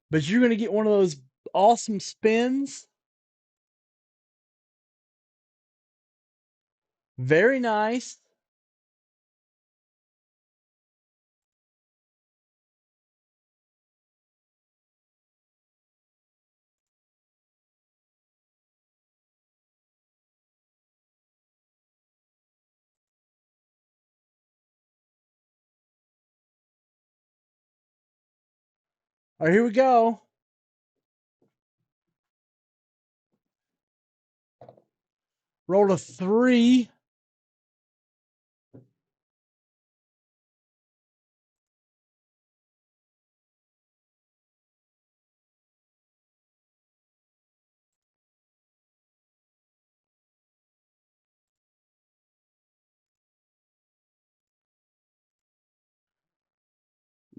But you're going to get one of those awesome spins. Very nice. All right, here we go. Roll a 3.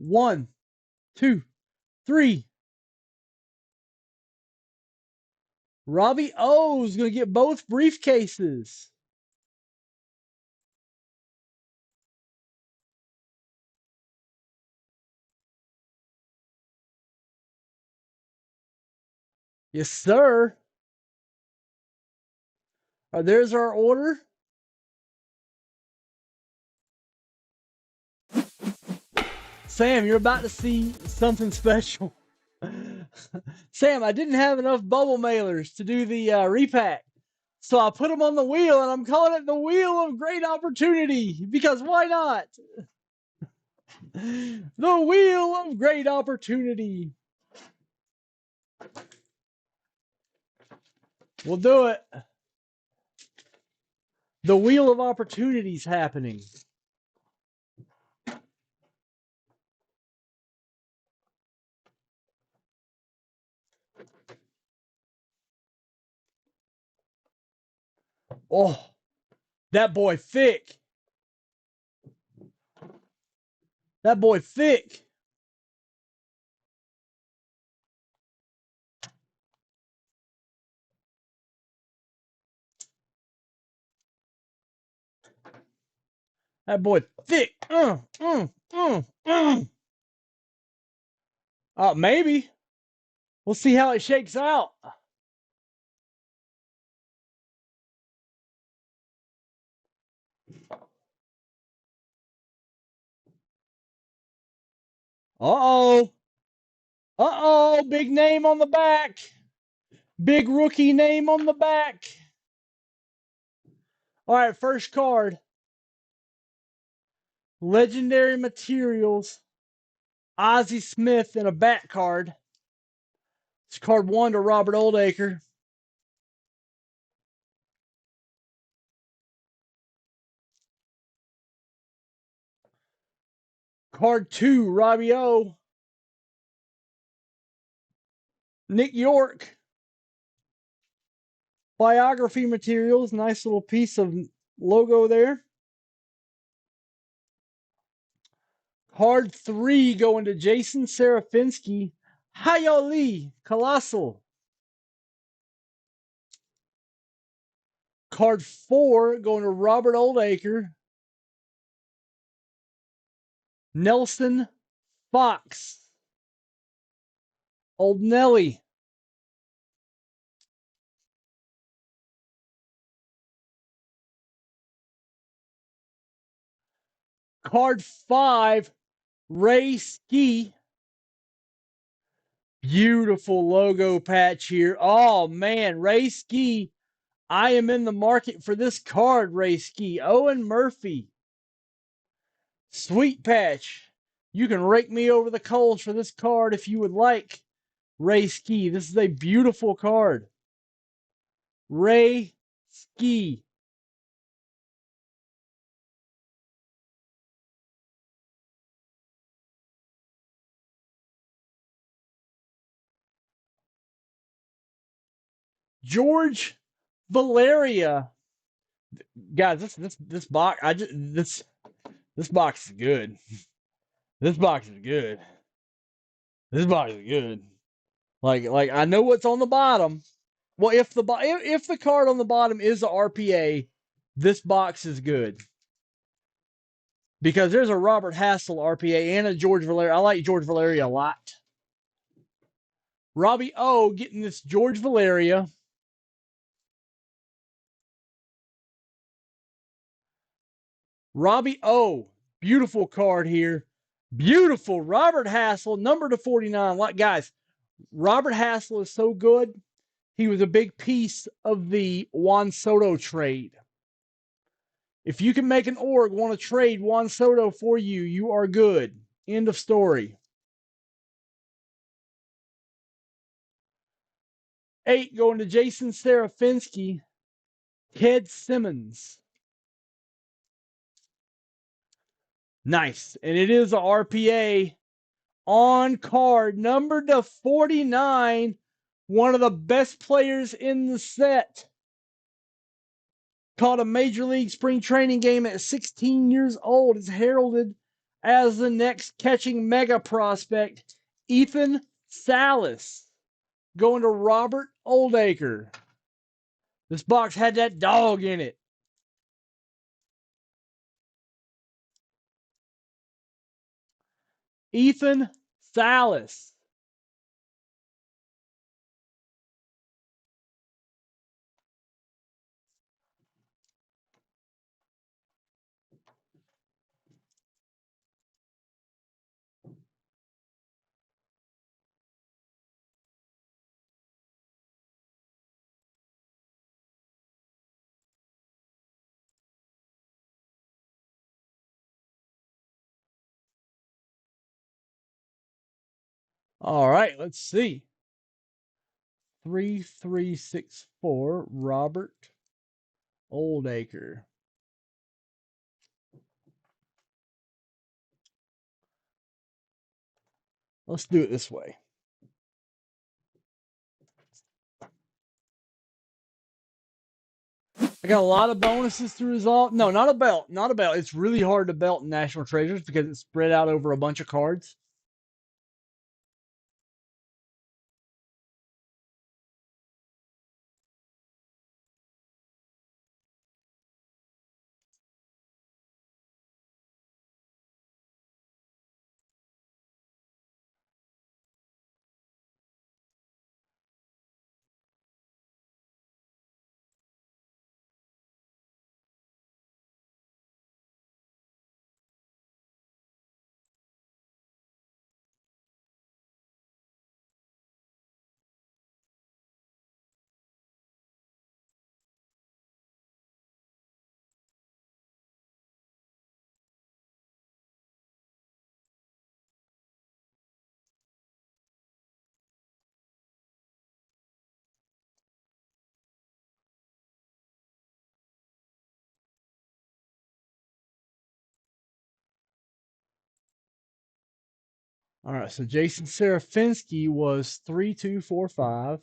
One, 2, 3. Robbie O is going to get both briefcases. Yes, sir. There's our order. Sam, you're about to see something special. Sam, I didn't have enough bubble mailers to do the repack. So I put them on the wheel, and I'm calling it the Wheel of Great Opportunity, because why not? The Wheel of Great Opportunity. We'll do it. The Wheel of Opportunity's happening. Oh, that boy thick. That boy thick. That boy thick. Maybe. We'll see how it shakes out. Uh-oh. Uh-oh. Big name on the back. Big rookie name on the back. All right, first card. Legendary Materials. Ozzie Smith in a bat card. It's card 1 to Robert Oldacre. Card 2, Robbie O. Nick York. Biography Materials. Nice little piece of logo there. Card 3 going to Jason Serafinsky. Hayali Colossal. Card 4 going to Robert Oldacre. Nelson Fox. Old Nelly. Card 5, Ray Ski. Beautiful logo patch here. Oh, man, Ray Ski. I am in the market for this card, Ray Ski. Owen Murphy. Sweet patch. You can rake me over the coals for this card if you would like. Ray Ski. This is a beautiful card. Ray Ski. George Valeria. Guys, this box, this box is good. This box is good. This box is good. Like I know what's on the bottom. Well, if the card on the bottom is a RPA, this box is good. Because there's a Robert Hassel RPA and a George Valeria. I like George Valeria a lot. Robbie O getting this George Valeria. Robbie O, beautiful card here. Beautiful. Robert Hassel, number to 49. Like, guys, Robert Hassel is so good. He was a big piece of the Juan Soto trade. If you can make an org want to trade Juan Soto for you, you are good. End of story. 8 going to Jason Serafinsky. Ted Simmons. Nice. And it is a RPA on card, number to 49. One of the best players in the set. Caught a major league spring training game at 16 years old. Is heralded as the next catching mega prospect. Ethan Salas going to Robert Oldacre. This box had that dog in it. Ethan Salas. All right, let's see. 3364 Robert Oldacre. Let's do it this way. I got a lot of bonuses to resolve. No, not a belt. Not a belt. It's really hard to belt in National Treasures because it's spread out over a bunch of cards. All right, so Jason Serafinsky was 3245.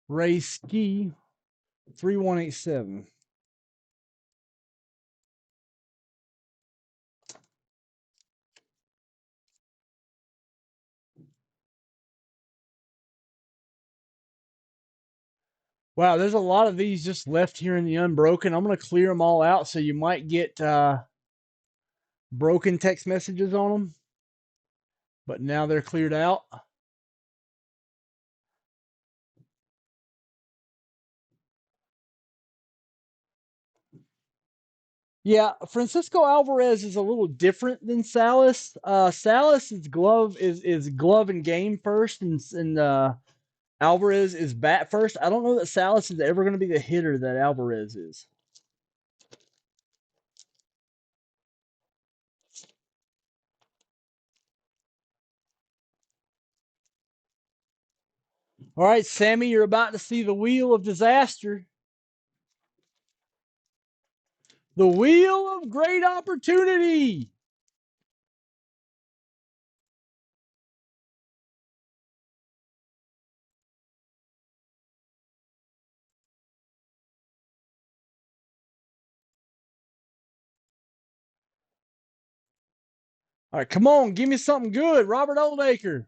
Ray Ski, 3187. Wow, there's a lot of these just left here in the unbroken. I'm going to clear them all out, so you might get broken text messages on them. But now they're cleared out. Yeah, Francisco Alvarez is a little different than Salas. Salas's glove is glove and game first, and Alvarez is bat first. I don't know that Salas is ever going to be the hitter that Alvarez is. All right, Sammy, you're about to see the wheel of disaster. The wheel of great opportunity. All right, come on, give me something good. Robert Oldacre.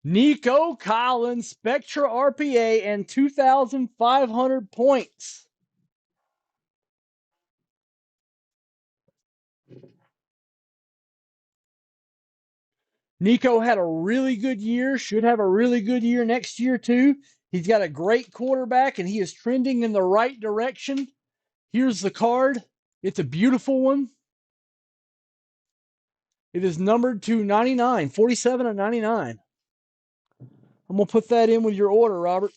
Nico Collins, Spectra RPA, and 2,500 points. Nico had a really good year, should have a really good year next year, too. He's got a great quarterback, and he is trending in the right direction. Here's the card. It's a beautiful one. It is numbered to 99, 47 and 99. I'm going to put that in with your order, Robert.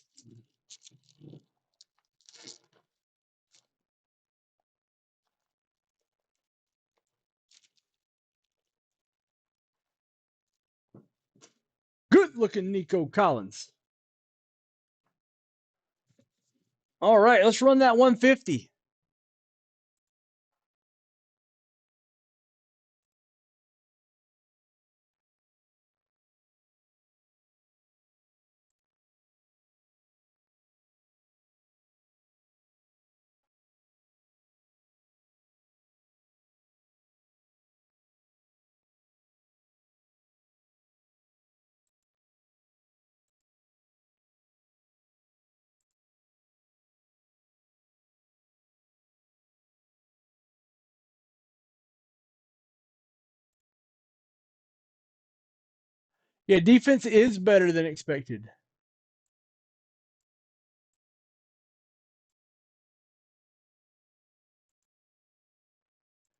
Good looking Nico Collins. All right, let's run that 150. Yeah, defense is better than expected.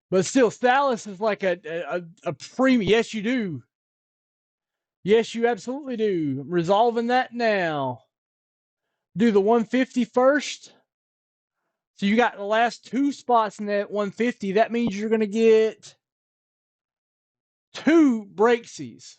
But still, Salas is like a premium. Yes, you do. Yes, you absolutely do. I'm resolving that now. Do the 150 first. So you got the last two spots in that 150. That means you're going to get 2 breaksies.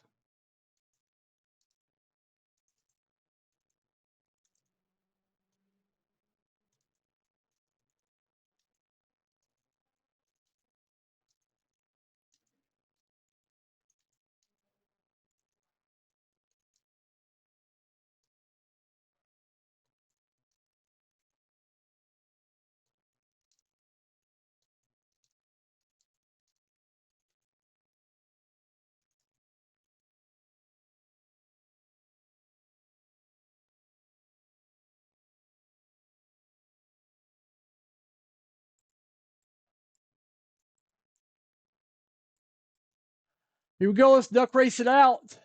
Here we go. Let's duck race it out.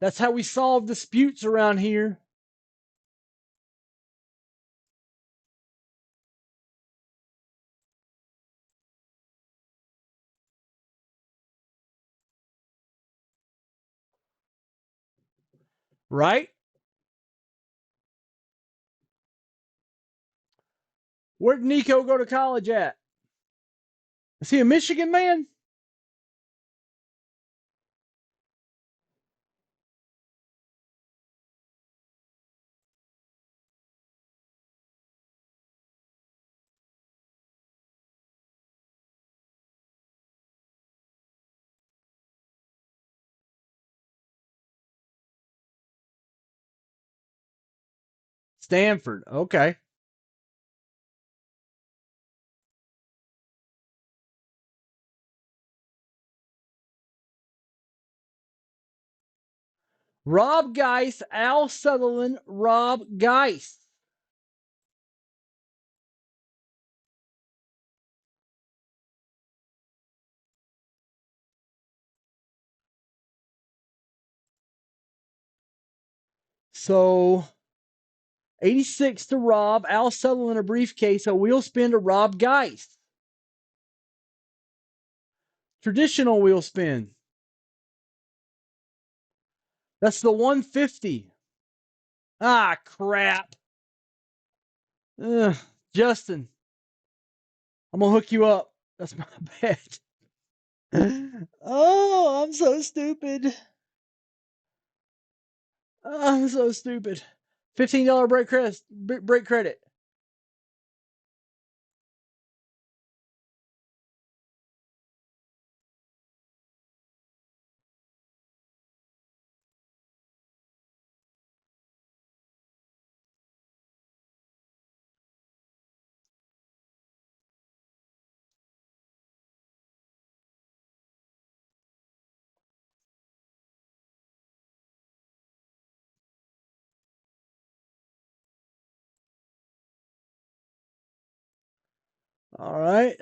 That's how we solve disputes around here. Right? Where'd Nico go to college at? Is he a Michigan man? Stanford. Okay. Rob Geis, Al Sutherland, Rob Geis. So 86 to Rob, Al Sutherland a briefcase, a wheel spin to Rob Geis. Traditional wheel spin. That's the 150. Ah, crap. Ugh, Justin, I'm going to hook you up. That's my bet. Oh, I'm so stupid. I'm so stupid. $15 break credit. Break credit. All right.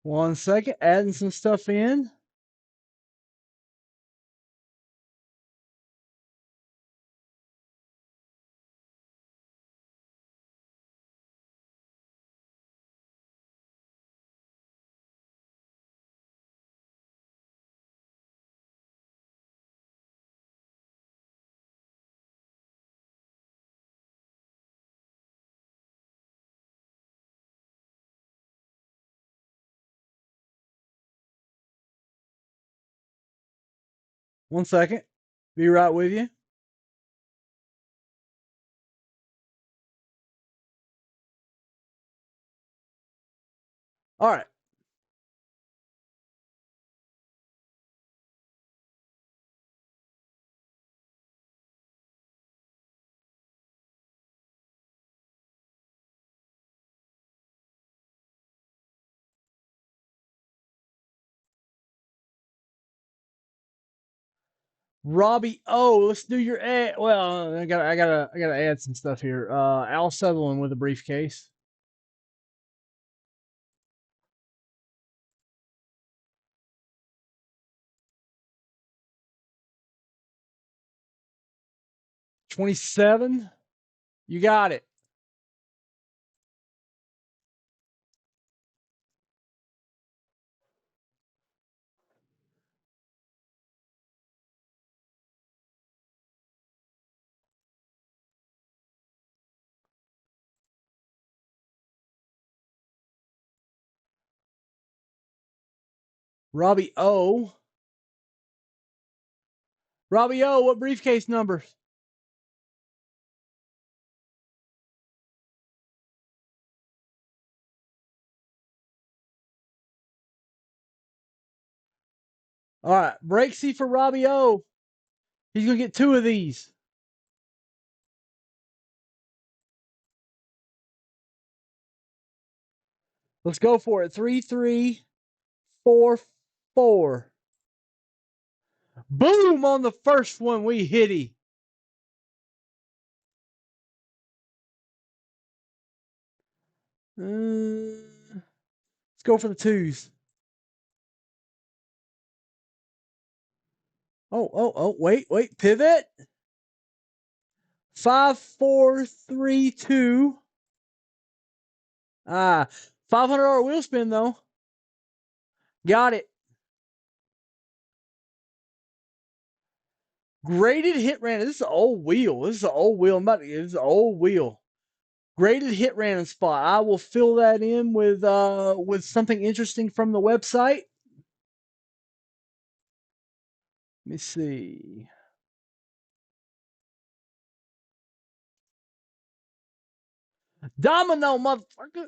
One second. Adding some stuff in. One second. Be right with you. All right. Robbie O, let's do your ad. Well, I gotta add some stuff here. Al Sutherland with a briefcase. $27. You got it. Robbie O. Robbie O, what briefcase number? All right. Break C for Robbie O. He's gonna get 2 of these. Let's go for it. 3344. Boom on the first one. We hit him. Let's go for the 2s. Oh, wait. Pivot. 5432. $500 wheel spin though. Got it. Graded hit random. This is an old wheel. This is an old wheel. This is an old wheel. Graded hit random spot. I will fill that in with something interesting from the website. Let me see. Domino, motherfucker.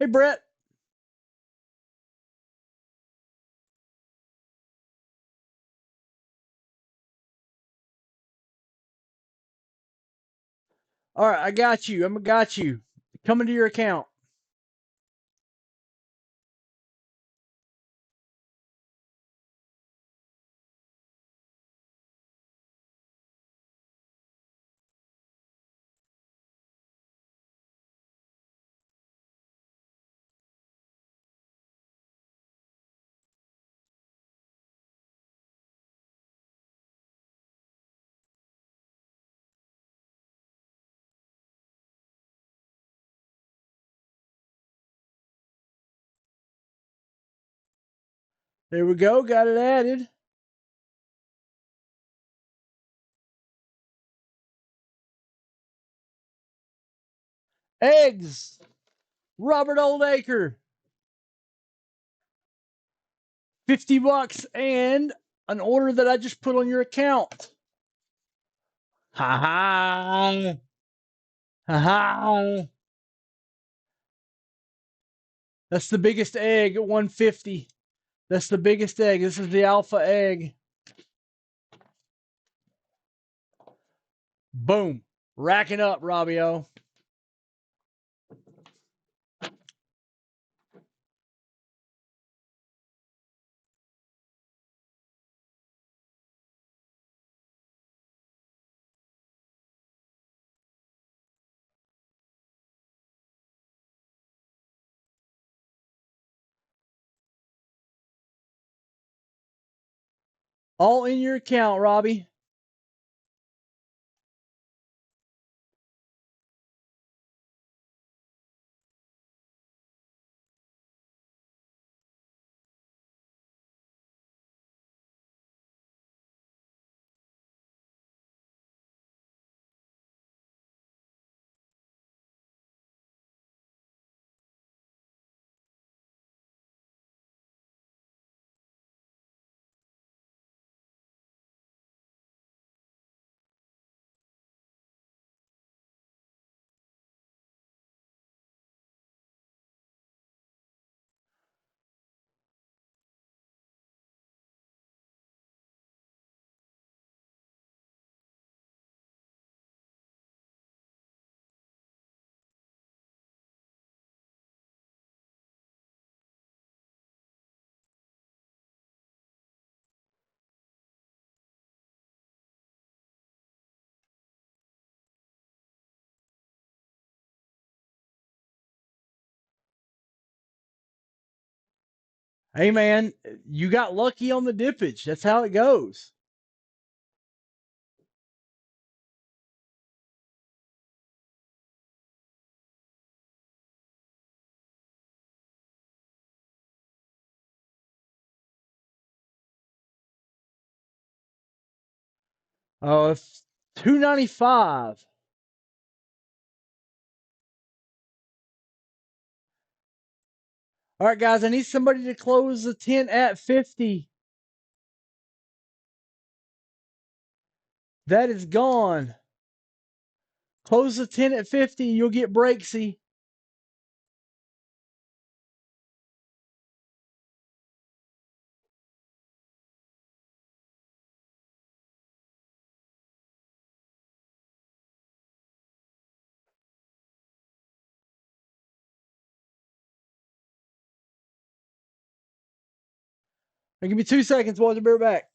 Hey, Brett. All right, I got you. I got you. Coming to your account. There we go. Got it added. Eggs. Robert Oldacre. $50 and an order that I just put on your account. Ha ha. Ha ha. That's the biggest egg at 150. That's the biggest egg. This is the alpha egg. Boom. Racking up, Robbio. All in your account, Robbie. Hey, man, you got lucky on the dippage. That's how it goes. Oh, it's 295. All right, guys, I need somebody to close the tent at 50. That is gone. Close the tent at 50. You'll get Breaksy. Give me 2 seconds, boys. I'll be right back.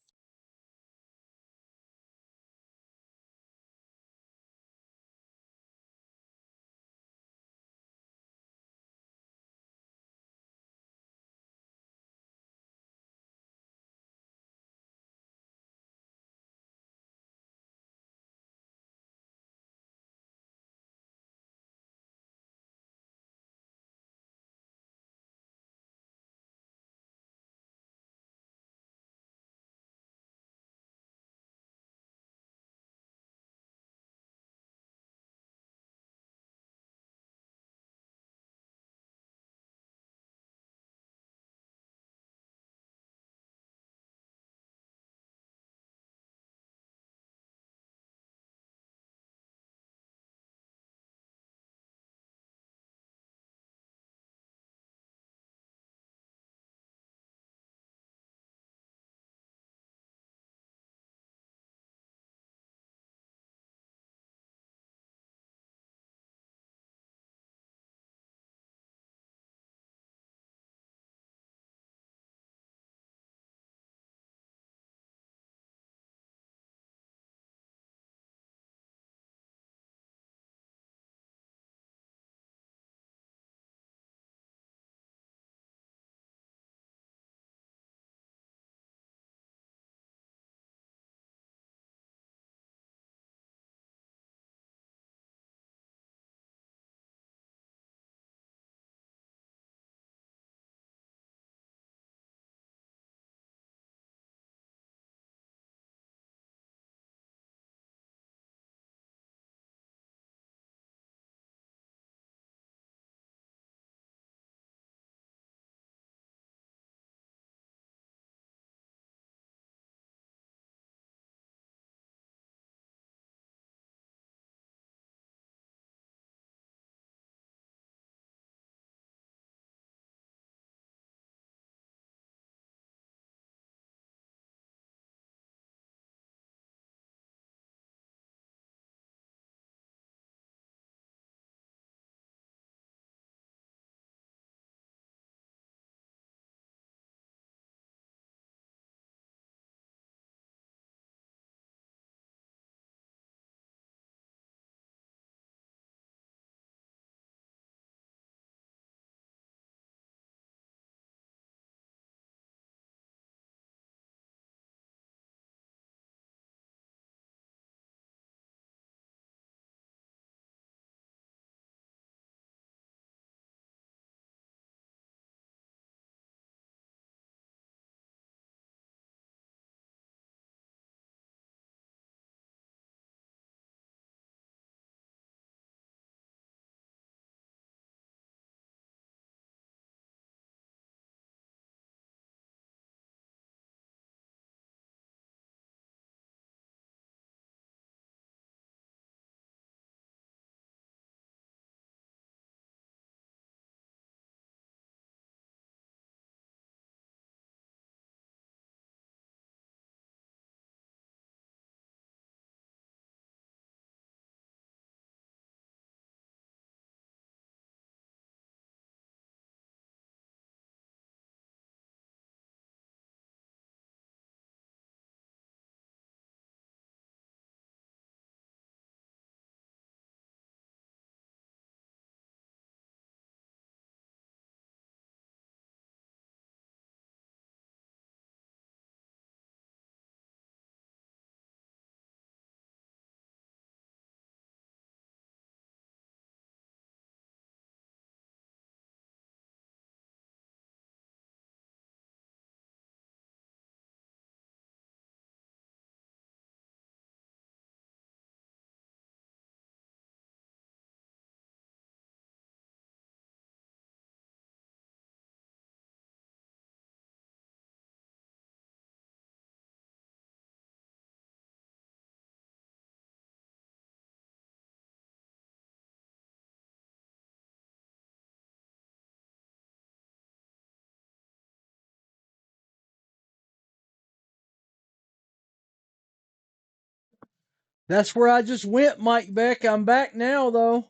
That's where I just went, Mike Beck. I'm back now, though.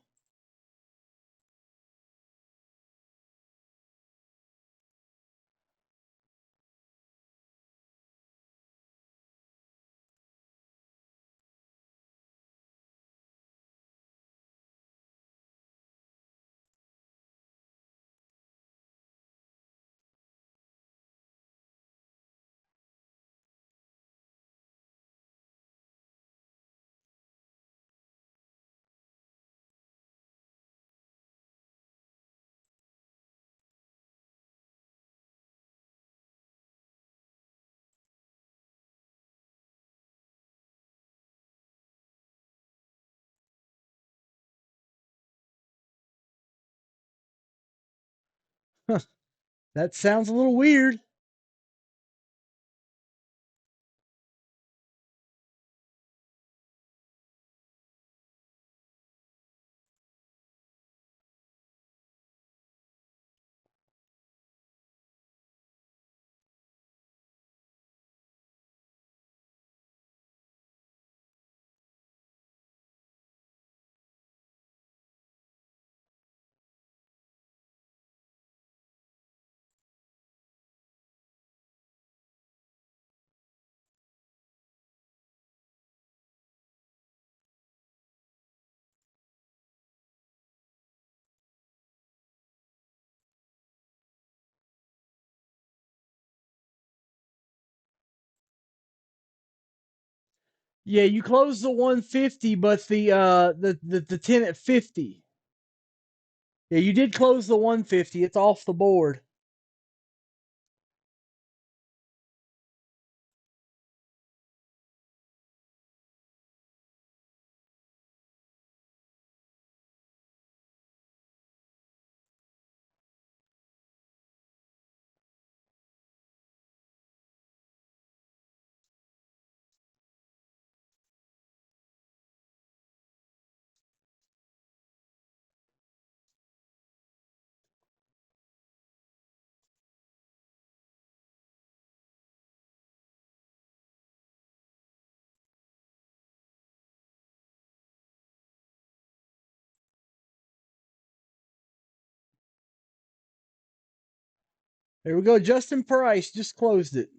That sounds a little weird. Yeah, you closed the 150, but the 10 at 50. Yeah, you did close the 150. It's off the board. There we go. Justin Price just closed it.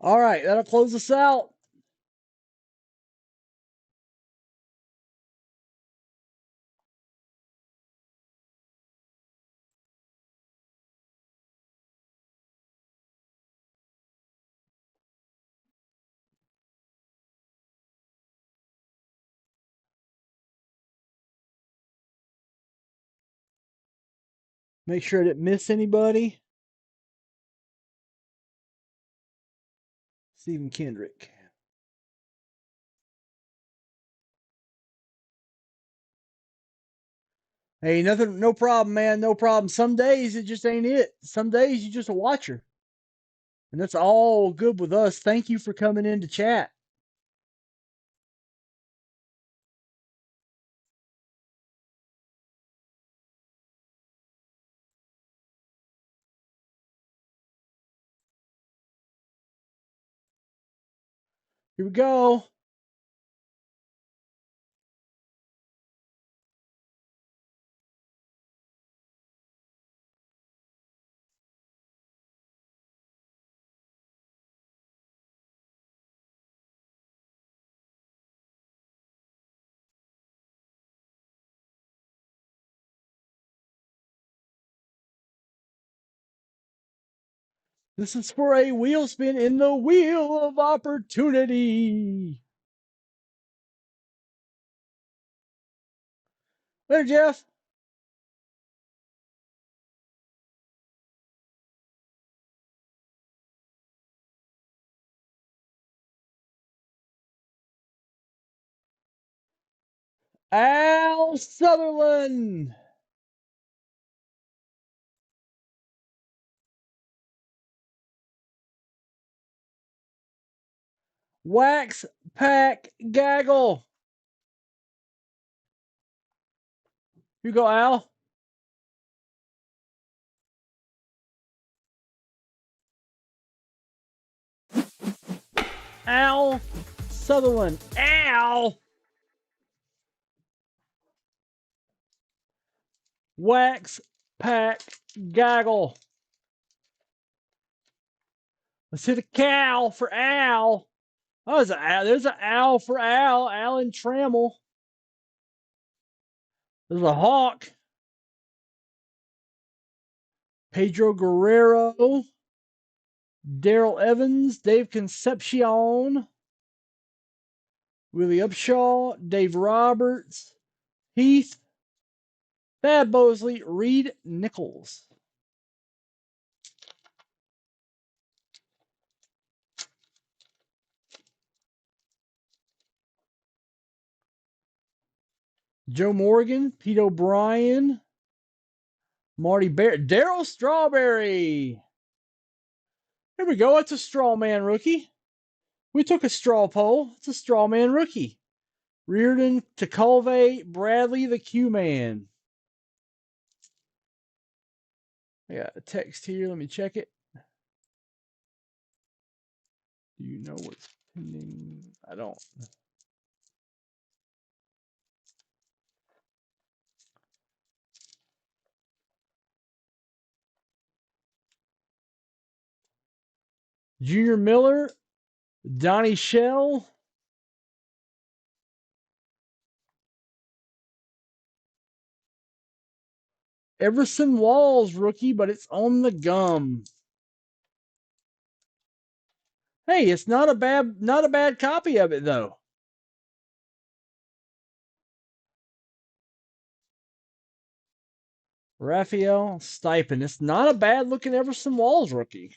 All right, that'll close us out. Make sure I didn't miss anybody. Stephen Kendrick. Hey, nothing, no problem, man. No problem. Some days it just ain't it. Some days you just a watcher. And that's all good with us. Thank you for coming in to chat. Here we go. This is for a wheel spin in the wheel of opportunity. There, Jeff. Al Sutherland. Wax Pack Gaggle. You go, Al. Al Sutherland. Al. Wax Pack Gaggle. Let's hit a cow for Al. Oh, there's an owl for Al. Alan Trammell. There's a hawk. Pedro Guerrero. Daryl Evans. Dave Concepcion. Willie Upshaw. Dave Roberts. Heath. Thad Bosley. Reed Nichols. Joe Morgan. Pete O'Brien. Marty Bear. Daryl Strawberry. Here we go. It's a straw man rookie. We took a straw poll. It's a straw man rookie. Reardon, Tecalve, Bradley, the Q-Man. I got a text here. Let me check it. Do you know what's pending? I don't. Junior Miller, Donnie Shell, Everson Walls rookie, but it's on the gum. Hey, it's not a bad copy of it though. Raphael Stipend. It's not a bad looking Everson Walls rookie.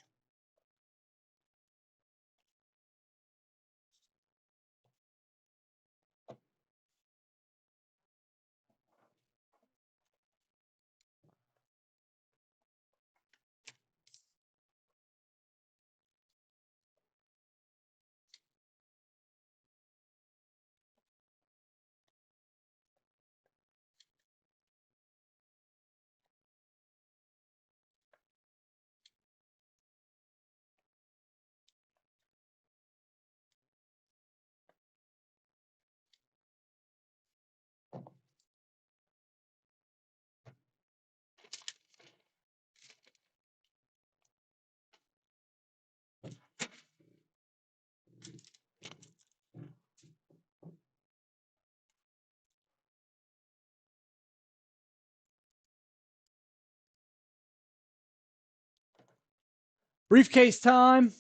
Briefcase time.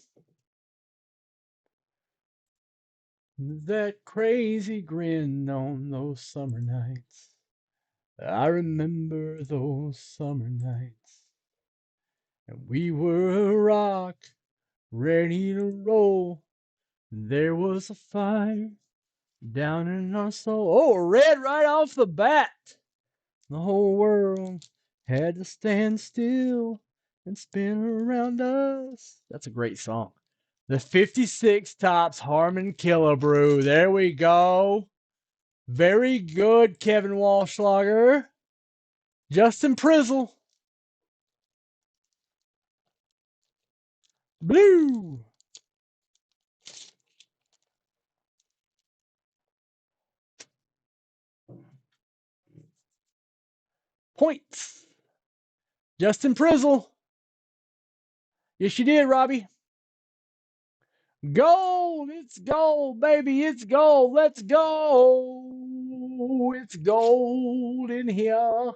That crazy grin on those summer nights. I remember those summer nights. And we were a rock, ready to roll. There was a fire down in our soul. Oh, red right off the bat. The whole world had to stand still and spin around us. That's a great song. The 56 Tops Harmon Killebrew. There we go. Very good, Kevin Walschlager. Justin Prizzle. Blue. Points. Justin Prizzle. Yes, you did, Robbie. Gold. It's gold, baby. It's gold. Let's go. It's gold in here.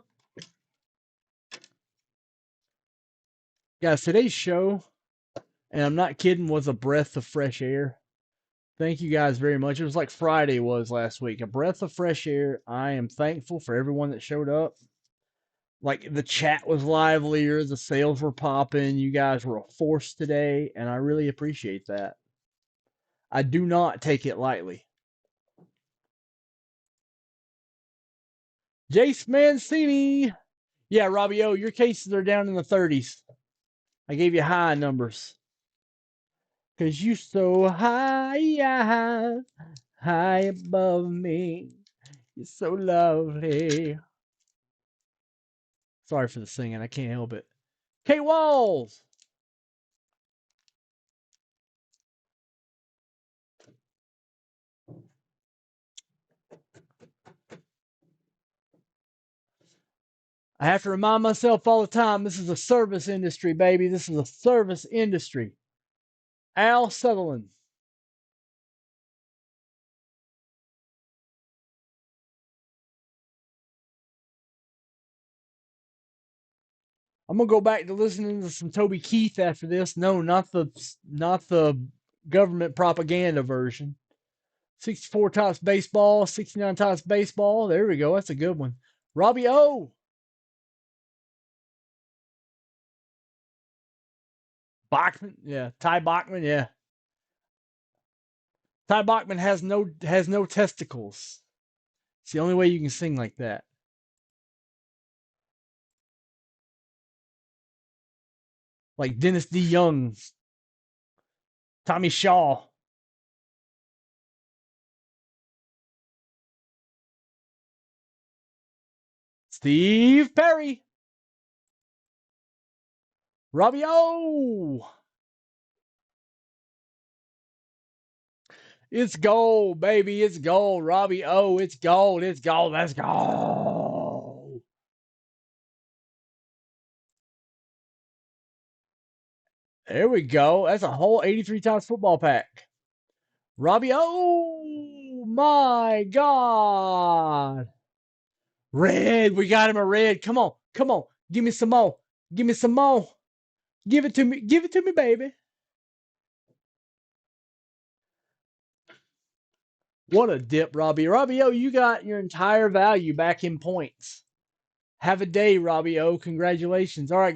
Guys, today's show, and I'm not kidding, was a breath of fresh air. Thank you guys very much. It was like Friday was last week. A breath of fresh air. I am thankful for everyone that showed up. Like, the chat was livelier, the sales were popping. You guys were a force today, and I really appreciate that. I do not take it lightly. Jace Mancini. Yeah, Robbie O, your cases are down in the 30s. I gave you high numbers. Cause you so high, high above me. You're so lovely. Sorry for the singing, I can't help it. K Walls. I have to remind myself all the time, this is a service industry, baby. This is a service industry. Al Sutherland. I'm gonna go back to listening to some Toby Keith after this. No, not the government propaganda version. 64 Tops Baseball, 69 Tops Baseball. There we go. That's a good one. Robbie O. Bachman. Yeah. Ty Bachman. Yeah. Ty Bachman has no testicles. It's the only way you can sing like that. Like Dennis D. Young, Tommy Shaw. Steve Perry. Robbie O. It's gold, baby. It's gold. Robbie O. It's gold. It's gold. Let's go. There we go. That's a whole 83 times football pack. Robbie, oh my God. Red, we got him a red. Come on, come on. Give me some more. Give me some more. Give it to me. Give it to me, baby. What a dip, Robbie. Robbie, oh, you got your entire value back in points. Have a day, Robbie. Oh, congratulations. All right.